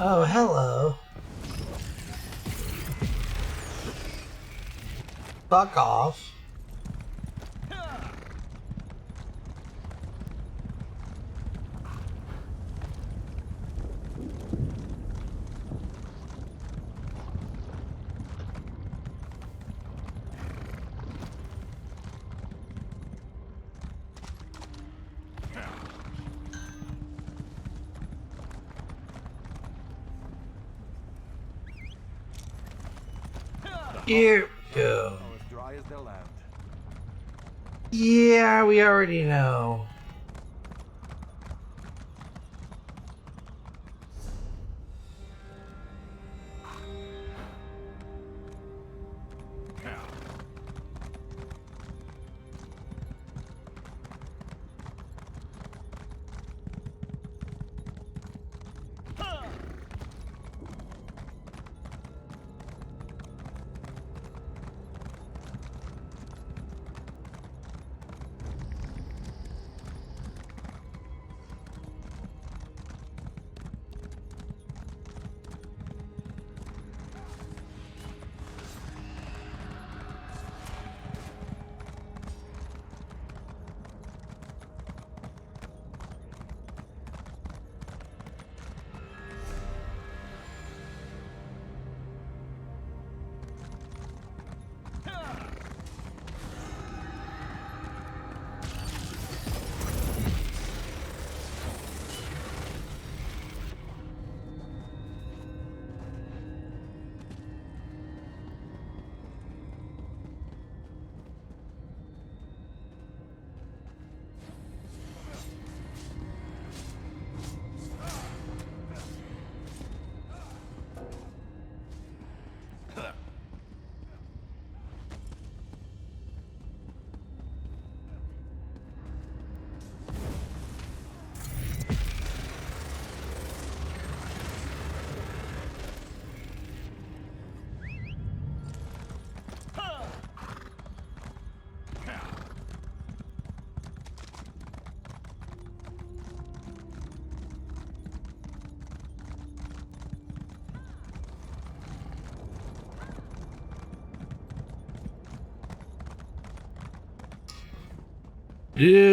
S1: Oh, hello. Fuck off. Here we go.
S6: As dry as their land.
S1: Yeah, we already know. Do.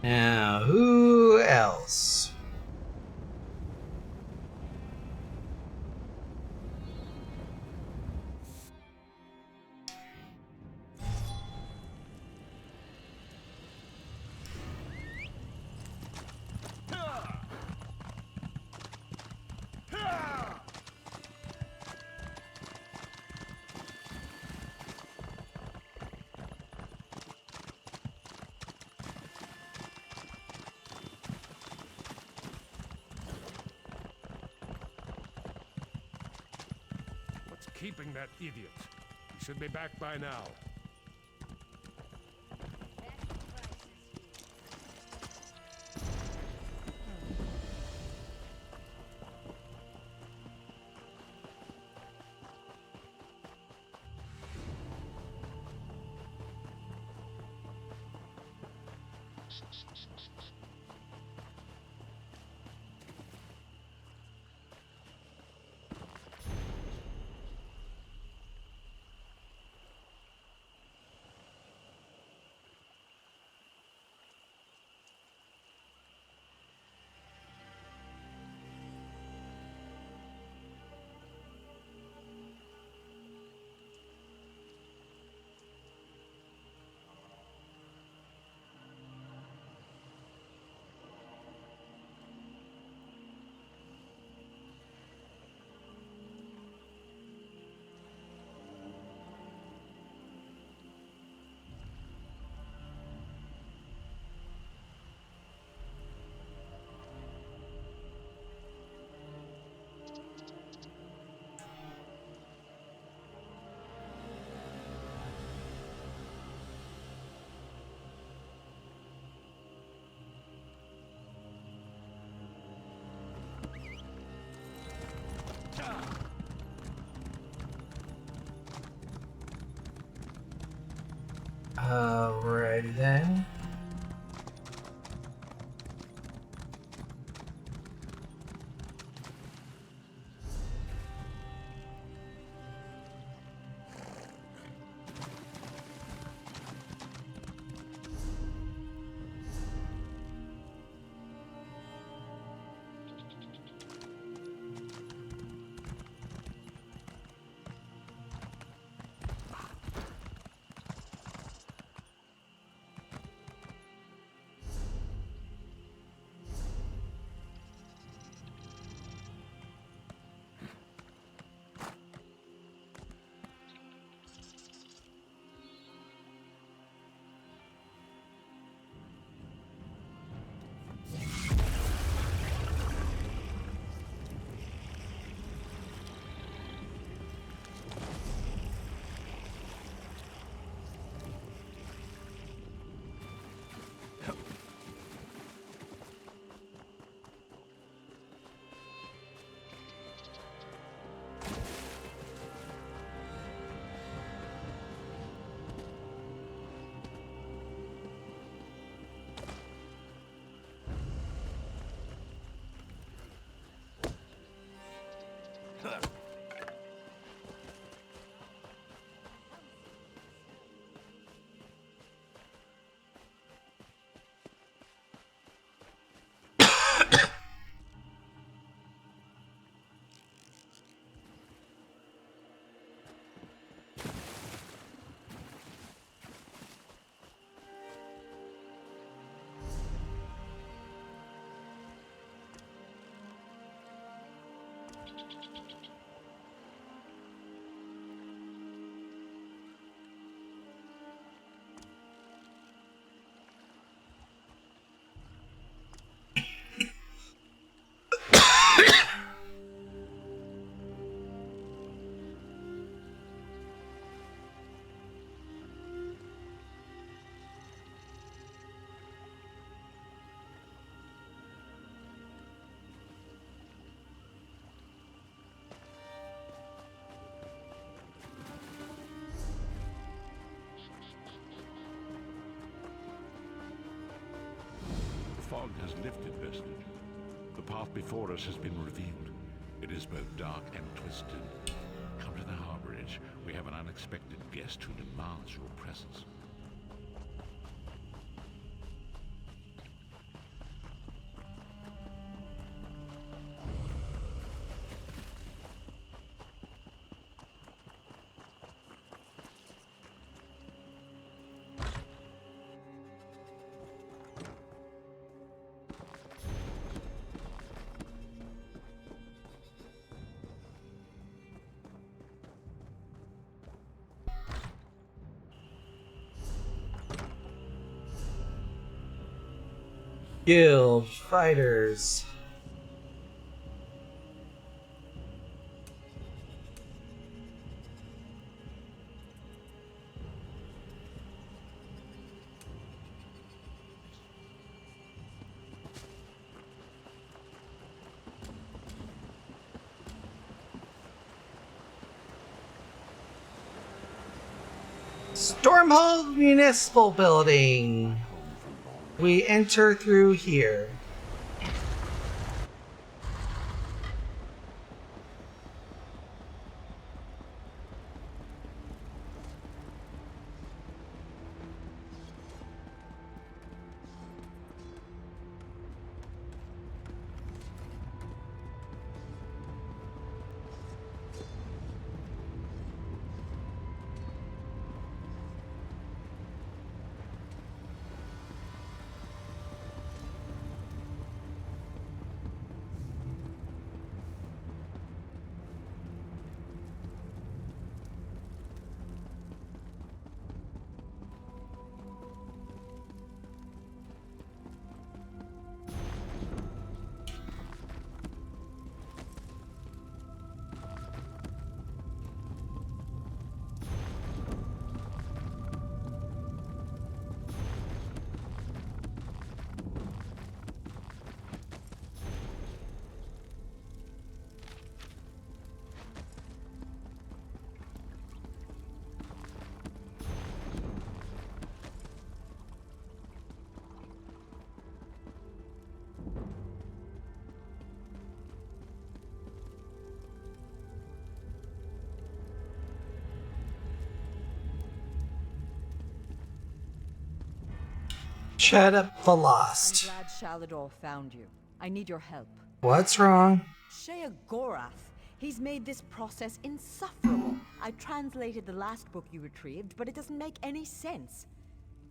S1: Now, who else?
S14: What's keeping that idiot? He should be back by now.
S1: Alrighty then.
S17: The fog has lifted, Vestige. The path before us has been revealed. It is both dark and twisted. Come to the harborage. We have an unexpected guest who demands your presence.
S1: Guild fighters. Stormhold Municipal Building. We enter through here. Shut up, the lost.
S2: I'm glad Shalador found you. I need your help.
S1: What's wrong?
S2: Shea Gorath. He's made this process insufferable. I translated the last book you retrieved, but it doesn't make any sense.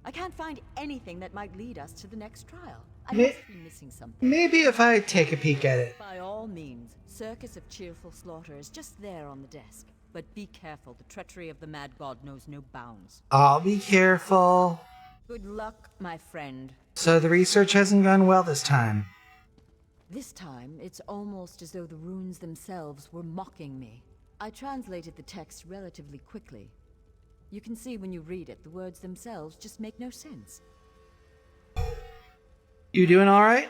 S2: I can't find anything that might lead us to the next trial. I must be missing something.
S1: Maybe if I take a peek at it.
S2: By all means, Circus of Cheerful Slaughter is just there on the desk. But be careful, the treachery of the Mad God knows no bounds.
S1: I'll be careful.
S2: Good luck, my friend.
S1: So the research hasn't gone well this time.
S2: This time, it's almost as though the runes themselves were mocking me. I translated the text relatively quickly. You can see when you read it, the words themselves just make no sense.
S1: You doing alright?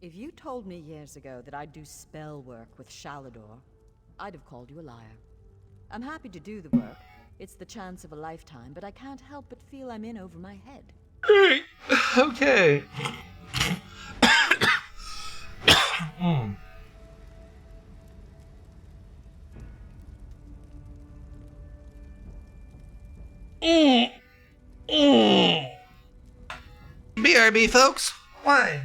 S2: If you told me years ago that I'd do spell work with Shalador, I'd have called you a liar. I'm happy to do the work. It's the chance of a lifetime, but I can't help but feel I'm in over my head.
S1: Great. Okay. BRB, folks. Why?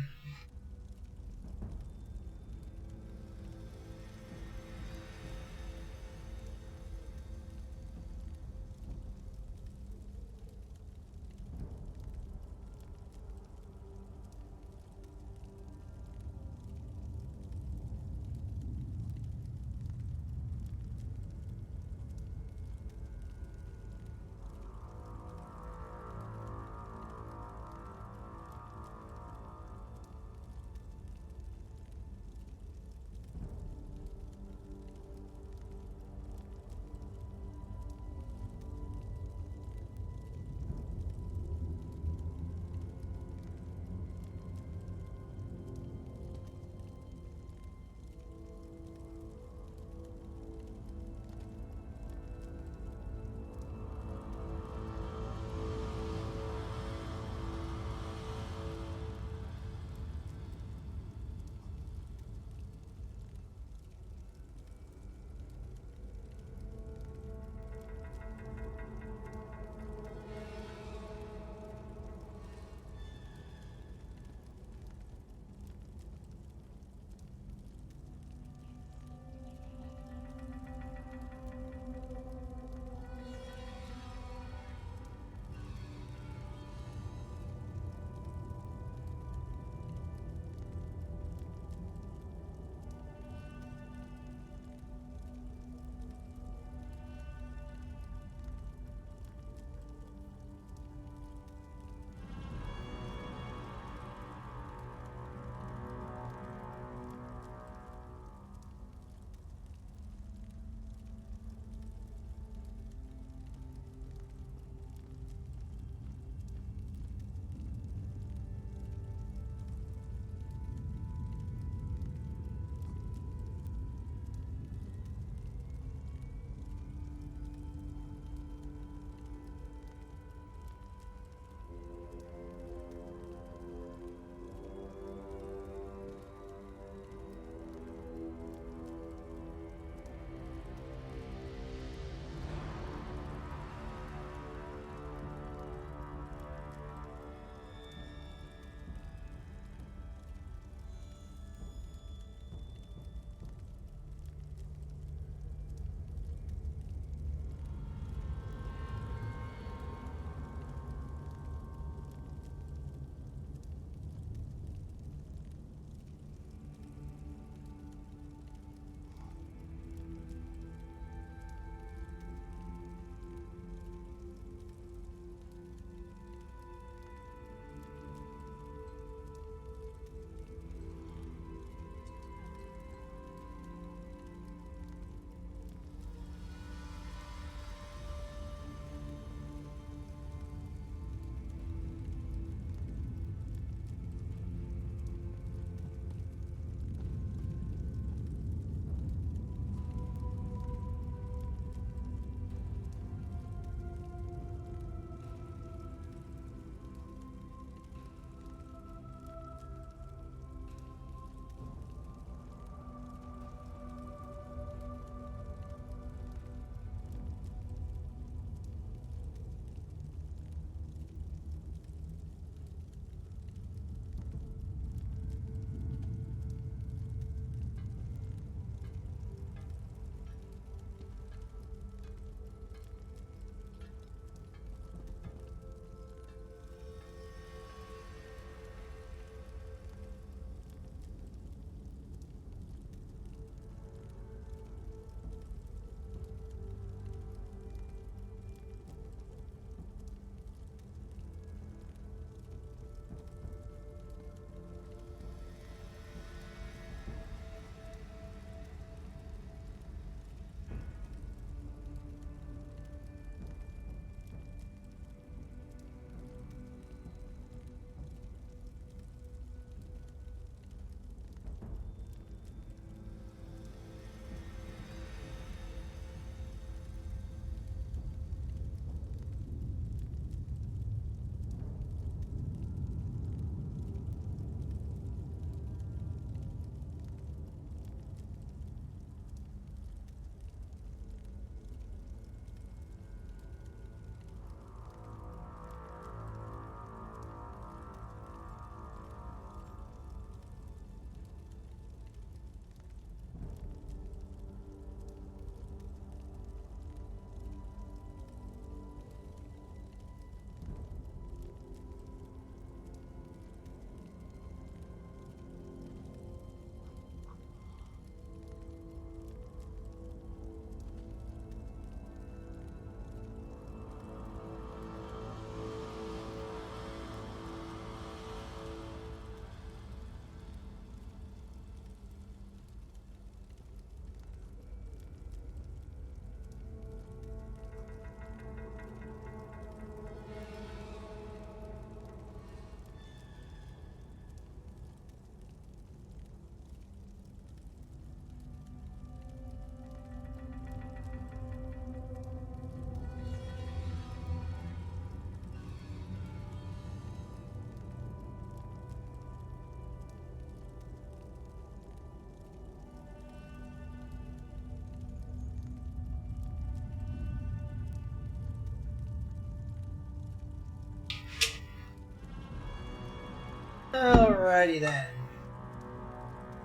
S1: Alrighty then.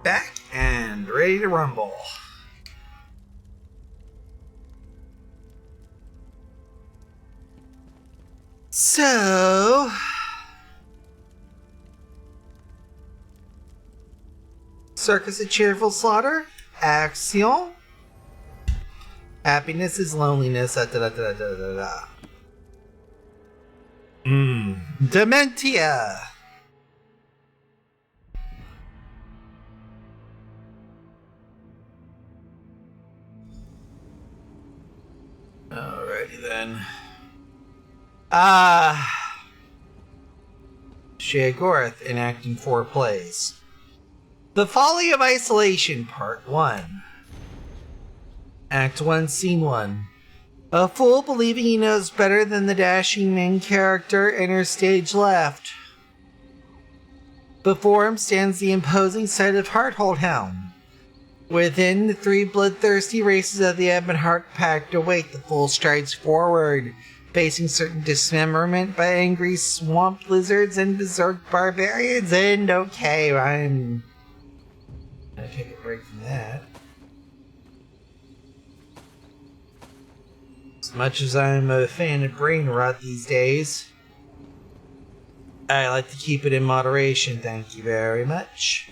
S1: Back and ready to rumble. So... Circus of Cheerful Slaughter. Action. Happiness is loneliness. Dementia. Alrighty then. Sheogorath enacting 4 plays. The Folly of Isolation, Part 1. Act 1, Scene 1. A fool believing he knows better than the dashing main character enters stage left. Before him stands the imposing sight of Hearthold Helm. Within, the 3 bloodthirsty races of the Ebonheart Pact await. The fool strides forward, facing certain dismemberment by angry swamp lizards and berserk barbarians. And okay, I'm gonna take a break from that. As much as I'm a fan of brain rot these days, I like to keep it in moderation, thank you very much.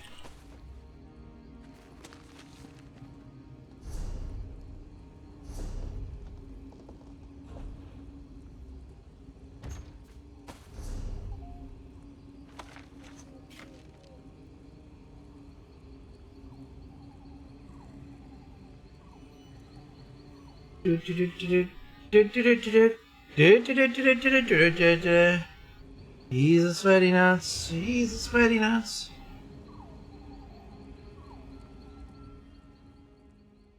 S1: He's a sweaty nuts. He's a sweaty nuts.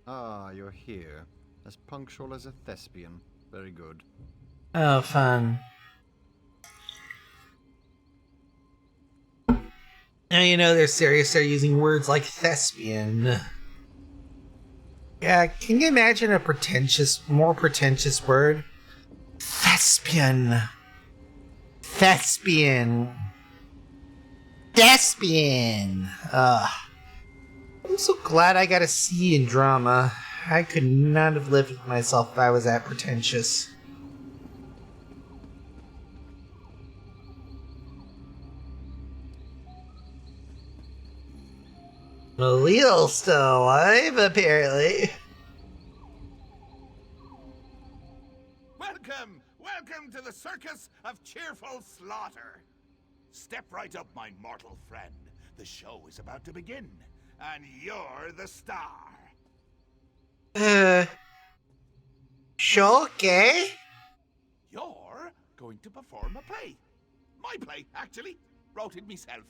S16: Ah, you're here. As punctual as a thespian. Very good.
S1: Oh, fun. Now you know they're serious. They're using words like thespian. Yeah, can you imagine a more pretentious word? Thespian. Thespian. Thespian. I'm so glad I got a C in drama. I could not have lived with myself if I was that pretentious. Leel's still alive, apparently.
S13: Welcome to the Circus of Cheerful Slaughter. Step right up, my mortal friend. The show is about to begin, and you're the star.
S1: Sure, okay?
S13: You're going to perform a play. My play, actually. Wrote it myself.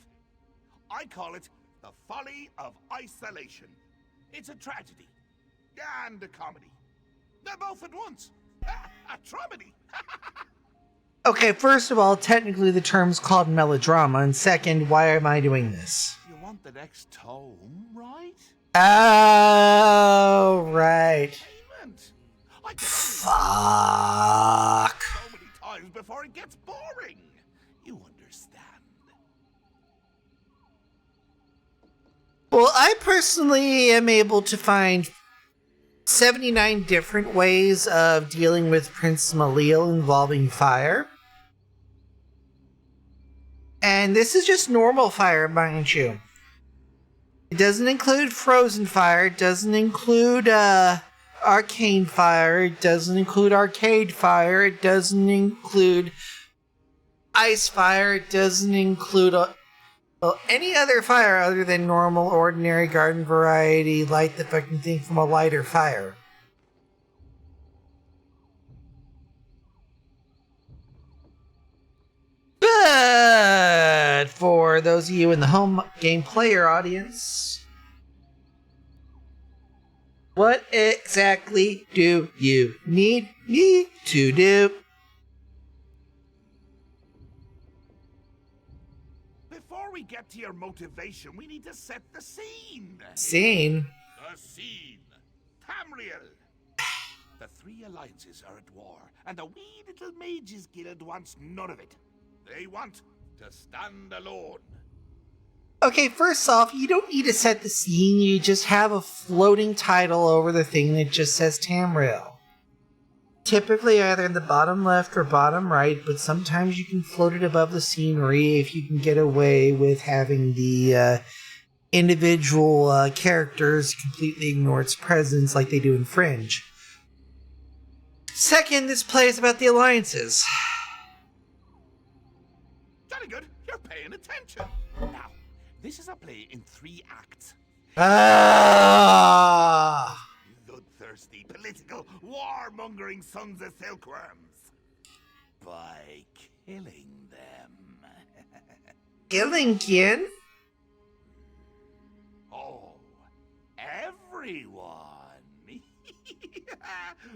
S13: I call it The Folly of Isolation. It's a tragedy and a comedy. They're both at once. A dramedy.
S1: Okay, first of all, technically the term's called melodrama, and second, why am I doing this?
S13: You want the next tome, right?
S1: Oh, right.
S13: Fuck. So many times before it gets boring. You understand.
S1: Well, I personally am able to find 79 different ways of dealing with Prince Malil involving fire. And this is just normal fire, mind you. It doesn't include frozen fire, it doesn't include arcane fire, it doesn't include arcade fire, it doesn't include ice fire, it doesn't include any other fire other than normal, ordinary, garden variety, light the fucking thing from a lighter fire. But for those of you in the home game player audience, what exactly do you need me to do?
S13: Before we get to your motivation, we need to set the scene.
S1: Scene?
S13: The scene. Tamriel. The 3 alliances are at war, and the wee little mages guild wants none of it. They want to stand alone.
S1: Okay, first off, you don't need to set the scene, you just have a floating title over the thing that just says Tamriel. Typically either in the bottom left or bottom right, but sometimes you can float it above the scenery if you can get away with having the individual characters completely ignore its presence like they do in Fringe. Second, this play is about the alliances.
S13: Jolly good, you're paying attention. Now, this is a play in 3 acts. Bloodthirsty, political, warmongering sons of silkworms. By killing them.
S1: Killing kin?
S13: Oh, everyone.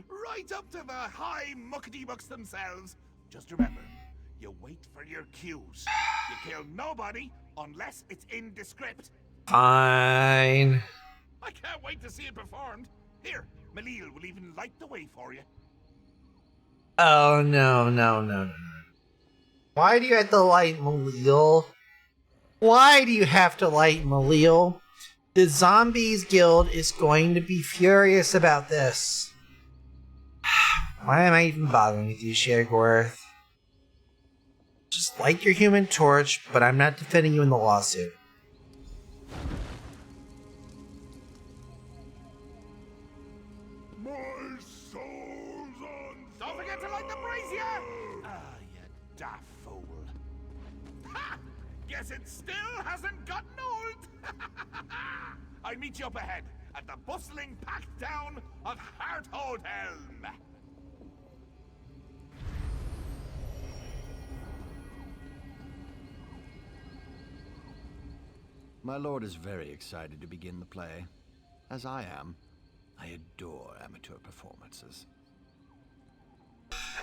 S13: Right up to the high muckety-mucks themselves. Just remember, you wait for your cues. You kill nobody unless it's in the script.
S1: Fine.
S13: I can't wait to see it performed. Here, Malil will even light the way for you.
S1: Oh, no. Why do you have to light Malil? Why do you have to light Malil? The Zombies Guild is going to be furious about this. Why am I even bothering with you, Shagworth? Just light your human torch, but I'm not defending you in the lawsuit.
S13: My soul's on Don't forget to light the brazier! Ah, you daft fool. Ha! Guess it still hasn't gotten old! I'll meet you up ahead at the bustling packed down of Hearthold-Helm.
S16: My lord is very excited to begin the play. As I am. I adore amateur performances.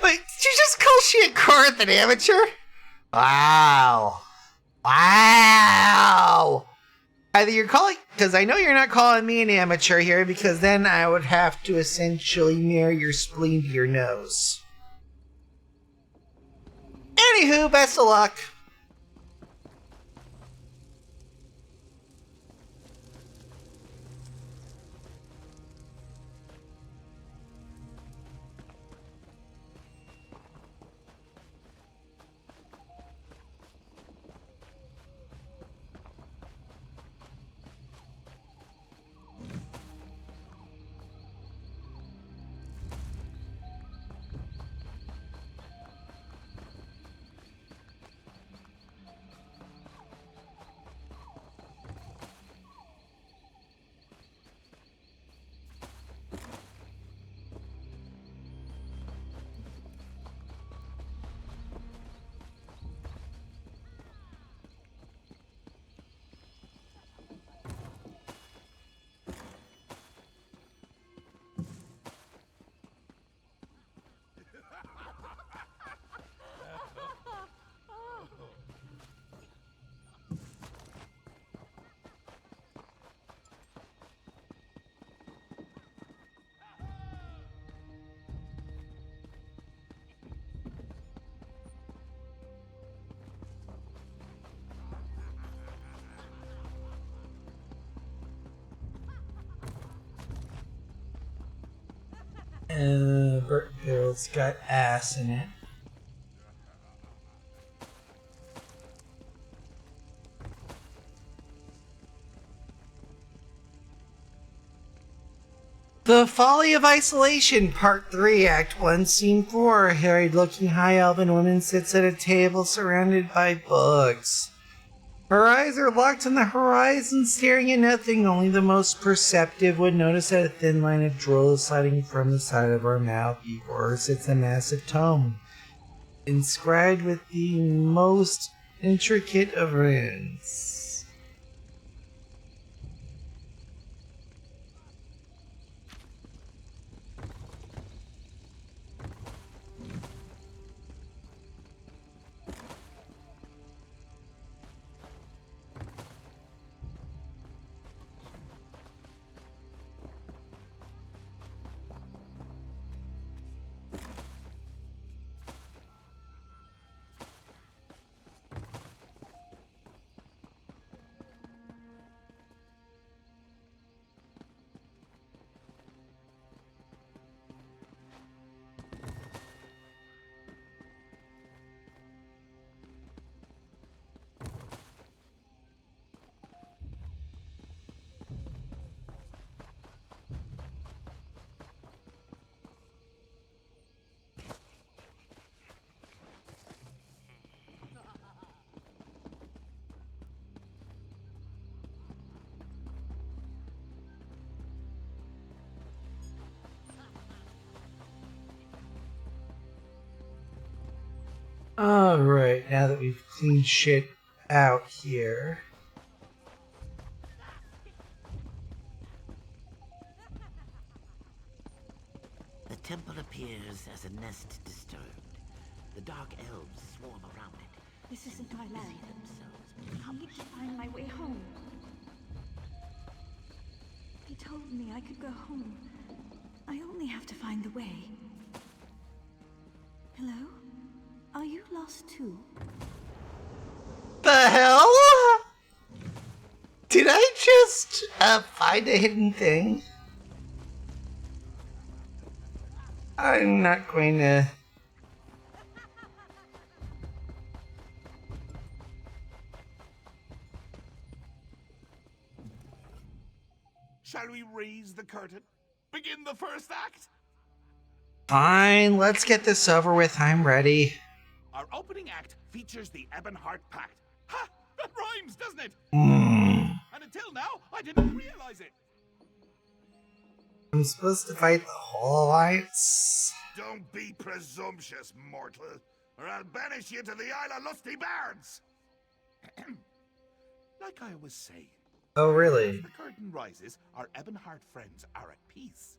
S1: Wait, did you just call Shagworth an amateur? Wow. Either you're calling, because I know you're not calling me an amateur here, because then I would have to essentially mirror your spleen to your nose. Anywho, best of luck. Bert Bill's got ass in it. The Folly of Isolation, Part 3, Act 1, Scene 4. A harried-looking high elven woman sits at a table surrounded by books. Her eyes are locked on the horizon, staring at nothing. Only the most perceptive would notice that a thin line of drool is sliding from the side of her mouth. Before her sits a massive tome, inscribed with the most intricate of runes. Alright, now that we've cleaned shit out here.
S19: The temple appears as a nest disturbed. The dark elves swarm around it.
S10: This isn't my land.
S19: Themselves
S10: I need to find my way home. He told me I could go home. I only have to find the way. Hello? Are you lost too?
S1: The hell? Did I just find a hidden thing? I'm not going to...
S13: Shall we raise the curtain? Begin the first act?
S1: Fine, let's get this over with. I'm ready.
S13: Our opening act features the Ebonheart Pact. Ha! That rhymes, doesn't it? And until now, I didn't realize it.
S1: I'm supposed to fight the whole alliance?
S13: Don't be presumptuous, mortal, or I'll banish you to the Isle of Lusty Bards. Like I was saying.
S1: Oh, really?
S13: As the curtain rises, our Ebonheart friends are at peace.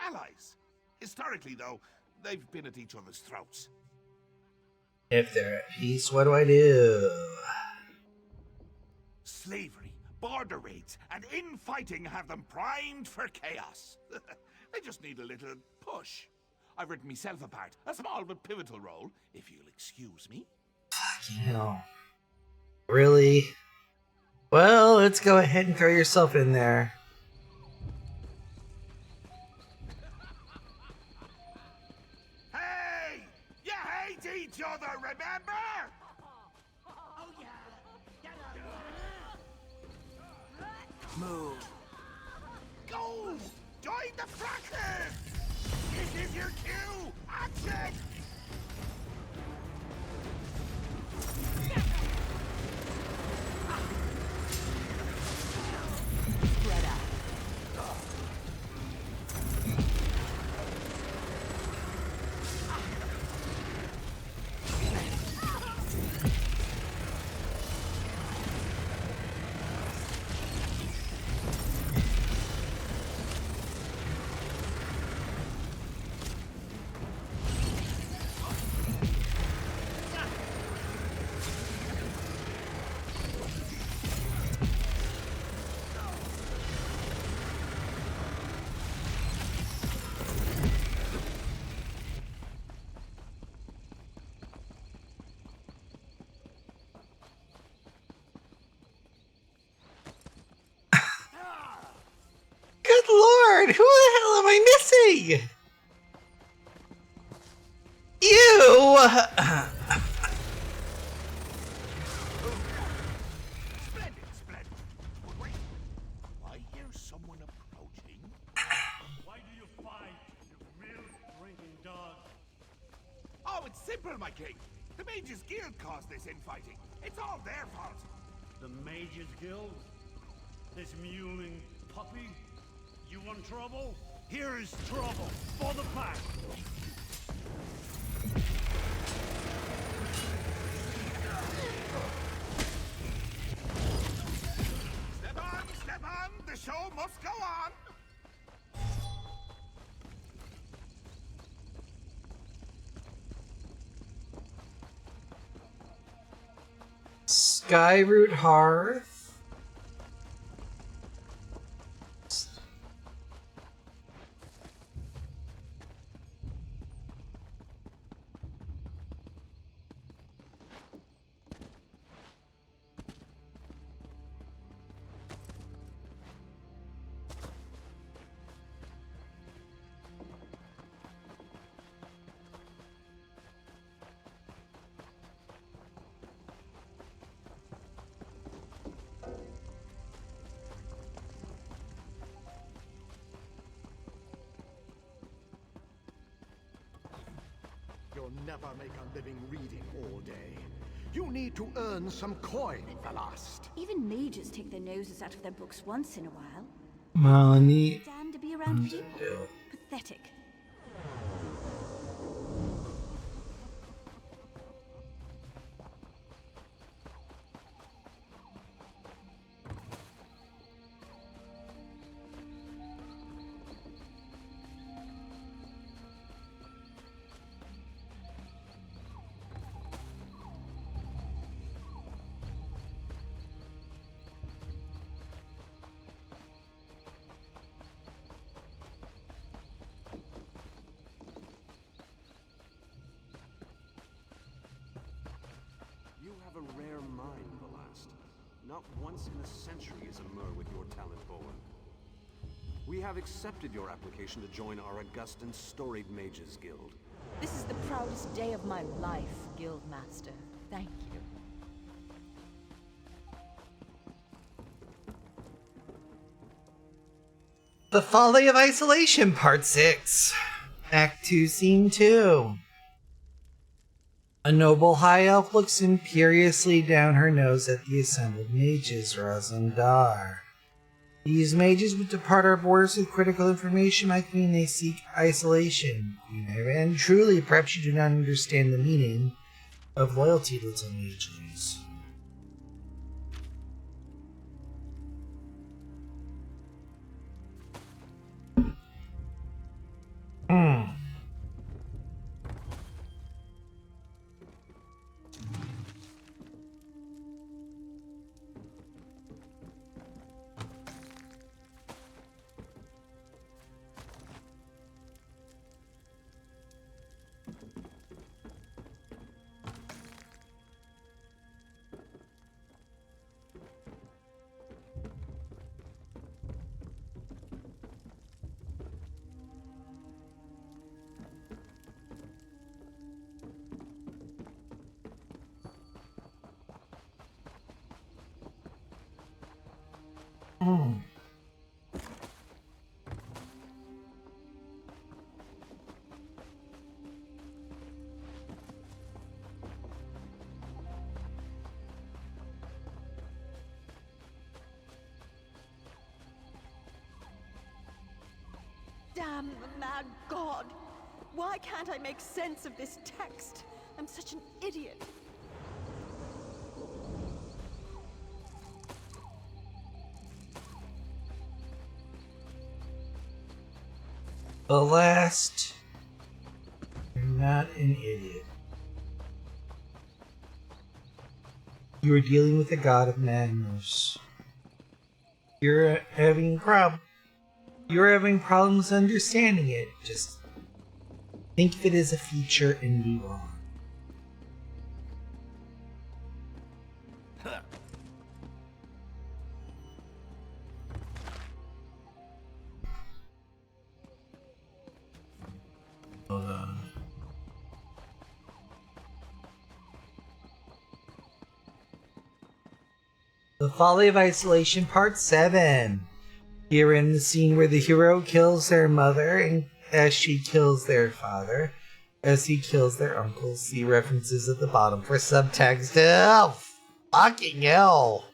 S13: Allies. Historically, though, they've been at each other's throats.
S1: If they're at peace, what do I do?
S13: Slavery, border raids, and infighting have them primed for chaos. They just need a little push. I've written myself a part, a small but pivotal role, if you'll excuse me.
S1: Fucking hell. Really? Well, let's go ahead and throw yourself in there.
S13: Hey! You hate each other, remember?
S15: Oh, yeah.
S13: Move. Go! Join the fracas! This is your cue! Action!
S11: Spread out.
S1: Good lord, who the hell am I missing? You!
S13: Splendid, splendid. But wait, I hear someone approaching.
S18: Why do you fight, you milk-drinking dog?
S13: Oh, it's simple, my king. The Mages Guild caused this infighting. It's all their fault.
S18: The Mages Guild? This mewling puppy? You want trouble? Here is trouble for the pack.
S13: Step on, the show must go on.
S1: Skyroot Hearth.
S20: You'll never make a living reading all day. You need to earn some coin, Velast.
S10: Even mages take their noses out of their books once in a while.
S1: Money.
S10: Stand to be around people. Pathetic.
S12: Not once in a century is a Mer with your talent born. We have accepted your application to join our august and storied Mages Guild.
S2: This is the proudest day of my life, Guildmaster. Thank you.
S1: The Folly of Isolation, Part 6. Act 2, Scene 2. A noble high elf looks imperiously down her nose at the assembled mages, Razandar. These mages would depart our borders with critical information. My queen, they seek isolation. Queen Iran, truly, perhaps you do not understand the meaning of loyalty, little mages.
S3: Damn the mad god! Why can't I make sense of this text? I'm such an idiot.
S1: The last, you're not an idiot. You are dealing with a god of madness. You're having problems understanding it. Just think of it as a feature and move on. Hold on. The Folly of Isolation, Part 7. Here in the scene where the hero kills their mother and as she kills their father, as he kills their uncle. See references at the bottom for subtext. Oh, fucking hell.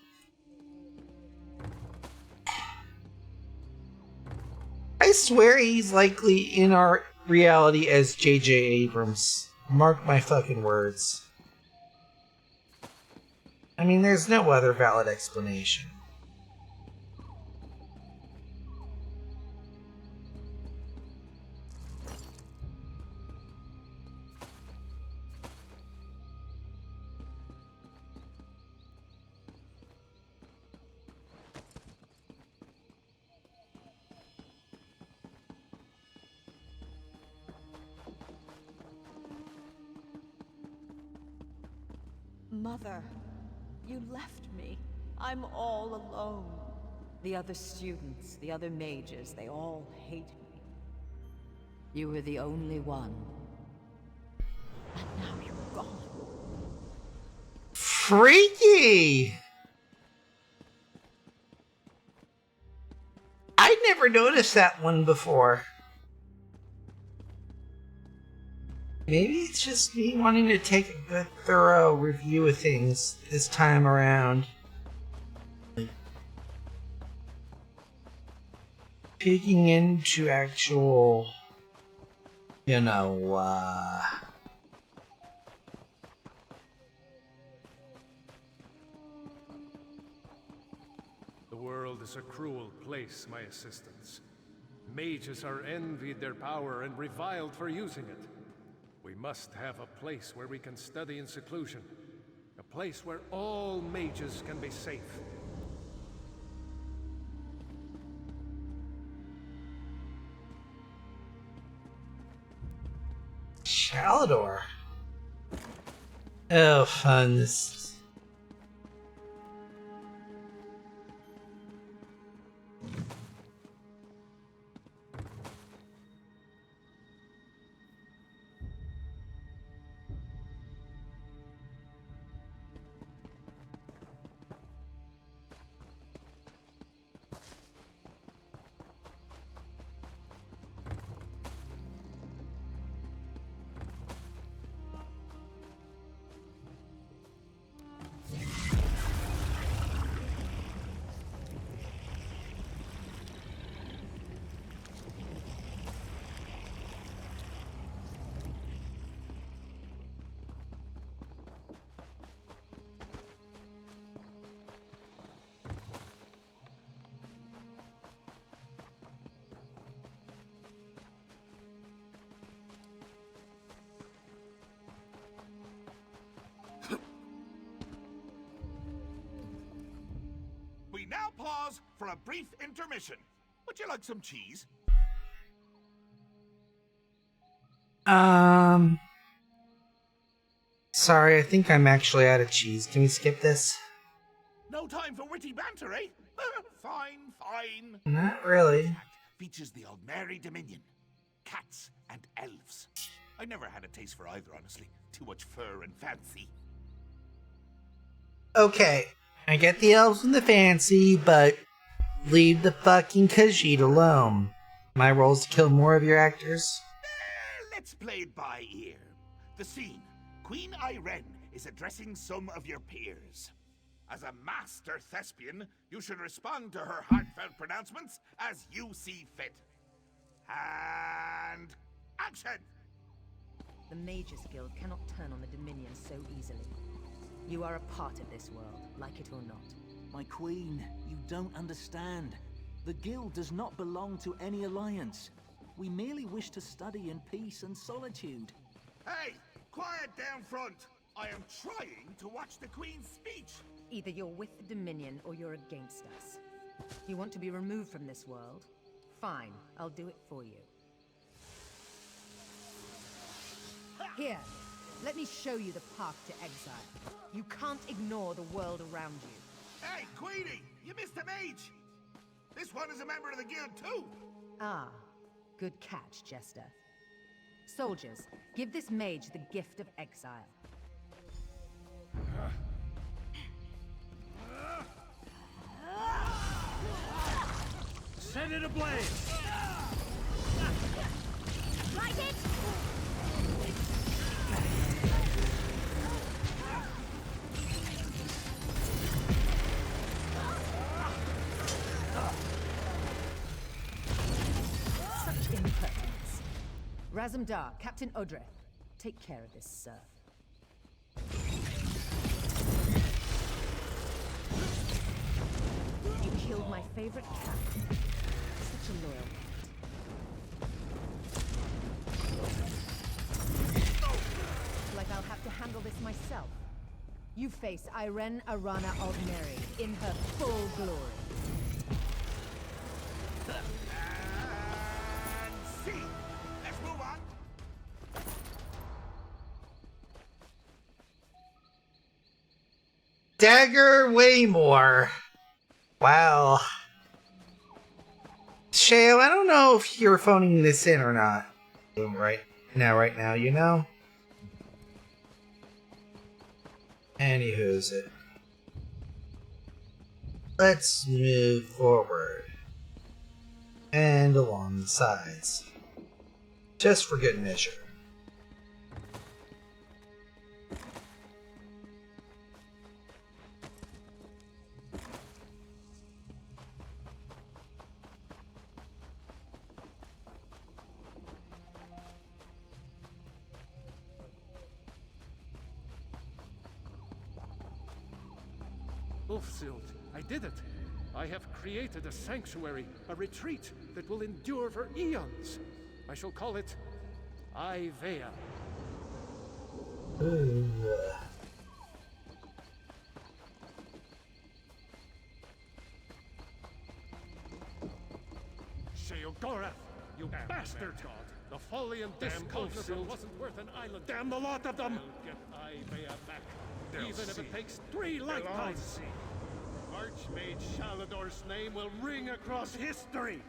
S1: I swear he's likely in our reality as J.J. Abrams. Mark my fucking words. I mean, there's no other valid explanation.
S2: Mother, you left me. I'm all alone. The other students, the other mages, they all hate me. You were the only one. And now you're gone.
S1: Freaky! I'd never noticed that one before. Maybe it's just me wanting to take a good, thorough review of things this time around. Peeking into actual, The
S14: world is a cruel place, my assistants. Mages are envied their power and reviled for using it. We must have a place where we can study in seclusion. A place where all mages can be safe.
S1: Shalador. Oh, fun.
S13: for a brief intermission. Would you like some cheese?
S1: Sorry, I think I'm actually out of cheese. Can we skip this?
S13: No time for witty banter, eh? Fine, fine.
S1: Not really.
S13: This act features the Aldmeri Dominion. Cats and elves. I never had a taste for either, honestly. Too much fur and fancy.
S1: Okay, I get the elves and the fancy, but leave the fucking Khajiit alone. My role is to kill more of your actors.
S13: Let's play it by ear. The scene. Queen Irene is addressing some of your peers. As a master thespian, you should respond to her heartfelt pronouncements as you see fit. And action!
S21: The Mages Guild cannot turn on the Dominion so easily. You are a part of this world, like it or not.
S22: My queen, you don't understand. The guild does not belong to any alliance. We merely wish to study in peace and solitude.
S13: Hey! Quiet down front! I am trying to watch the Queen's speech!
S21: Either you're with the Dominion or you're against us. You want to be removed from this world? Fine, I'll do it for you. Here, let me show you the path to exile. You can't ignore the world around you.
S13: Hey, Queenie! You missed a mage! This one is a member of the guild too!
S21: Ah, good catch, Jester. Soldiers, give this mage the gift of exile.
S18: Set it ablaze!
S10: Light it!
S21: Such impertinence. Razumdar, Captain Odreth, take care of this, sir. You killed my favorite cat. Such a loyal cat. Like I'll have to handle this myself. You face Irene Arana Aldmeri in her full glory.
S13: And see! Let's move on!
S1: Dagger Waymore. Wow. Shayo, I don't know if you're phoning this in or not. Right now, you know? Anywho's it. Let's move forward. And along the sides. Just for good measure.
S14: Ulfsild, I did it! I have created a sanctuary, a retreat that will endure for eons. I shall call it Ivea. Sheogorath, you bastard! God. The folly and discognizance wasn't worth an island. Damn the lot of them! I'll get Ivea back, even if it takes 3 lifetimes. Archmage Shalador's name will ring across history!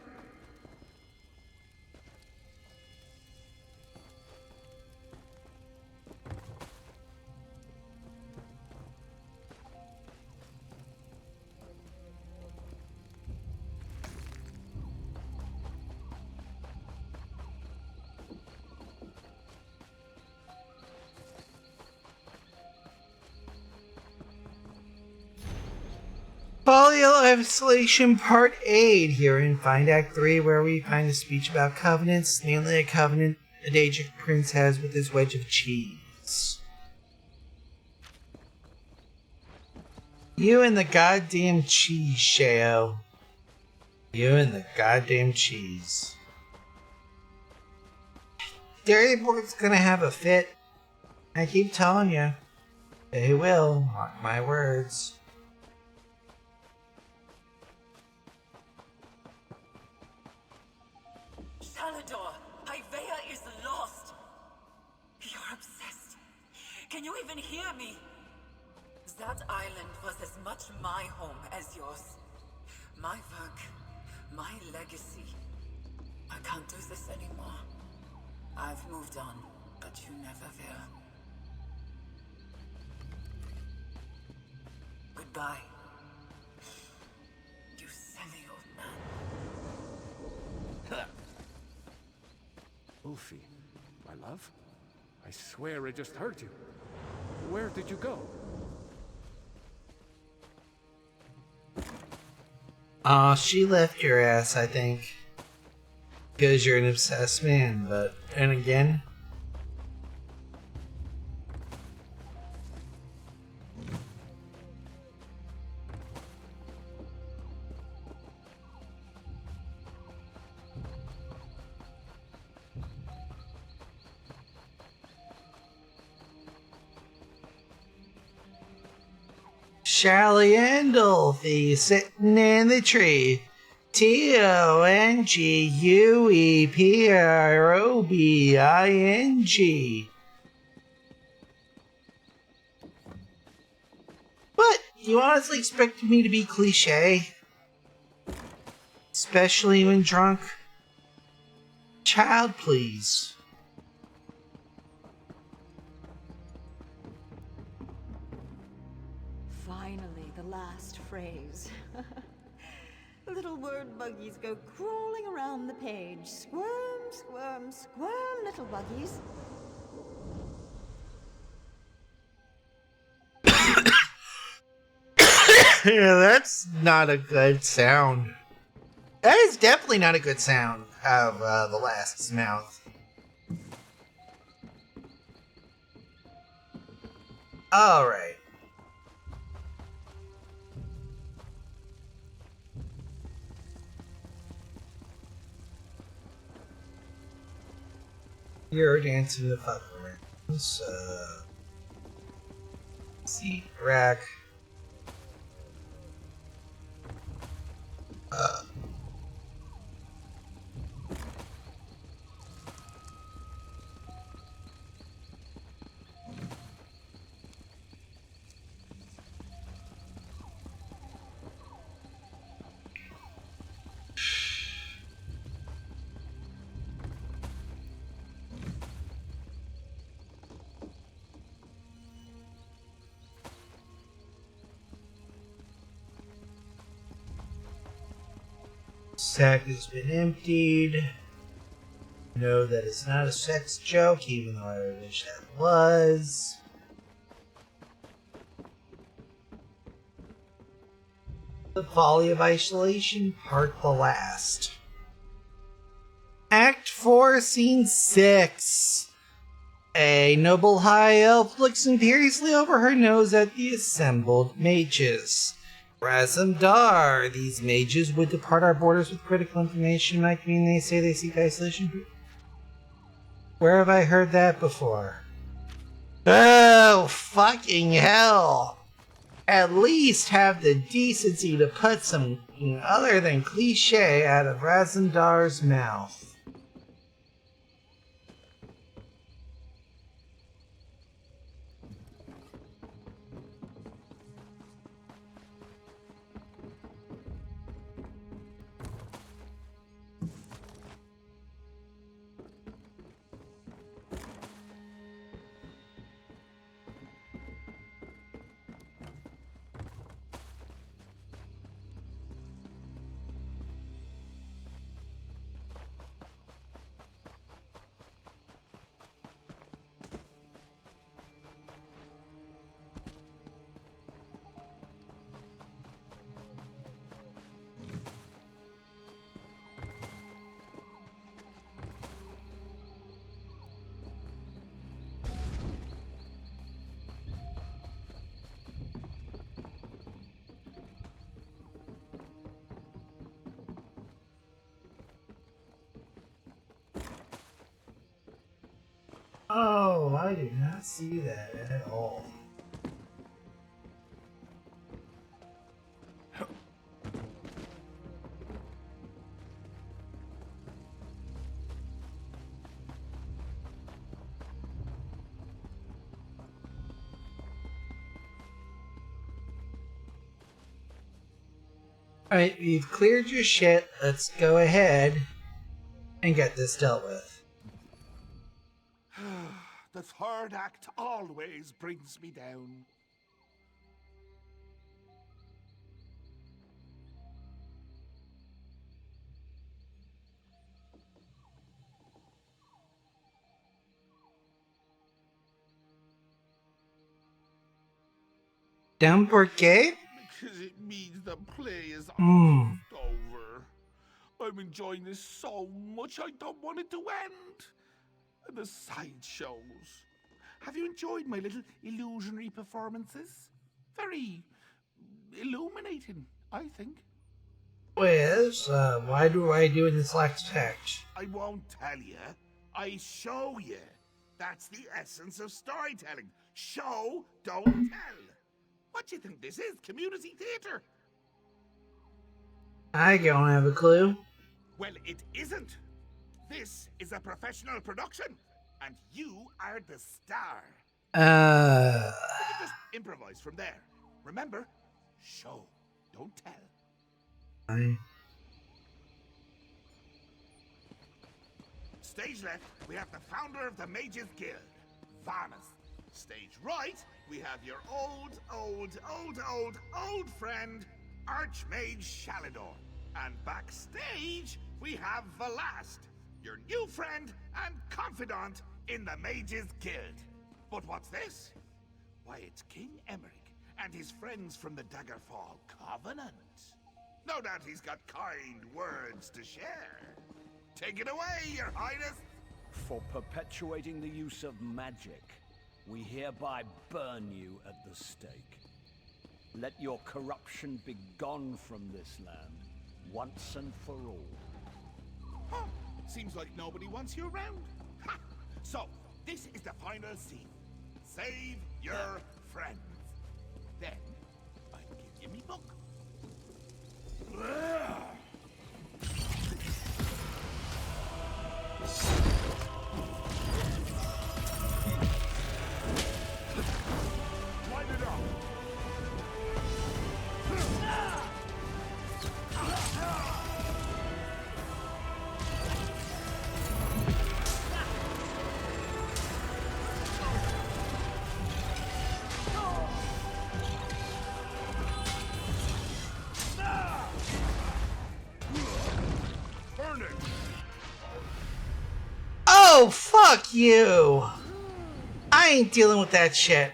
S1: Folio Isolation Part 8 here in Find Act 3, where we find a speech about covenants, namely a covenant a Daedric prince has with his wedge of cheese. You and the goddamn cheese, Shayo. You and the goddamn cheese. Dairyport's gonna have a fit. I keep telling you. They will, mark my words.
S5: Can you even hear me? That island was as much my home as yours. My work, my legacy. I can't do this anymore. I've moved on, but you never will. Goodbye. You silly old man.
S14: Ulfi, my love? I swear I just heard you. Where did you go?
S1: She left your ass, I think. Because you're an obsessed man, but and again. Charlie and Dolphy sitting in the tree. TONGUEPROBING. What? You honestly expected me to be cliche? Especially when drunk? Child, please.
S10: Finally, the last phrase. Little word buggies go crawling around the page. Squirm, squirm, squirm, little buggies.
S1: Yeah, that's not a good sound. That is definitely not a good sound of the last's mouth. Alright. You're dancing the fuck around. Seat rack. Sack has been emptied. Know that it's not a sex joke, even though I wish that was. The Folly of Isolation, Part the Last. Act 4, Scene 6. A noble high elf looks imperiously over her nose at the assembled mages. Razamdar, these mages would depart our borders with critical information. Might mean they say they seek isolation. Where have I heard that before? Oh, fucking hell! At least have the decency to put something other than cliche out of Razamdar's mouth. Oh, I did not see that at all. Alright, you've cleared your shit. Let's go ahead and get this dealt with.
S4: The third act always brings me down.
S1: Down porque?
S4: Because it means the play is
S1: Mm.
S4: almost over. I'm enjoying this so much I don't want it to end. And the sideshows. Have you enjoyed my little illusionary performances? Very illuminating, I think.
S1: Wiz, why do I do this last text?
S4: I won't tell you. I show you. That's the essence of storytelling. Show, don't tell. What do you think this is? Community theatre?
S1: I don't have a clue.
S4: Well, it isn't. This is a professional production, and you are the star. You can just improvise from there. Remember, show, don't tell. Stage left, we have the founder of the Mages Guild, Varmus. Stage right, we have your old friend, Archmage Shalidor. And backstage, we have Velast, your new friend and confidant in the Mages Guild. But what's this? Why, it's King Emmerich and his friends from the Daggerfall Covenant. No doubt he's got kind words to share. Take it away, Your Highness!
S7: For perpetuating the use of magic, we hereby burn you at the stake. Let your corruption be gone from this land, once and for all.
S4: Huh. Seems like nobody wants you around. Ha! So, this is the final scene. Save your friends. Then, I give you me book. Light it up. Burn it.
S1: Oh, fuck you! I ain't dealing with that shit.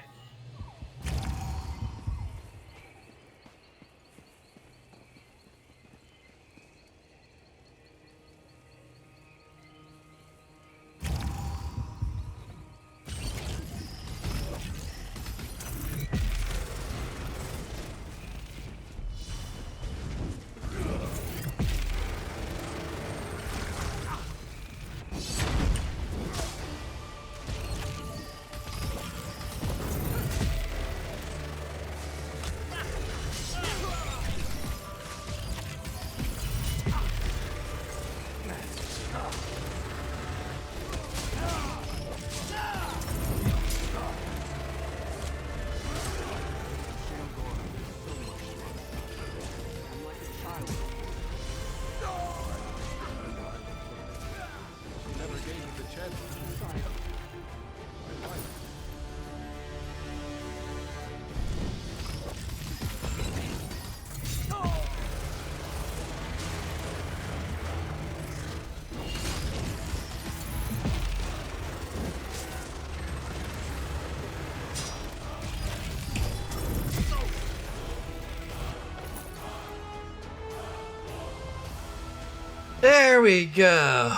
S1: There we go.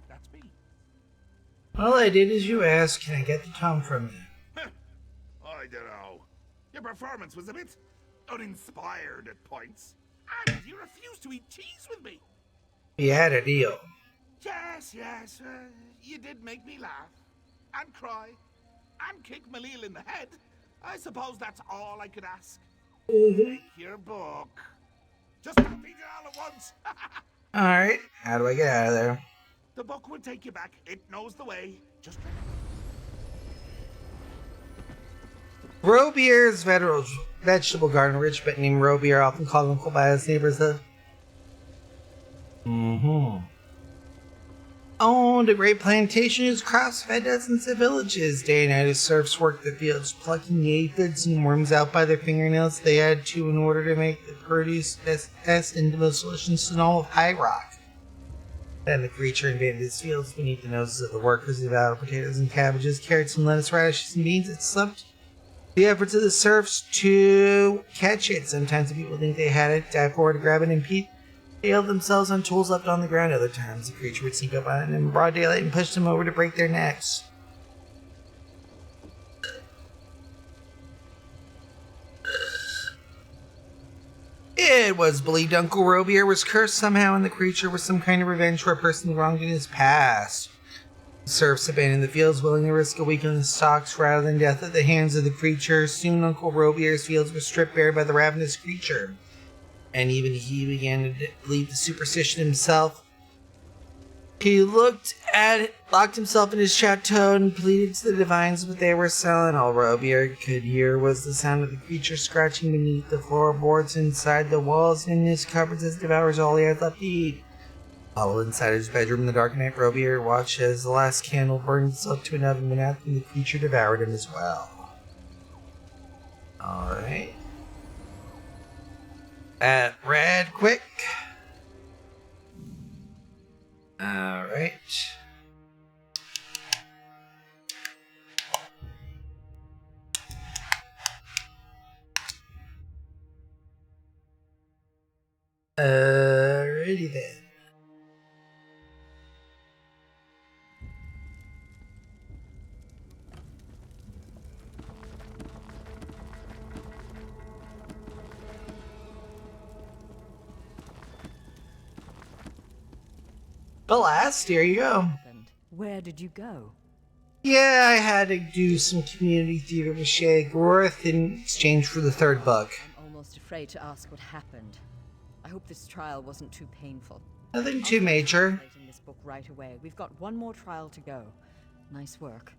S4: That's me.
S1: All I did as you asked. Can I get the tongue from you?
S4: I don't know. Your performance was a bit uninspired at points. And you refused to eat cheese with me.
S1: We had a deal.
S4: Yes, you did make me laugh. And cry. And kick Malil in the head. I suppose that's all I could ask. Take your book. Just don't eat it all at once.
S1: Alright, how do I get out of there?
S4: The book will take you back. It knows the way. Just
S1: Robier's vegetable garden, rich but named Robier, often called Uncle by his neighbors. Owned a great plantation whose crops fed dozens of villages. Day and night his serfs worked the fields, plucking the aphids and worms out by their fingernails. They had to in order to make the produce best and the most delicious in all of High Rock. Then the creature invaded his fields beneath the noses of the workers, devoured potatoes and cabbages, carrots and lettuce, radishes and beans. It slumped the efforts of the serfs to catch it. Sometimes the people think they had it, dive forward to grab it, and impaled themselves on tools left on the ground. Other times the creature would sneak up on them in broad daylight and push them over to break their necks. It was believed Uncle Robier was cursed somehow, and the creature was some kind of revenge for a person wronged in his past. The serfs abandoned the fields, willing to risk a week on the stalks rather than death at the hands of the creature. Soon Uncle Robier's fields were stripped bare by the ravenous creature, and even he began to believe the superstition himself. He looked at it, locked himself in his chateau, and pleaded to the divines what they were selling. All Robier could hear was the sound of the creature scratching beneath the floorboards inside the walls and in his cupboards as it devours all he had left to eat. Huddled inside his bedroom in the dark night, Robier watched as the last candle burned itself to an oven went out, and the creature devoured him as well. Alright. That read quick. Alright. Alrighty then. Blast, here you go.
S2: Where did you go?
S1: Yeah, I had to do some community theater with Shay Groth in exchange for the third book.
S2: I'm almost afraid to ask what happened. I hope this trial wasn't too painful.
S1: Nothing too major.
S2: Writing this book right away. We've got one more trial to go. Nice work.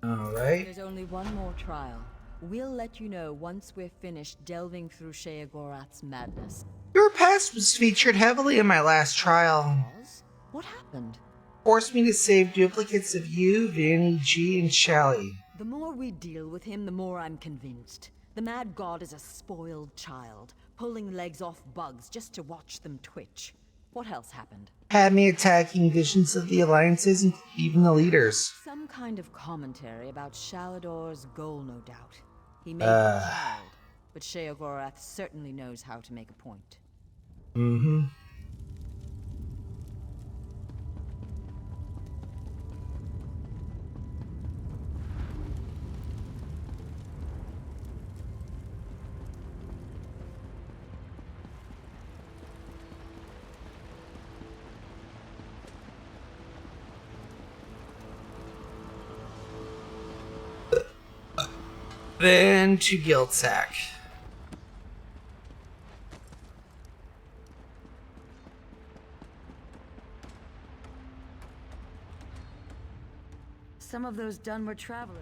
S1: Alright.
S2: There's only one more trial. We'll let you know once we're finished delving through Sheogorath's madness.
S1: Your past was featured heavily in my last trial.
S2: What happened?
S1: Forced me to save duplicates of you, Vanny G, and Shally.
S2: The more we deal with him, the more I'm convinced. The Mad God is a spoiled child, pulling legs off bugs just to watch them twitch. What else happened?
S1: Had me attacking visions of the alliances and even the leaders.
S2: Some kind of commentary about Shalador's goal, no doubt. He may be a child, but Sheogorath certainly knows how to make a point.
S1: Mm-hmm. Then to Guildsack.
S2: Some of those done were travelers.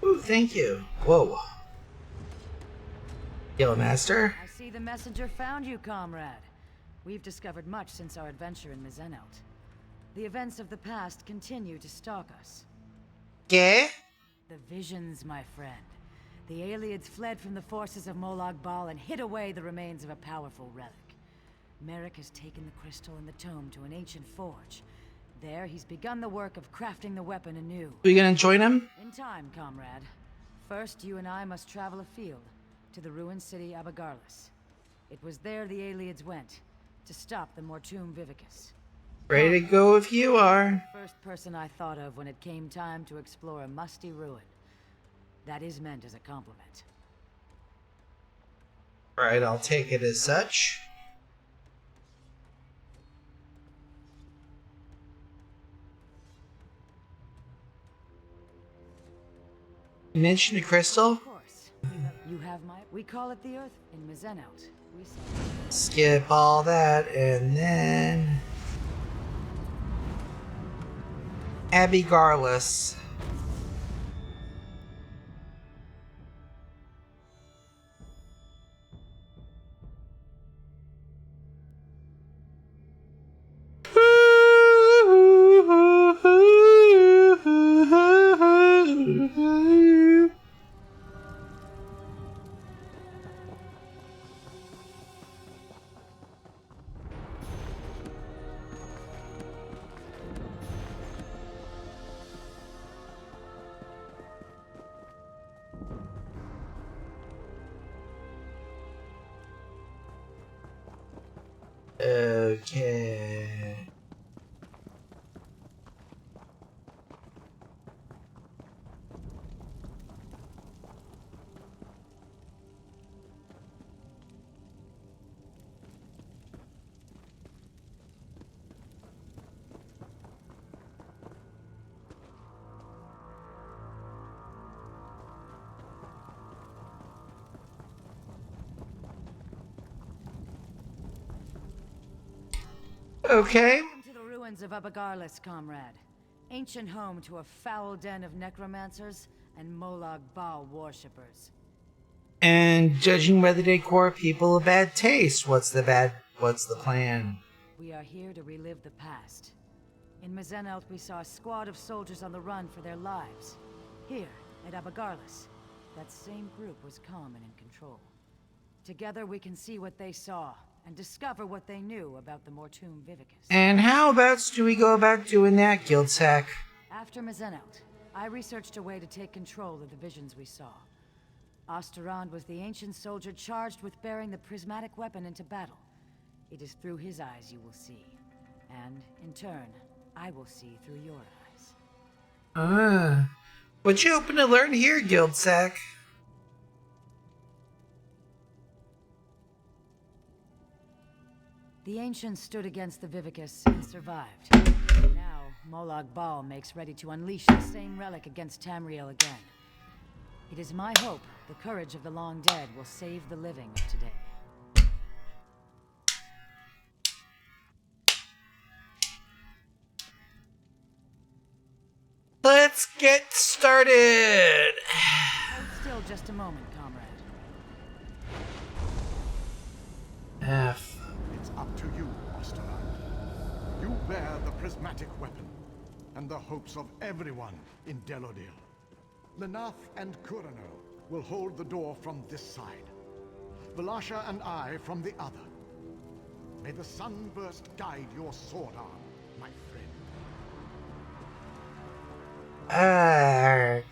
S1: Ooh, thank you. Whoa. Guildmaster?
S2: I see the messenger found you, comrade. We've discovered much since our adventure in Mizenout. The events of the past continue to stalk us.
S1: Yeah?
S2: The visions, my friend. The Aelids fled from the forces of Molag Bal and hid away the remains of a powerful relic. Merrick has taken the crystal and the tome to an ancient forge. There, he's begun the work of crafting the weapon anew.
S1: Are you gonna join him?
S2: In time, comrade. First, you and I must travel afield.
S8: to the ruined city Abagarlis. It was there the Aelids went, to stop the Mortum Vivicus.
S1: Ready to go if you are.
S8: First person I thought of when it came time to explore a musty ruin. That is meant as a compliment.
S1: Right, I'll take it as such. You mentioned a crystal?
S8: Of course. You have my... We call it the Earth in Mizenout.
S1: Skip all that and then... Abigarlis. Okay. Okay.
S8: Welcome to the ruins of Abagarlis, comrade. Ancient home to a foul den of necromancers and Molag Bal worshippers.
S1: And judging by the decor, people of bad taste. What's the plan?
S8: We are here to relive the past. In Mizenout, we saw a squad of soldiers on the run for their lives. Here, at Abagarlis, that same group was calm and in control. Together we can see what they saw, and discover what they knew about the Mortum Vivicus.
S1: And how about do we go about doing that, Guildsack?
S8: After Mizenout, I researched a way to take control of the visions we saw. Osterand was the ancient soldier charged with bearing the prismatic weapon into battle. It is through his eyes you will see. And, in turn, I will see through your eyes.
S1: What you hoping to learn here, Guildsack?
S8: The ancients stood against the Vivicus and survived. Now, Molag Bal makes ready to unleash the same relic against Tamriel again. It is my hope the courage of the long dead will save the living of today.
S1: Let's get started!
S8: Hold still just a moment, comrade.
S1: F.
S20: It's up to you, Osterland. You bear the prismatic weapon, and the hopes of everyone in Delodil. Lenaf and Kurano will hold the door from this side. Velasha and I from the other. May the sunburst guide your sword arm, my friend.
S1: Crap.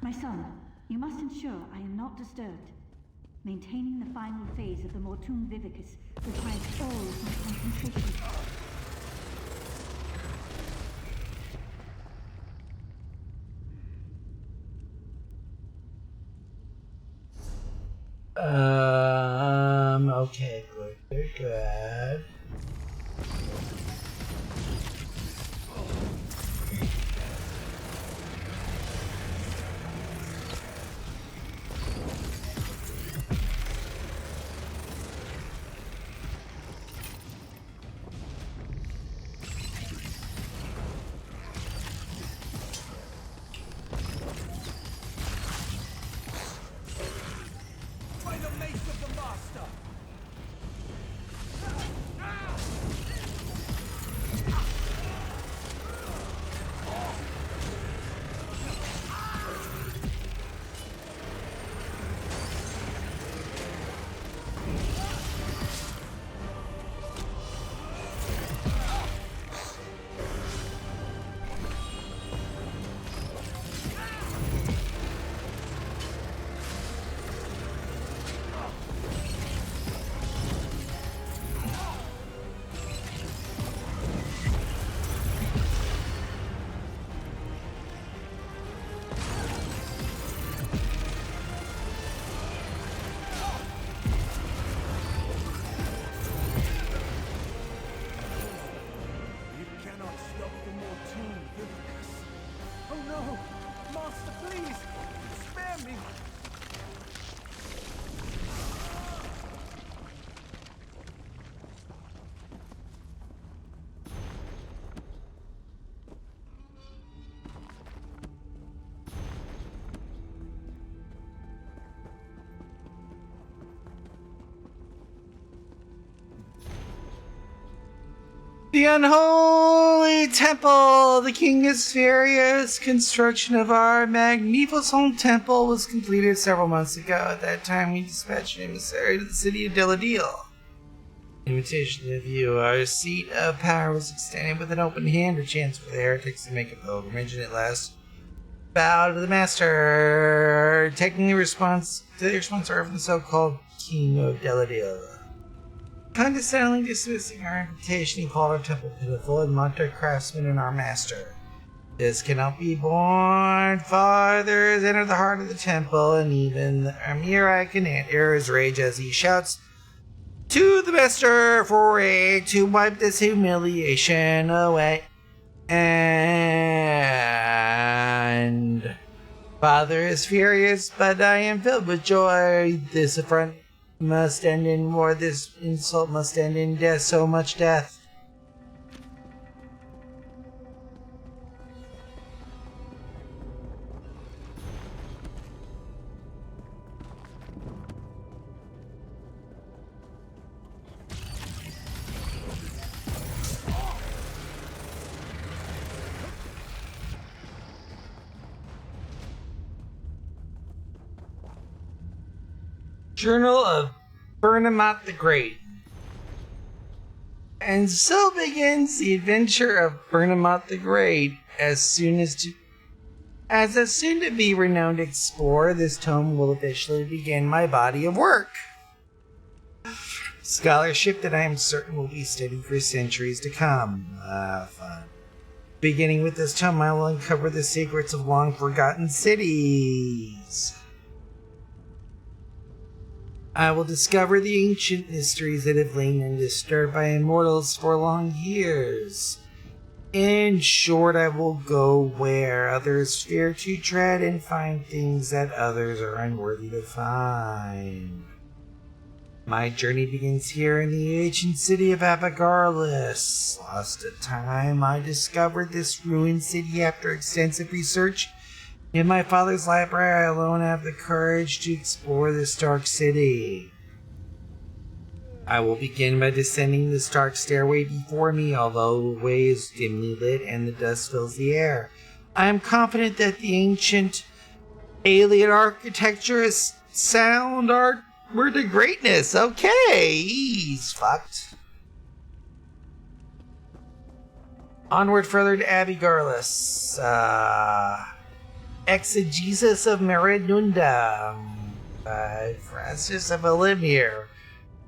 S10: My son, you must ensure I am not disturbed. Maintaining the final phase of the Mortum Vivicus requires all of my concentration.
S1: Okay, good. The unholy temple, the king is furious. Construction of our magnificent temple was completed several months ago. At that time, we dispatched an emissary to the city of Deladil. Invitation of you, our seat of power was extended with an open hand, a chance for the heretics to make a pilgrimage, and at last bow to the master, taking the response from the so-called king of Deladil. Condescendingly dismissing our invitation, he called our temple pitiful and mocked our craftsmen and our master. This cannot be borne. Father has entered the heart of the temple, and even the Amir can hear his rage as he shouts to the master for aid to wipe this humiliation away. And Father is furious, but I am filled with joy. This affront must end in war. This insult must end in death. So much death. Journal of Bernamat the Great. And so begins the adventure of Bernamat the Great. As soon to be renowned explorer, this tome will officially begin my body of work. Scholarship that I am certain will be studied for centuries to come. Fun. Beginning with this tome, I will uncover the secrets of long-forgotten cities. I will discover the ancient mysteries that have lain undisturbed by immortals for long years. In short, I will go where others fear to tread and find things that others are unworthy to find. My journey begins here in the ancient city of Abagarlis. Lost to time, I discovered this ruined city after extensive research. In my father's library, I alone have the courage to explore this dark city. I will begin by descending the dark stairway before me, although the way is dimly lit and the dust fills the air. I am confident that the ancient alien architecture is sound art word to greatness. Okay, he's fucked. Onward further to Abigarlis. Exegesis of Meridunda by Francis of Olimir.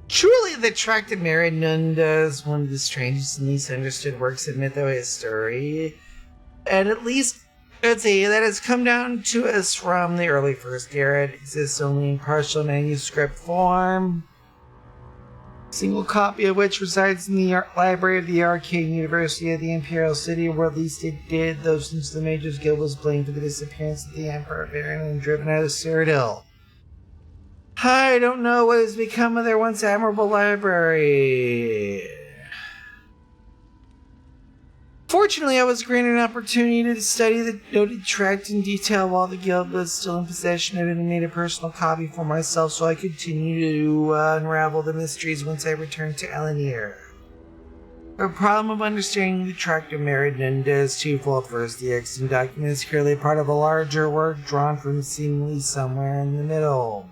S1: Truly, the tract of Meridunda is one of the strangest and least understood works of mytho-history, and at least, let's say, that has come down to us from the early First Era. It exists only in partial manuscript form, single copy of which resides in the library of the Arcane University of the Imperial City, where at least it did, though since the Mages Guild was blamed for the disappearance of the Emperor Baron and driven out of Cyrodiil. I don't know what has become of their once admirable library. Fortunately, I was granted an opportunity to study the noted tract in detail while the guild was still in possession of it, and made a personal copy for myself so I could continue to unravel the mysteries once I returned to Elenir. The problem of understanding the tract of Meridunda is twofold. First, the extant document is clearly part of a larger work drawn from seemingly somewhere in the middle.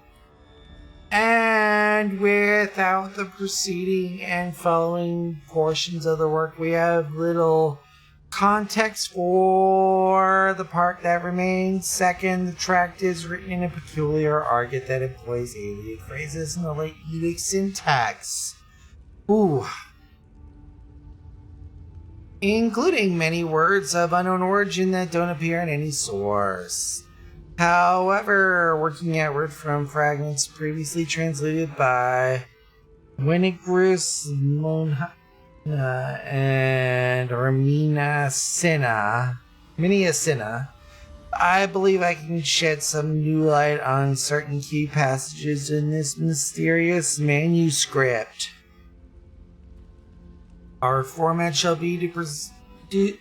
S1: And without the preceding and following portions of the work, we have little context for the part that remains. Second, the tract is written in a peculiar argot that employs alien phrases and the late Edict syntax. Ooh. Including many words of unknown origin that don't appear in any source. However, working outward from fragments previously translated by Winigrus Monha and Minia Sina, I believe I can shed some new light on certain key passages in this mysterious manuscript. Our format shall be to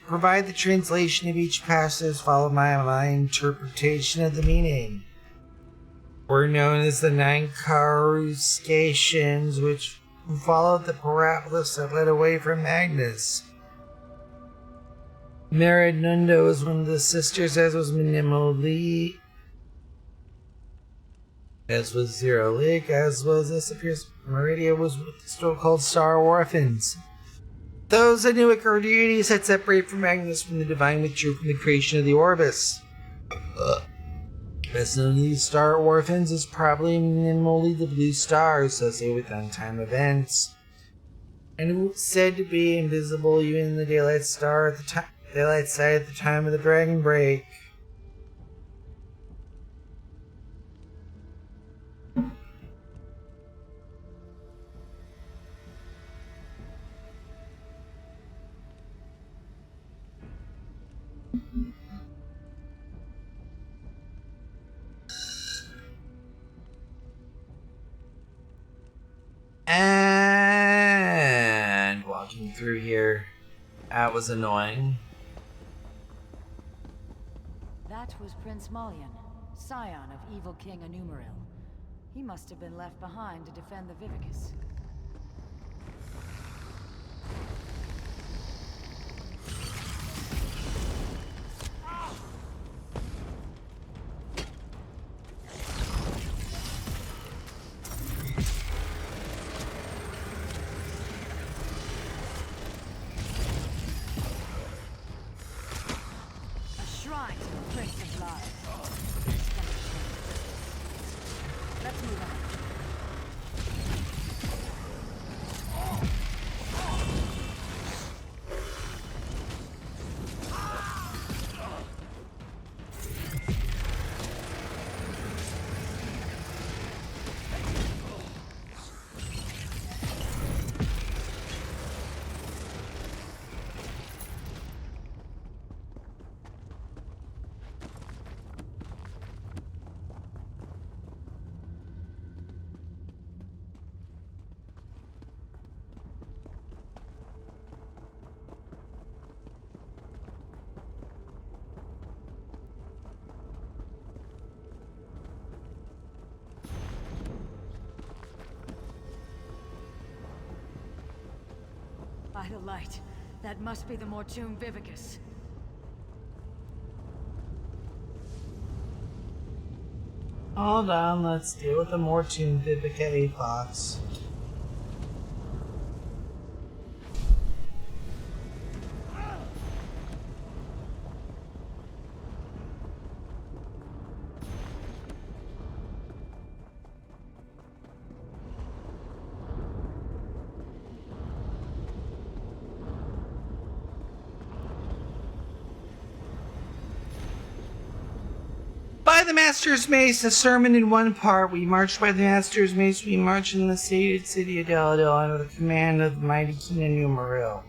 S1: provide the translation of each passage, followed by my interpretation of the meaning. Were known as the 9 coruscations, which followed the parabolas that led away from Magnus. Marinundo was one of the sisters, as was Minimoli, as was Zero Lake, as was this appears. Meridia was with the store called Star Orphans. Those Inuit or deities had separated from Magnus when the divine withdrew from the creation of the Orbis. Best known to these Star Orphans is probably Minimoli, the blue star associated with untimed events, and said to be invisible even in the daylight side at the time of the Dragon Break. And walking through here, that was annoying.
S8: That was Prince Malian, scion of evil King Anumaril. He must have been left behind to defend the Vivicus. Let's move on. By the light, that must be the Mortoon Vivicus.
S1: Hold on, let's deal with the Mortoon Vivicus Fox. By the Master's Mace, a sermon in one part. We march by the Master's Mace, we march in the sated city of Deladil under the command of the mighty King Anumaril.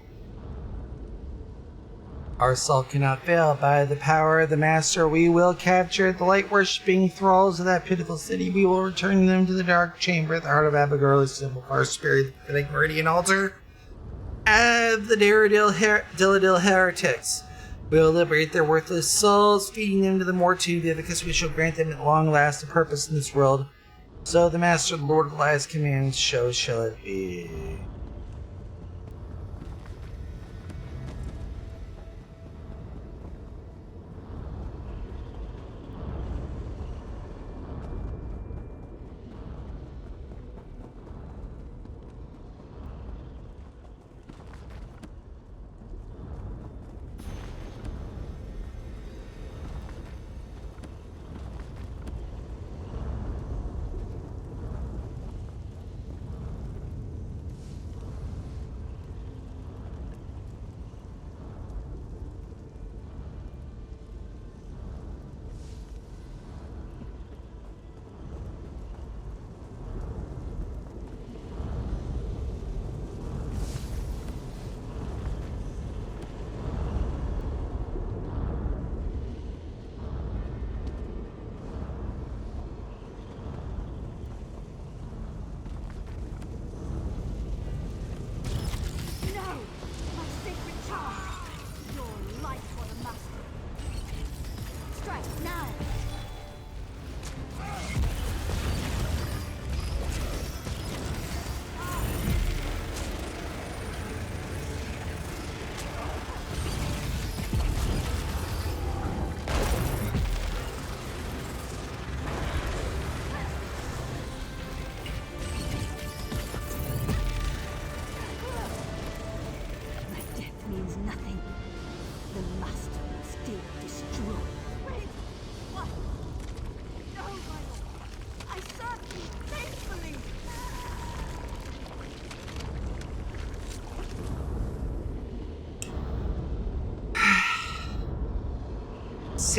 S1: Our assault cannot fail. By the power of the Master, we will capture the light-worshipping thralls of that pitiful city. We will return them to the dark chamber at the heart of Abigail's simple far spirit, the meridian altar of the Deladil heretics. We will liberate their worthless souls, feeding them to the Mortoon Vivicus. We shall grant them at long last a purpose in this world. So the Master, the Lord of Lies commands, so shall it be.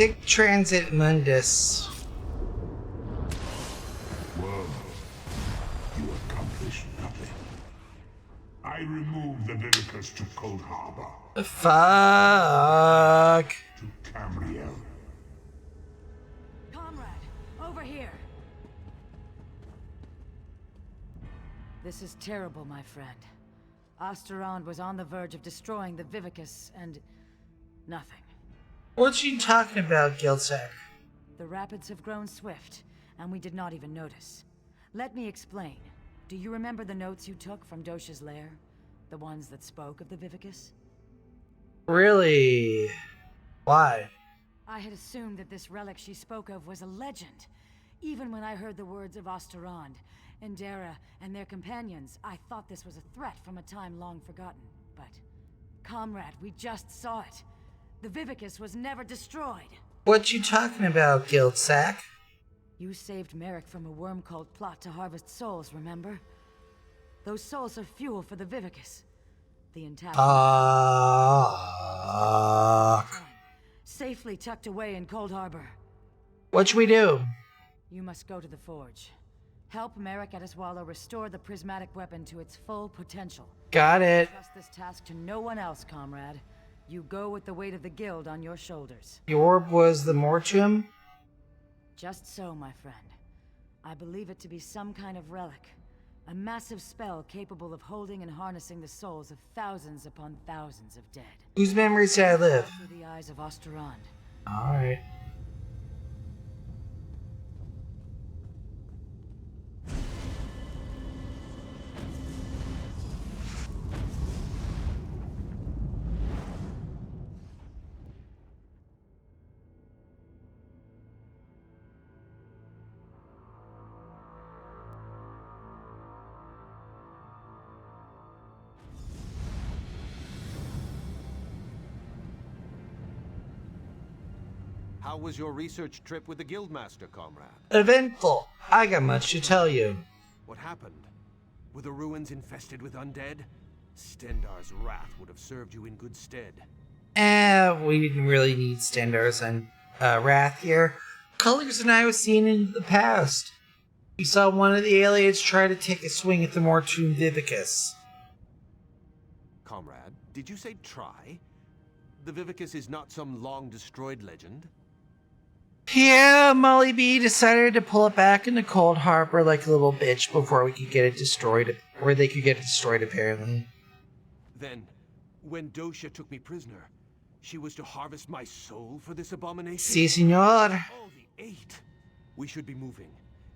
S1: Sic transit mundus.
S6: Well, you accomplished nothing. I removed the Vivicus to Cold Harbor.
S1: Fuck.
S6: To Cambriel.
S8: Comrade, over here. This is terrible, my friend. Osterond was on the verge of destroying the Vivicus, and nothing.
S1: What you talking about, Gilsec?
S8: The rapids have grown swift, and we did not even notice. Let me explain. Do you remember the notes you took from Dosha's lair? The ones that spoke of the Vivicus?
S1: Really? Why?
S8: I had assumed that this relic she spoke of was a legend. Even when I heard the words of Osterond, Endera, and their companions, I thought this was a threat from a time long forgotten. But, comrade, we just saw it. The Vivicus was never destroyed.
S1: What you talking about, Giltsack?
S8: You saved Merrick from a worm-called plot to harvest souls, remember? Those souls are fuel for the Vivicus. The intact safely tucked away in Cold Harbor.
S1: What should we do?
S8: You must go to the Forge. Help Merrick Ediswallow restore the prismatic weapon to its full potential.
S1: Got it.
S8: Trust this task to no one else, comrade. You go with the weight of the guild on your shoulders.
S1: The orb was the mortium?
S8: Just so, my friend. I believe it to be some kind of relic. A massive spell capable of holding and harnessing the souls of thousands upon thousands of dead.
S1: Whose memories did I live?
S8: Through the eyes of Osterond.
S1: Alright.
S12: How was your research trip with the Guildmaster, comrade?
S1: Eventful. I got much to tell you.
S12: What happened? Were the ruins infested with undead? Stendar's wrath would have served you in good stead.
S1: We didn't really need Stendar's and wrath here. Colors and I was seen in the past. We saw one of the aliens try to take a swing at the Mortum Vivicus.
S12: Comrade, did you say try? The Vivicus is not some long-destroyed legend?
S1: Yeah, Molly B decided to pull it back into Cold Harbor like a little bitch before we could get it destroyed, or they could get it destroyed apparently.
S12: Then, when Dosha took me prisoner, she was to harvest my soul for this abomination?
S1: Si, senor.
S12: Oh, the 8. We should be moving.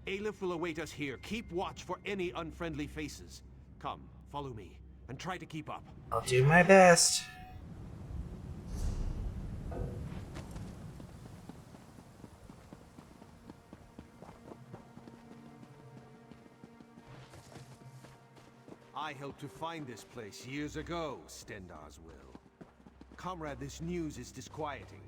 S12: Aleph will await us here. Keep watch for any unfriendly faces. Come, follow me, and try to keep up.
S1: I'll do my best.
S12: I helped to find this place years ago, Stendar's will. Comrade, this news is disquieting.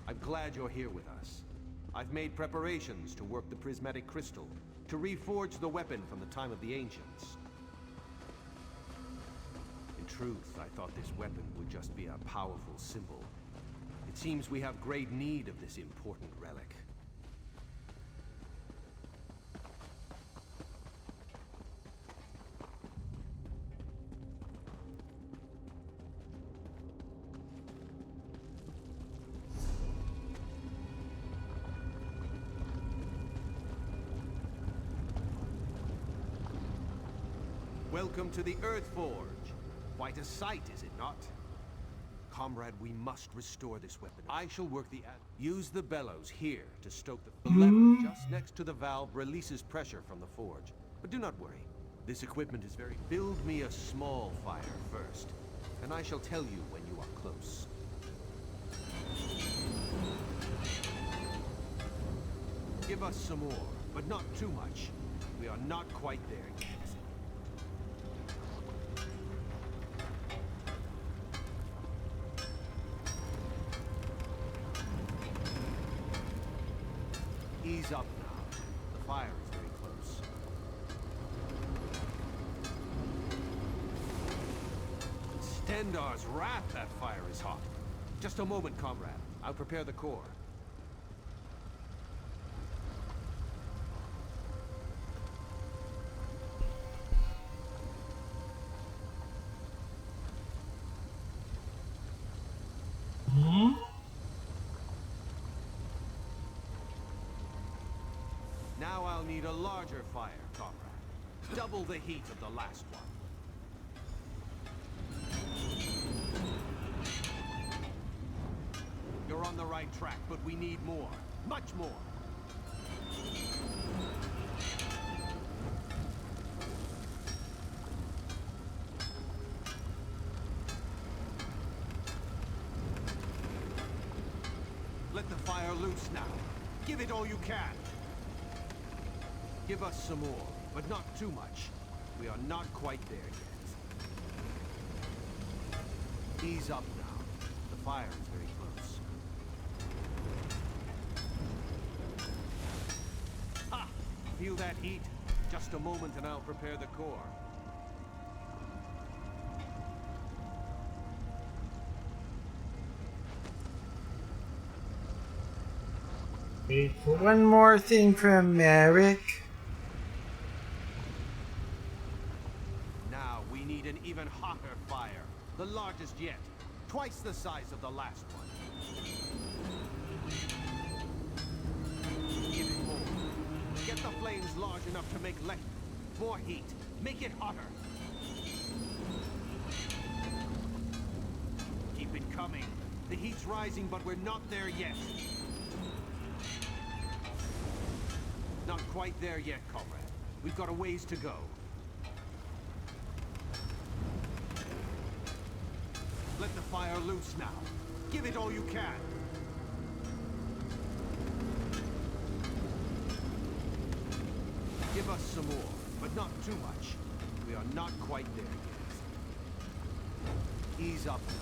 S12: I'm glad you're here with us. I've made preparations to work the prismatic crystal, to reforge the weapon from the time of the ancients. In truth, I thought this weapon would just be a powerful symbol. It seems we have great need of this important relic. Welcome to the Earth Forge. Quite a sight, is it not? Comrade, we must restore this weapon. I shall work the use the bellows here to stoke the lever just next to the valve releases pressure from the forge. But do not worry. This equipment is very... Build me a small fire first, and I shall tell you when you are close. Give us some more, but not too much. We are not quite there yet. Ease up now. The fire is very close. Stendar's wrath, that fire is hot. Just a moment, comrade. I'll prepare the core. Now I'll need a larger fire, comrade. Double the heat of the last one. You're on the right track, but we need more. Much more. Let the fire loose now. Give it all you can. Give us some more, but not too much. We are not quite there yet. Ease up now. The fire is very close. Ha! Feel that heat? Just a moment and I'll prepare the core.
S1: Wait for one more thing from Merrick.
S12: Now we need an even hotter fire. The largest yet. Twice the size of the last one. Give it more. Get the flames large enough to make less. More heat. Make it hotter. Keep it coming. The heat's rising, but we're not there yet. Not quite there yet, comrade. We've got a ways to go. Let the fire loose now. Give it all you can. Give us some more, but not too much. We are not quite there yet. Ease up now.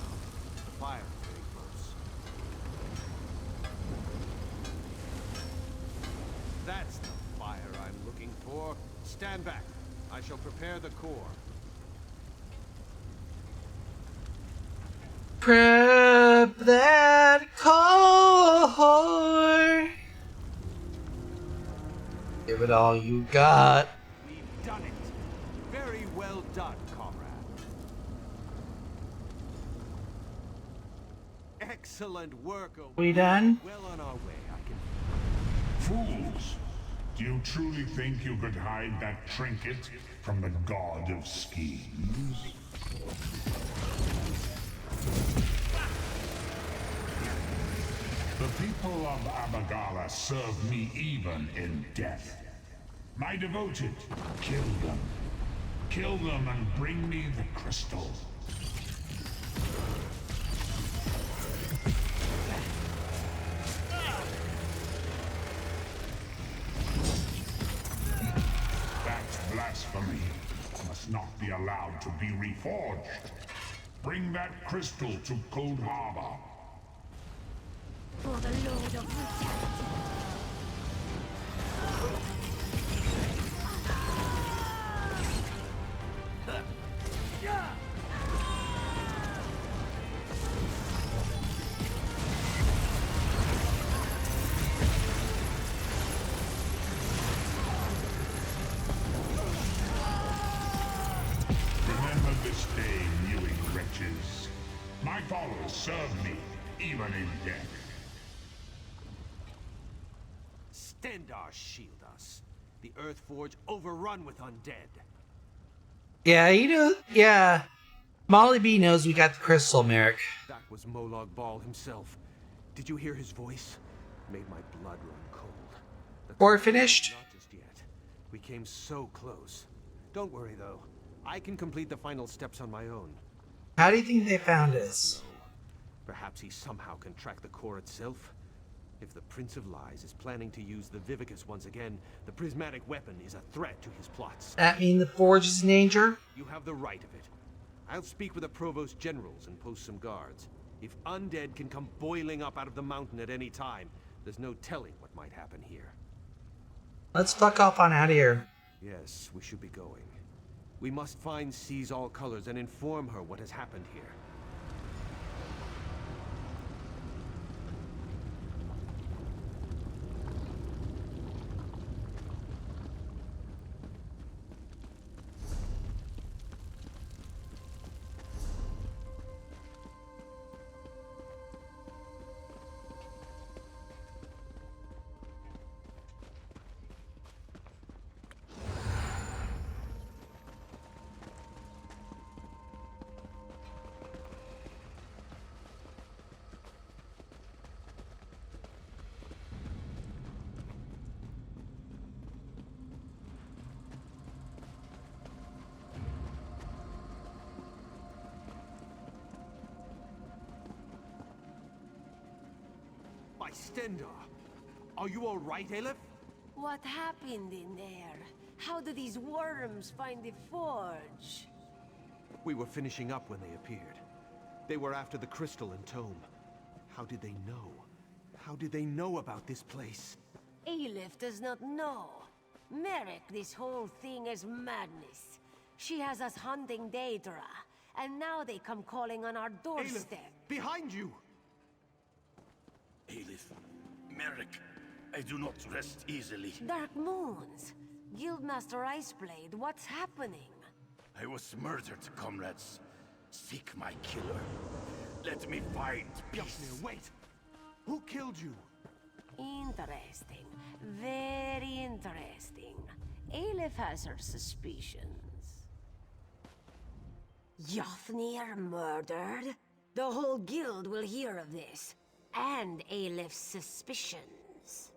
S12: The fire is very close. That's the fire I'm looking for. Stand back. I shall prepare the core.
S1: Prep that core. Give it all you got.
S12: We've done it. Very well done, comrade. Excellent work.
S1: We done?
S12: Well on our way, I can...
S6: Fools! Do you truly think you could hide that trinket from the god of schemes? The people of Abagala serve me even in death. My devoted, kill them. Kill them and bring me the crystal. That's blasphemy. Must not be allowed to be reforged. Bring that crystal to Cold Harbor.
S10: For the Lord of Brutality.
S6: Remember this day, mewing wretches. My followers serve me, even in death.
S12: Stendar shield us. The Earthforge overrun with undead.
S1: Yeah, you know, yeah. Molly B knows we got the crystal, Merrick.
S12: That was Molag Bal himself. Did you hear his voice? Made my blood run cold.
S1: Or finished?
S12: Not just yet. We came so close. Don't worry though. I can complete the final steps on my own.
S1: How do you think they found us?
S12: Perhaps he somehow can track the core itself? If the Prince of Lies is planning to use the Vivicus once again, the prismatic weapon is a threat to his plots.
S1: That mean the Forge is in danger?
S12: You have the right of it. I'll speak with the Provost Generals and post some guards. If undead can come boiling up out of the mountain at any time, there's no telling what might happen here.
S1: Let's fuck off on out of here.
S12: Yes, we should be going. We must find Seize All Colors and inform her what has happened here. By Stendar! Are you all right, Aleph?
S3: What happened in there? How did these worms find the forge?
S12: We were finishing up when they appeared. They were after the crystal and tome. How did they know? How did they know about this place?
S3: Aleph does not know. Merrick, this whole thing is madness. She has us hunting Daedra, and now they come calling on our doorstep.
S12: Aleph, behind you!
S13: Aleph, Merrick, I do not rest easily.
S3: Dark Moons! Guildmaster Iceblade, what's happening?
S13: I was murdered, comrades. Seek my killer. Let me find peace.
S12: Wait! Who killed you?
S3: Interesting. Very interesting. Aleph has her suspicions. Yofnir murdered? The whole guild will hear of this. And Aleph's suspicions.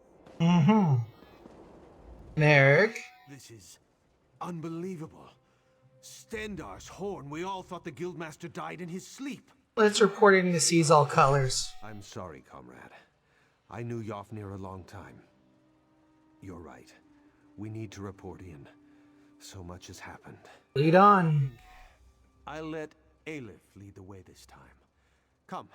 S1: Merrick?
S12: This is unbelievable. Stendar's horn. We all thought the Guildmaster died in his sleep.
S1: Let's report in to Seize All Colors.
S12: I'm sorry, comrade. I knew Yofnir a long time. You're right. We need to report in. So much has happened.
S1: Lead on.
S12: I'll let Aleph lead the way this time. Come.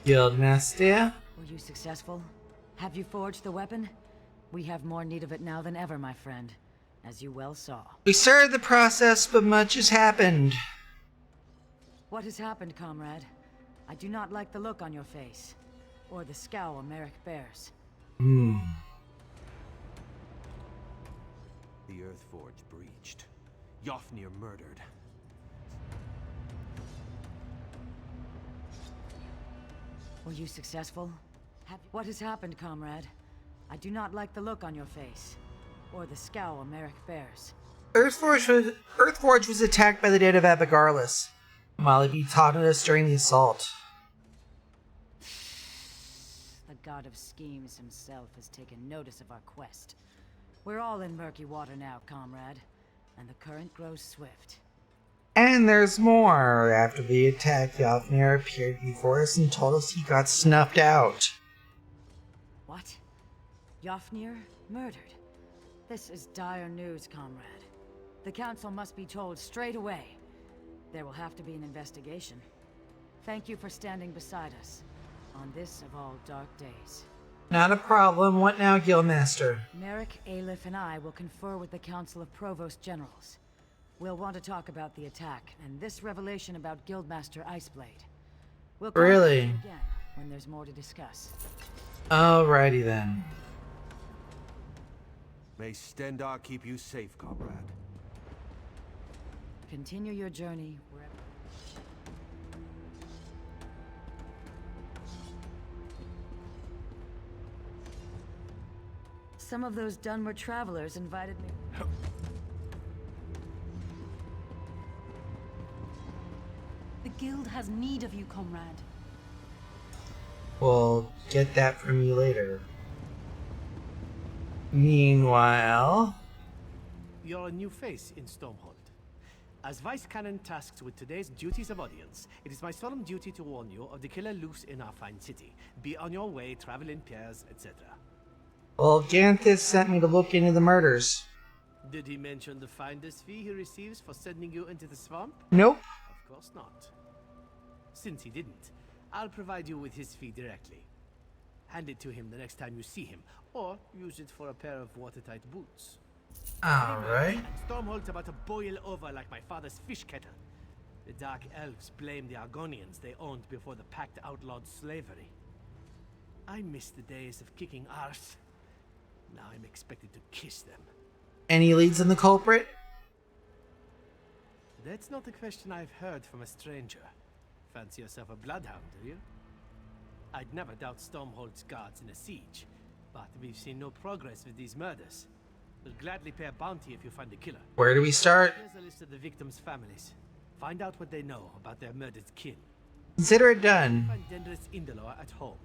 S1: Guildmaster?
S8: Were you successful? Have you forged the weapon? We have more need of it now than ever, my friend, as you well saw.
S1: We started the process, but much has happened.
S8: What has happened, comrade? I do not like the look on your face, or the scowl Merrick bears.
S12: The Earthforge breached. Yofnir murdered.
S8: Were you successful? What has happened, comrade? I do not like the look on your face, or the scowl Merrick bears.
S1: Earthforge was attacked by the dead of Abigarlis. Malaby taunted us during the assault.
S8: The god of schemes himself has taken notice of our quest. We're all in murky water now, comrade, and the current grows swift.
S1: And there's more. After the attack, Yofnir appeared before us and told us he got snuffed out.
S8: What? Yofnir murdered? This is dire news, comrade. The council must be told straight away. There will have to be an investigation. Thank you for standing beside us on this of all dark days.
S1: Not a problem. What now, Guildmaster?
S8: Merrick, Aleph, and I will confer with the Council of Provost Generals. We'll want to talk about the attack and this revelation about Guildmaster Iceblade. We'll
S1: Really?
S8: again when there's more to discuss.
S1: Alrighty then.
S12: May Stendar keep you safe, comrade.
S8: Continue your journey wherever. Some of those Dunmer travelers invited me.
S2: The guild has need of you, comrade.
S1: We'll get that from you later. Meanwhile...
S9: You're a new face in Stormhold. As Vice Canon tasked with today's duties of audience, it is my solemn duty to warn you of the killer loose in our fine city. Be on your way, travel in pairs, etc.
S1: Well, Ganthus sent me to look into the murders.
S9: Did he mention the finder's fee he receives for sending you into the swamp?
S1: Nope.
S9: Of course not. Since he didn't, I'll provide you with his fee directly. Hand it to him the next time you see him, or use it for a pair of watertight boots.
S1: Alright.
S9: And Stormhold's about to boil over like my father's fish kettle. The Dark Elves blame the Argonians they owned before the Pact outlawed slavery. I miss the days of kicking arse. Now I'm expected to kiss them.
S1: Any leads on the culprit?
S9: That's not a question I've heard from a stranger. Fancy yourself a bloodhound, do you? I'd never doubt Stormhold's guards in a siege, but we've seen no progress with these murders. We'll gladly pay a bounty if you find the killer.
S1: Where do we start?
S9: Here's a list of the victims' families. Find out what they know about their murdered kin.
S1: Consider it done.
S9: Find Dendris Indolor at home.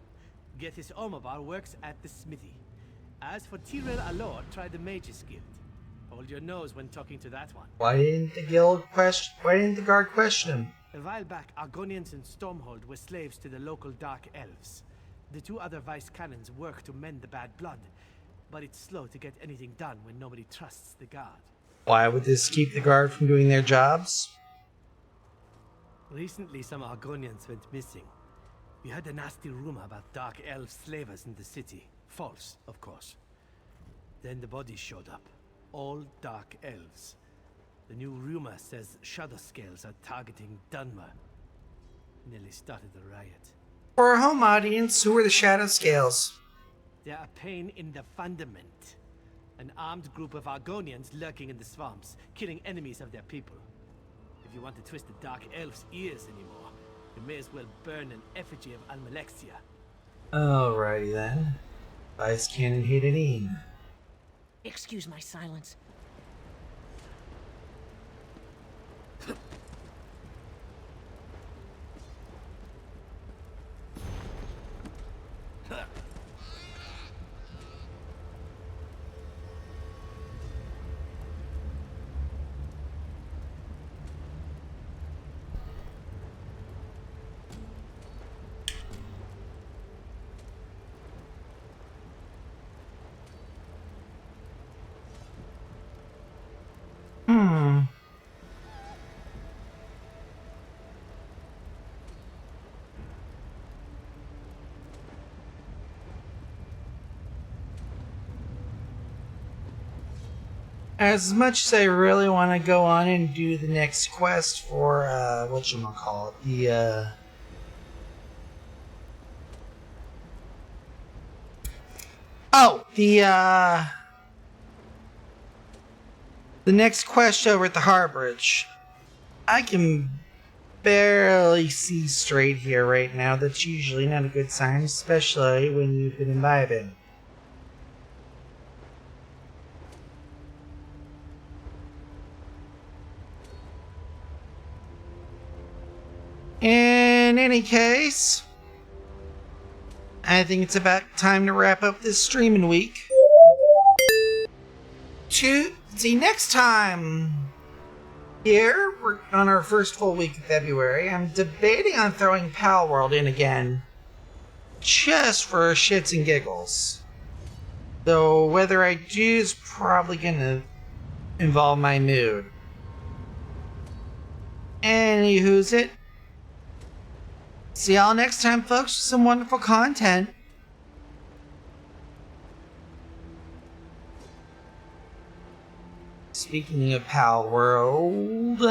S9: Get his Omobar works at the smithy. As for Tyrell Alor, try the Mages Guild. Hold your nose when talking to that one.
S1: Why didn't the guard question him?
S9: A while back, Argonians and Stormhold were slaves to the local Dark Elves. The two other Vice Cannons work to mend the bad blood, but it's slow to get anything done when nobody trusts the guard.
S1: Why would this keep the guard from doing their jobs?
S9: Recently, some Argonians went missing. We heard a nasty rumor about Dark Elf slavers in the city. False, of course. Then the bodies showed up. All Dark Elves. The new rumor says Shadow Scales are targeting Dunmer. Nearly started a riot.
S1: For our home audience, who are the Shadow Scales?
S9: They're a pain in the fundament. An armed group of Argonians lurking in the swamps, killing enemies of their people. If you want to twist the Dark Elf's ears anymore, you may as well burn an effigy of Almalexia.
S1: Alrighty then. Vice Cannon Haydenine.
S16: Excuse my silence.
S1: As much as I really want to go on and do the next quest for, whatchamacallit, the next quest over at the Harbridge. I can barely see straight here right now. That's usually not a good sign, especially when you've been imbibing. In any case, I think it's about time to wrap up this streaming week. See, next time here, we're on our first full week of February. I'm debating on throwing Pal World in again, just for shits and giggles. Though whether I do is probably gonna involve my mood. Anywho's it. See y'all next time, folks, with some wonderful content. Speaking of Pal World...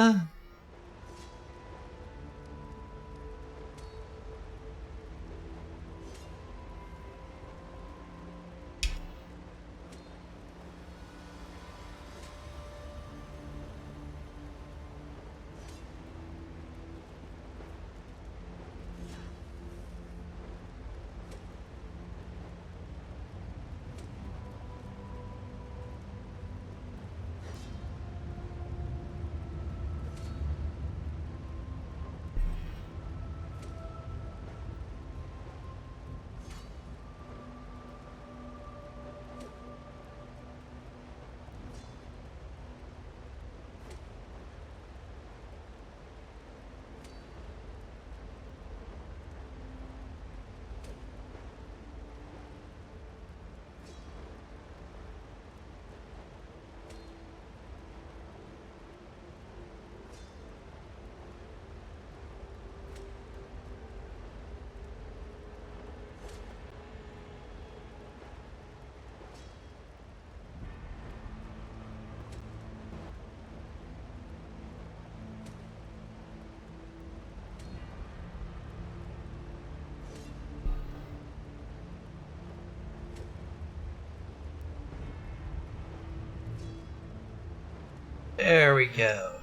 S1: There we go.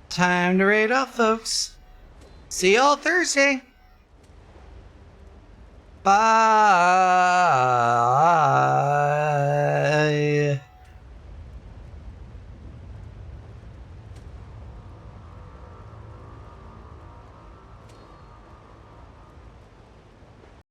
S1: Time to raid off, folks. See y'all Thursday. Bye.